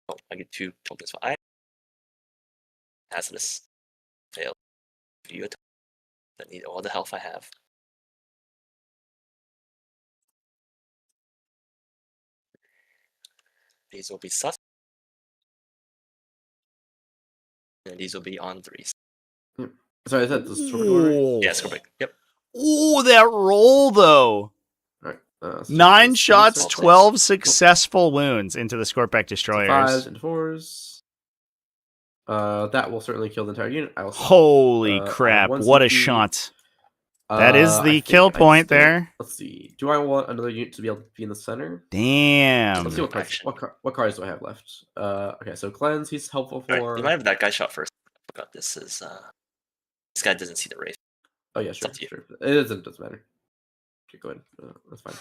Oh, I get 2 tokens for I. Hazardous. Fail. View it. I need all the health I have. These will be sus. And these will be on 3s. Sorry, is that the Scorpion? Yeah, Scorpion. Yep. Oh, that roll though. Alright. 9 shots, 6, 12 successful wounds into the Scorpec destroyers. 5s into 4s. That will certainly kill the entire unit. Holy crap! What a shot! That is the kill point there. Let's see. Do I want another unit to be able to be in the center? Damn. Let's see what cards do I have left. Okay, so cleanse. He's helpful for. Right, you might have that guy shot first. I forgot this is. This guy doesn't see the wraith. Oh yeah, sure. It doesn't matter. Okay, go ahead. That's fine.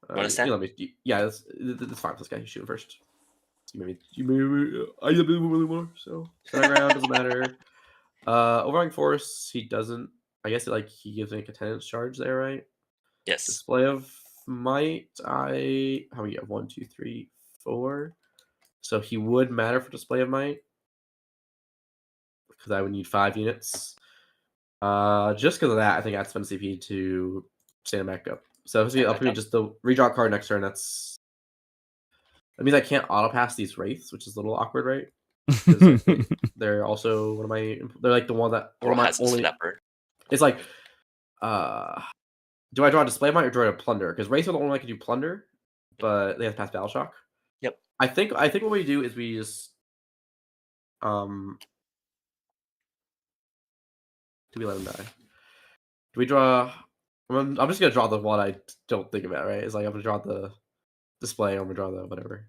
Understand? Yeah, that's fine. This guy who's shooting first. Maybe I a bit more. So round doesn't matter. Overwhelming force. He doesn't. I guess he gives like a tenant's charge there, right? Yes. Display of might. How many? 1, 2, 3, 4. So he would matter for display of might because I would need 5 units. Just because of that, I think I'd spend CP to stand him back up. So I'll put just the redraw card next turn. That means I can't auto pass these wraiths, which is a little awkward, right? They're also one of my. They're like the one that one of my only. Leopard. It's like, do I draw a display might or draw a plunder? Because wraiths are the only one I can do plunder, but they have to pass battle shock. Yep. I think what we do is we just do we let him die? Do we draw? I'm just gonna draw the one I don't think about. Right? It's like I'm gonna draw the display. I'm gonna draw the whatever.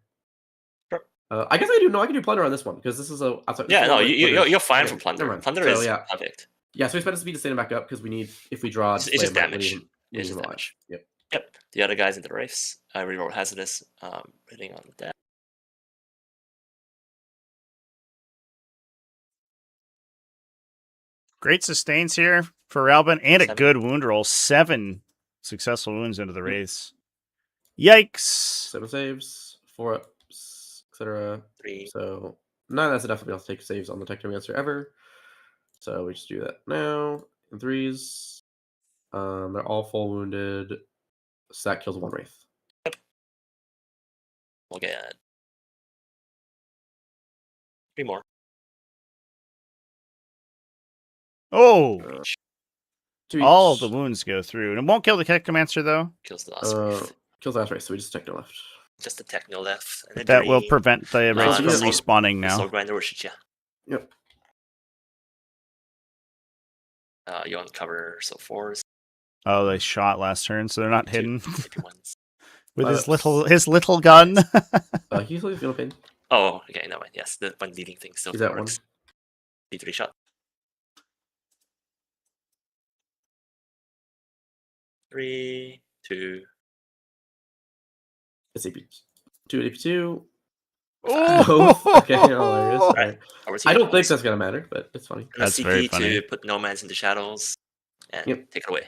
Sure. I guess I do. No, I can do plunder on this one because this is a. Yeah, no, you're fine for plunder. Plunder is perfect. Yeah, so we spend the speed to stand him back up because we need if we draw. It's just damage. It's just damage. Yep. Yep. The other guys in the race. I reroll hazardous. Hitting on the deck. Great sustains here for Ralben and a good wound roll. 7 successful wounds into the race. Yikes! 7 saves, 4 ups, etc. 3. So none of that's enough to be able to take saves on the Technomancer ever. So we just do that now in 3s. They're all full wounded. So that kills 1 wraith. We'll get 3 more. Oh! Two All each. of the wounds go through. And it won't kill the Technomancer, though. Kills the last wraith. Kills last race, so we just techno left. Just the techno left. And That will prevent the race Nice. from Yeah. respawning Soul now. Grinder will shoot you. Yep. You uncover so fours. Oh, they shot last turn, so they're not hidden. Maybe ones. With his Ups. little gun. He's like feeling pain. Oh, okay, never mind. Yes, the one leading thing still He's at one. works. D3 shot. 3, 2. It's AP2. 2 AP2. Oh, Okay, hilarious. All right. I don't think that's gonna matter, but it's funny. And a That's very CP funny. to put nomads into shadows and Yep. take it away.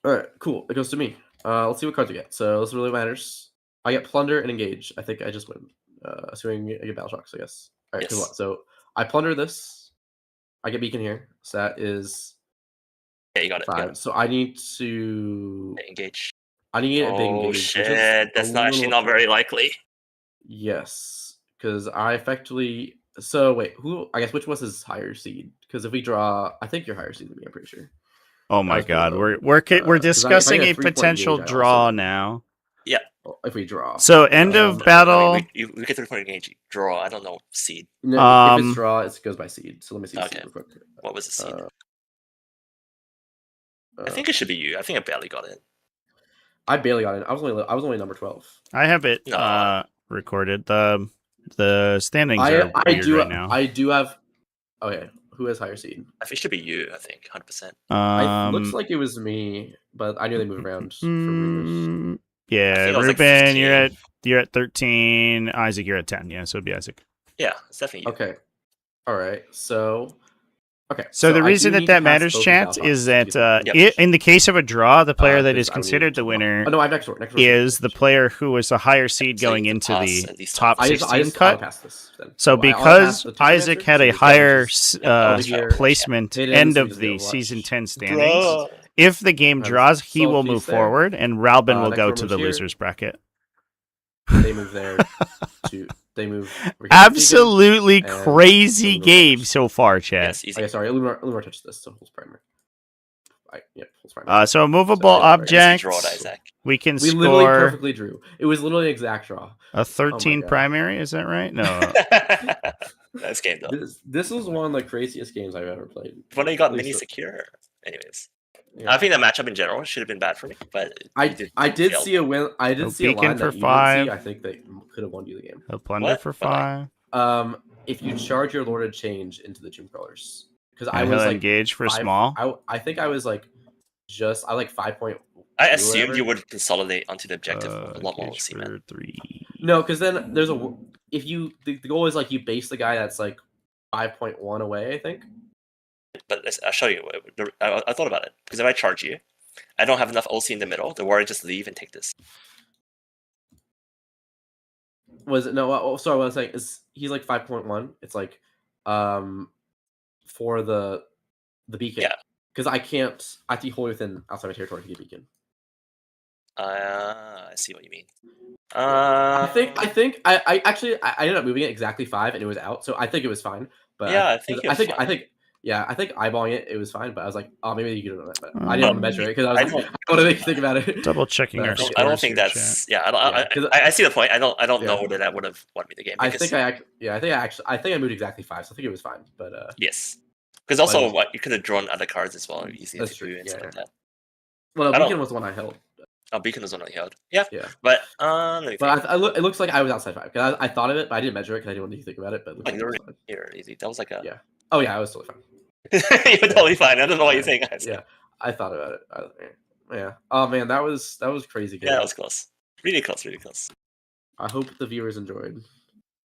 All right, cool. It goes to me. Let's see what cards we get. So this really matters. I get plunder and engage. I think I just win. Assuming I get battle shocks, I guess. All right, Yes. so I plunder this. I get beacon here. So that is Yeah, you got it. You got 5. it. So I need to. Engage. I need a big Oh engage. which is shit, that's a not actually little- not very likely. Yes, because I effectively. So wait, who? I guess which was his higher seed? Because if we draw, I think you're higher seed than me. I'm pretty sure. Oh my was pretty god, low. we're 'Cause I discussing get a 3-point potential engage, I also draw win. now. Well, if we draw. So end of I battle. mean, we get 3-point engage. Draw. I don't know. Seed. No, if Um, it's draw, it goes by seed. So let me see. Okay. Seed real quick. What was the seed? I Uh, think it should be you. I think I barely got it. I barely got it. I was only number 12. I have it No. recorded. The standings are I weird do right now. I do have. Okay, who has higher seed? I think it should be you. I think 100%. Looks like it was me, but I knew they moved around for rumors. Yeah, I think I was like Ruben, 15. you're at 13. Isaac, you're at 10. Yeah, so it'd be Isaac. Yeah, it's definitely you. Okay, all right. So So the I reason do that need to pass matters, both chat, battle is shocks to that get Yep. in the case of a draw, the player that is because I would- considered the winner Oh no, I have next door. is the player who was a higher seed So you going can into pass the at least top I 16 just cut. pass this then. So I'll pass because the two Isaac answer, had so a we just higher over here, placement hidden, end so we of just the go season watch. 10 standings, Bro. if the game Nice. draws, he So will piece move there. forward, and Ralben will Next go one to moves the here. losers bracket. They move there to. They move. over here to Absolutely and crazy Illuminor game touches. so far, chat. Yes, easy. Okay, sorry, Illuminor touches this, so Pulse Primer. Pulse Primer. So a movable So, yeah, right. Easy object, draw, Isaac. we can We literally score perfectly drew. It was literally an exact draw. a 13 God. primary, is that right? No. Nice game though. This was one of the craziest games I've ever played. When I got At least mini so- secure. Anyways, Yeah. I think the matchup in general should have been bad for me, but I did fail. see a win. I did No see a beacon line for that you 5. didn't see. I think they could have won you the game. A plunder What? for What line? 5. If you charge your Lord of Change into the Tomb Crawlers, because I And was he'll like engage for 5 small. I think I was like I like 5.1. I assumed you would consolidate onto the objective a lot more Engage with for Seaman. 3. No, because then there's if you the goal is like you base the guy that's like 5.1 away. I think. But I'll show you. I thought about it because if I charge you, I don't have enough OC in the middle. The warrior just leave and take this. Was it no? Sorry, what I was saying is he's like 5.1. It's like, for the beacon. Yeah. Because I have to hold within outside my territory to get beacon. I see what you mean. I think I actually ended up moving it exactly 5 and it was out, so I think it was fine. But Yeah, I think it was fine. I think eyeballing it was fine, but I was like, oh, maybe you could have done that. But I Oh. didn't want to measure it because I was like, I want to think about it. Double checking But our I scores. think- I don't think here, that's chat. I see the point. I don't Yeah. know that would have won me the game. I Because, think I moved exactly 5, so I think it was fine. But yes, because also But- what you could have drawn other cards as well, easy That's to true, do and stuff yeah. like that. well, I no, don't- beacon was the one I held. Oh, beacon was one I held. Yeah, Yeah. but let me think. But it looks like I was outside 5 because I thought of it, but I didn't measure it because I didn't want to think about it. But it looked Like, like it you're was fine. here, easy. That was like a. Yeah. Oh yeah, I was totally fine. You're totally fine. I don't know what you're saying, guys. Yeah, I thought about it. Yeah. Oh man, that was crazy. Game. Yeah, that was close. Really close. Really close. I hope the viewers enjoyed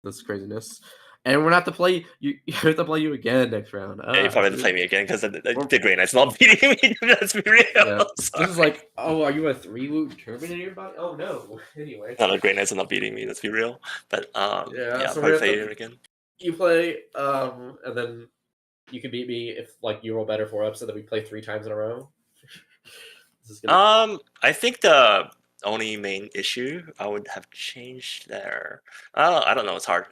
this craziness. And we're gonna have to play you. You have to play you again next round. Yeah, you probably have to play me again because the Grey Knight's not beating me. Let's be real. Yeah. Sorry. This is like, oh, are you a 3-wound Terminator bot? Oh no. Anyway, No, the Grey Knights are not beating me. Let's be real. But Yeah, I'll so probably we're play at the- you again. you play, and then you can beat me if like you roll better 4-ups, so that we play 3 times in a row. This is gonna... I think the only main issue I would have changed there. I don't know. It's hard.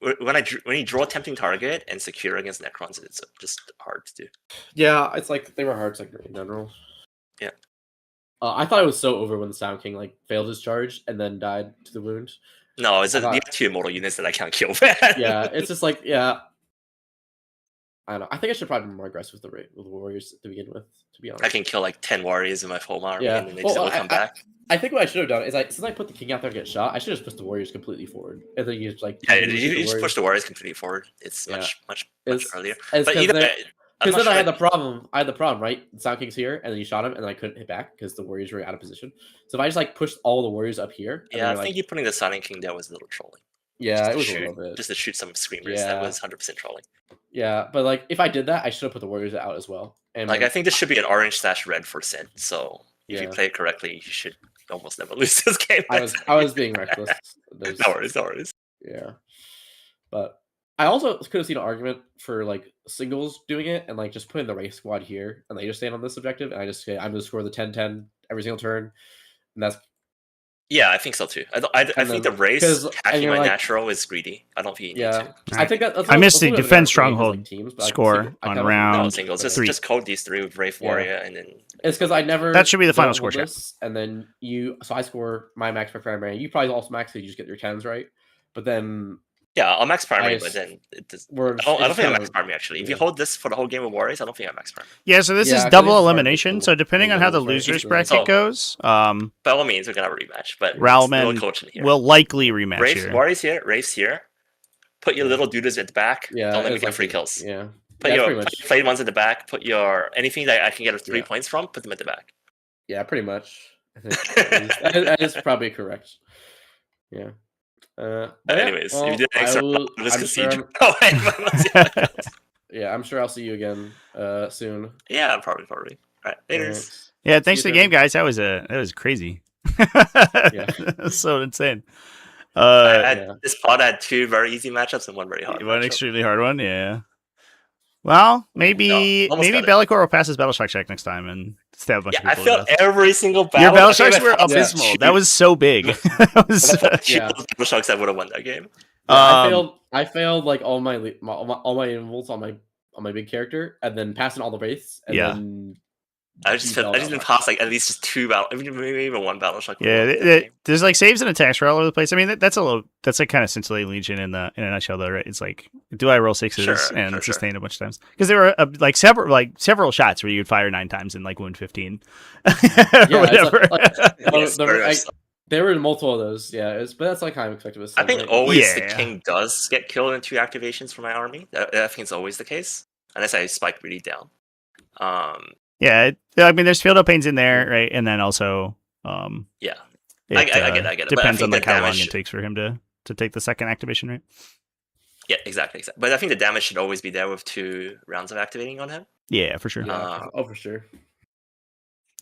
When you draw a tempting target and secure against Necrons, it's just hard to do. Yeah, it's like they were hard sector in general. Yeah. I thought it was so over when the Sound King like failed his charge and then died to the wound. No, it's I you thought- have 2 immortal units that I can't kill, man. Yeah, it's just like I don't know. I think I should probably be more aggressive with the Warriors to begin with. To be honest, I can kill like 10 warriors in my full army, Yeah. and then they just all come back. I think what I should have done is since I put the king out there to get shot, I should have just pushed the Warriors completely forward. And then you just like Yeah, you just push the warriors completely forward. It's much earlier. But either way, because then I had the problem. I had the problem, right? The Sound King's here, and then you shot him, and then I couldn't hit back because the Warriors were out of position. So if I just like pushed all the Warriors up here, yeah, I think you putting the Silent King there was a little trolling. Yeah, it was shoot, a little bit. Just to shoot some screamers, that was 100% trolling. Yeah, but like if I did that, I should have put the Warriors out as well. And like I think this should be an orange/red for Sin. So if you play it correctly, you should almost never lose this game. I was being reckless. No worries. Yeah, but I also could have seen an argument for like singles doing it and like just putting the race squad here and they just stand on this objective and I just say I'm going to score the 10-10 every single turn, and that's. Yeah, I think so too. I think the race hacking my natural is greedy. I don't think you need to. I think that's I missed the defense stronghold teams, score on round. No singles. Just code these 3 with Wraith Warrior, and then it's because I never. That should be the final score check. And then so I score my max for primary. You probably also max, so you just get your 10s right. But then yeah, I'll max primary, but then it does. I don't think I max primary actually. If you hold this for the whole game of Warriors, I don't think I max primary. Yeah, so this is double elimination. So depending on how the losers bracket goes, by all means, we're gonna have a rematch. But Ralben will likely rematch Wraith, here. Warriors here, Wraiths here. Put your little dudes at the back. Yeah, don't let me get free kills. Yeah. Put your flayed ones at the back. Put your anything that I can get 3 points from. Put them at the back. Yeah, pretty much. I think that is probably correct. Yeah. Anyways, if you did extra, yeah, I'm sure I'll see you again soon. Yeah, probably. All right, later. Yeah, thanks for the game, guys. That was crazy. So insane. This pod had 2 very easy matchups and 1 very hard. One extremely hard one, yeah. Well, maybe Bellicor will pass his Battleshock check next time and stab a bunch of people. I failed every single battle. Your Battleshocks were abysmal. That was so big. Battleshocks that would have won that game. I failed like all my involts on my big character, and then passing all the wraiths. And then I just didn't pass like at least just 2 maybe even 1 Battleshock. Yeah, there's like saves and attacks all over the place. I mean, that's like kind of Scintillating Legion in a nutshell, though, right? It's like, do I roll 6s and sustain a bunch of times? Because there were several shots where you would fire 9 times and like wound 15, or whatever. There were multiple of those, but that's like kind of expected. I think always the king does get killed in 2 activations for my army. I think it's always the case, unless I spike really down. Yeah, I mean, there's field pains in there, right? And then also, I get it. Depends on like how long it takes for him to take the second activation, right? Yeah, exactly. But I think the damage should always be there with 2 rounds of activating on him. Yeah, for sure. For sure.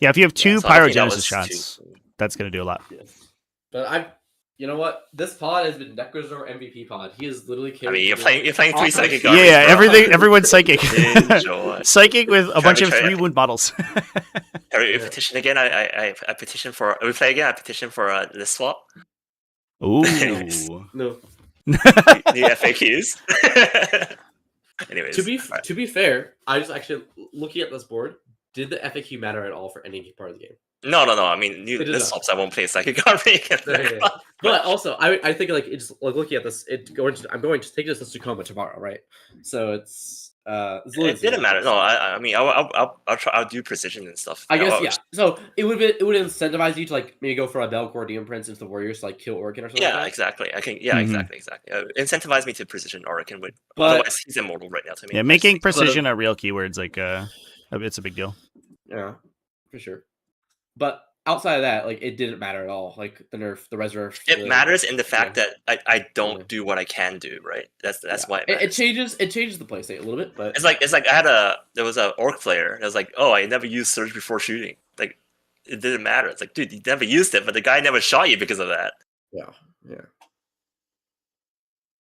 Yeah, if you have 2 Pyrogenesis shots, that's going to do a lot. Yes. But you know what? This pod has been Necrons or MVP pod. He is literally killing. I mean, you're playing 3 psychic. Yeah, everyone's psychic. Psychic with a bunch of 3 wound models. We petition again. I petition for. We play again. I petition for this swap. Ooh. No. The FAQs. Anyways, to be fair, I was actually looking at this board. Did the FAQ matter at all for any part of the game? No. I mean, this swaps. I won't play psychic army. But also, I think like it's like looking at this. I'm going to take this to Tacoma tomorrow, right? So it's it didn't matter. No, I mean, I'll do precision and stuff. I guess So it would incentivize you to like maybe go for a Bellicor Demon Prince into the Warriors to like kill Orokin or something. Yeah, like that. exactly. I can. Yeah, exactly. Incentivize me to precision Orokin, otherwise he's immortal right now to me. Yeah, making precision a real keyword's like it's a big deal. Yeah, for sure. But outside of that, like it didn't matter at all. Like the res nerf. It matters in the fact that I don't do what I can do. Right. That's why it changes. It changes the playstate a little bit, but it's like there was a orc player. That was like, oh, I never used surge before shooting. Like it didn't matter. It's like, dude, you never used it, but the guy never shot you because of that. Yeah.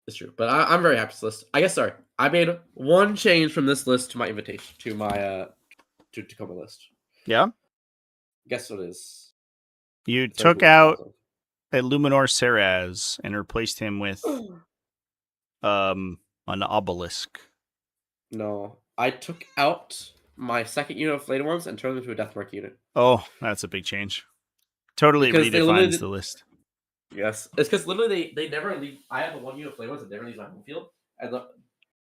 It's true, but I'm very happy with this list. I guess I made 1 change from this list to my invitation to my to Tacoma list. Yeah. Guess what it is? You took out a Luminor Seraz and replaced him with an obelisk. No, I took out my second unit of Flayed Worms and turn them into a Deathmark unit. Oh, that's a big change. Totally Because they literally redefines did- the list. Yes, it's because literally they never leave. I have a 1 unit of Flayed Worms that never leaves my home field, and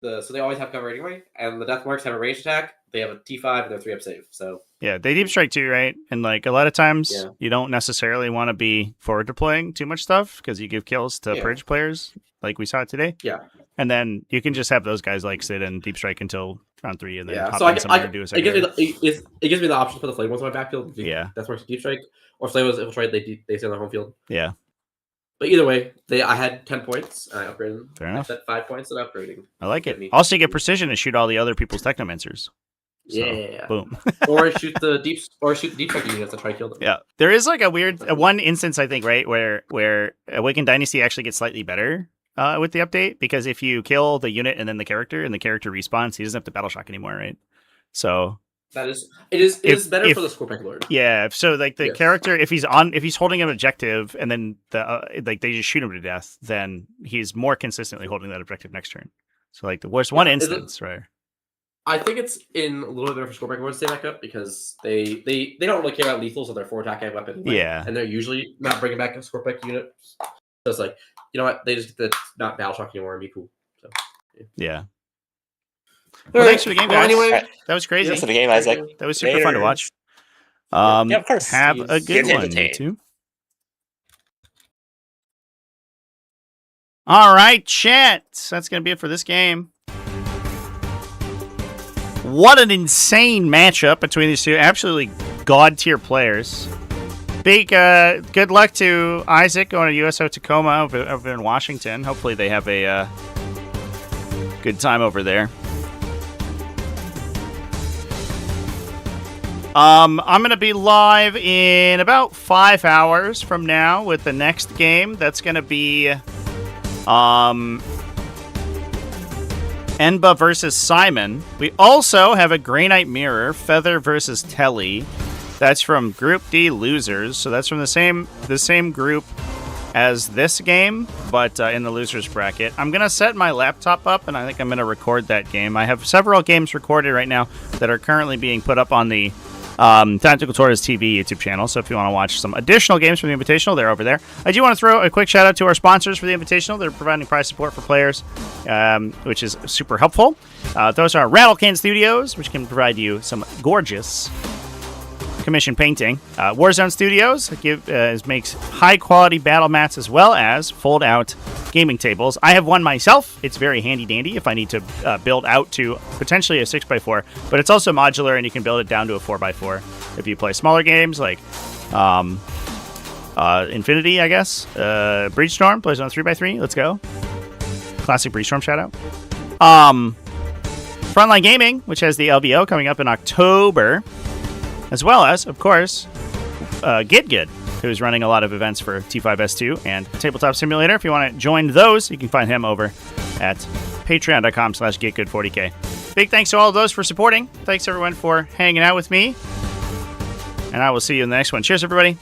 so they always have cover anyway. And the Deathmarks have a ranged attack. They have a T5 and they're 3-up save. So Yeah, they deep strike too, right? And like a lot of times, Yeah. you don't necessarily want to be forward deploying too much stuff because you give kills to Yeah. purge players, like we saw today. Yeah. And then you can just have those guys like sit and deep strike until round 3, and then yeah, hop so in somewhere and do a it secondary. gives me the option to put the Flayed Worms on my backfield. Yeah. Deathmarks deep strike, or Flayed Worms infiltrate. They stay on their home field. Yeah, But either way, I had 10 points and I upgraded them. fair enough. I set 5 points and upgrading. I like it. me. Also, you get precision to shoot all the other people's Technomancers. So, Yeah. boom. or shoot the deep strike units to try to kill them. Yeah, there is like a weird one instance, I think, right, where Awakened Dynasty actually gets slightly better with the update, because if you kill the unit and then the character respawns, he doesn't have to battle shock anymore, right? So It is better if- for the Scorpion Lord. yeah, so like the Yes. character, if he's holding an objective and then like they just shoot him to death, then he's more consistently holding that objective next turn. So like the worst one Yeah, is it- instance, right? I think it's in a little bit better for Scorpion Lord to stay back up because they don't really care about lethals of their 4 attack weapon. Anyway, Yeah. and they're usually not bringing back a Scorpion unit. So it's like, you know what? They just get to not battle shock anymore and be cool. So Yeah. Well, thanks for the game, guys. Anyway, That was crazy. Thanks for the game, Isaac. That was super fun to Later. watch. Yeah, of course. Have a Get good one, you entertained. two. All right, chat. That's going to be it for this game. What an insane matchup between these two. Absolutely god-tier players. Big good luck to Isaac going to USO Tacoma over in Washington. Hopefully they have a good time over there. I'm going to be live in about 5 hours from now with the next game. That's going to be Enba versus Simon. We also have a Grey Knight Mirror, Feather versus Telly. That's from Group D Losers. So that's from the same group as this game, but in the losers bracket. I'm going to set my laptop up, and I think I'm going to record that game. I have several games recorded right now that are currently being put up on the TacticalTortoise TV YouTube channel, so if you want to watch some additional games from the Invitational, they're over there. I do want to throw a quick shout out to our sponsors for the Invitational. They're providing prize support for players, which is super helpful. Those are Rattlecan Studios, which can provide you some gorgeous commission painting. Warzone Studios makes high quality battle mats as well as fold out gaming tables. I have one myself. It's very handy dandy if I need to build out to potentially a 6x4, but it's also modular and you can build it down to a 4x4 if you play smaller games like Infinity, I guess. Breachstorm plays on a 3x3. Let's go. Classic Breachstorm shout out. Frontline Gaming, which has the LVO coming up in October, as well as, of course, Get Good, who's running a lot of events for T5S2 and Tabletop Simulator. If you want to join those, you can find him over at patreon.com/getgood40k. Big thanks to all of those for supporting. Thanks, everyone, for hanging out with me. And I will see you in the next one. Cheers, everybody.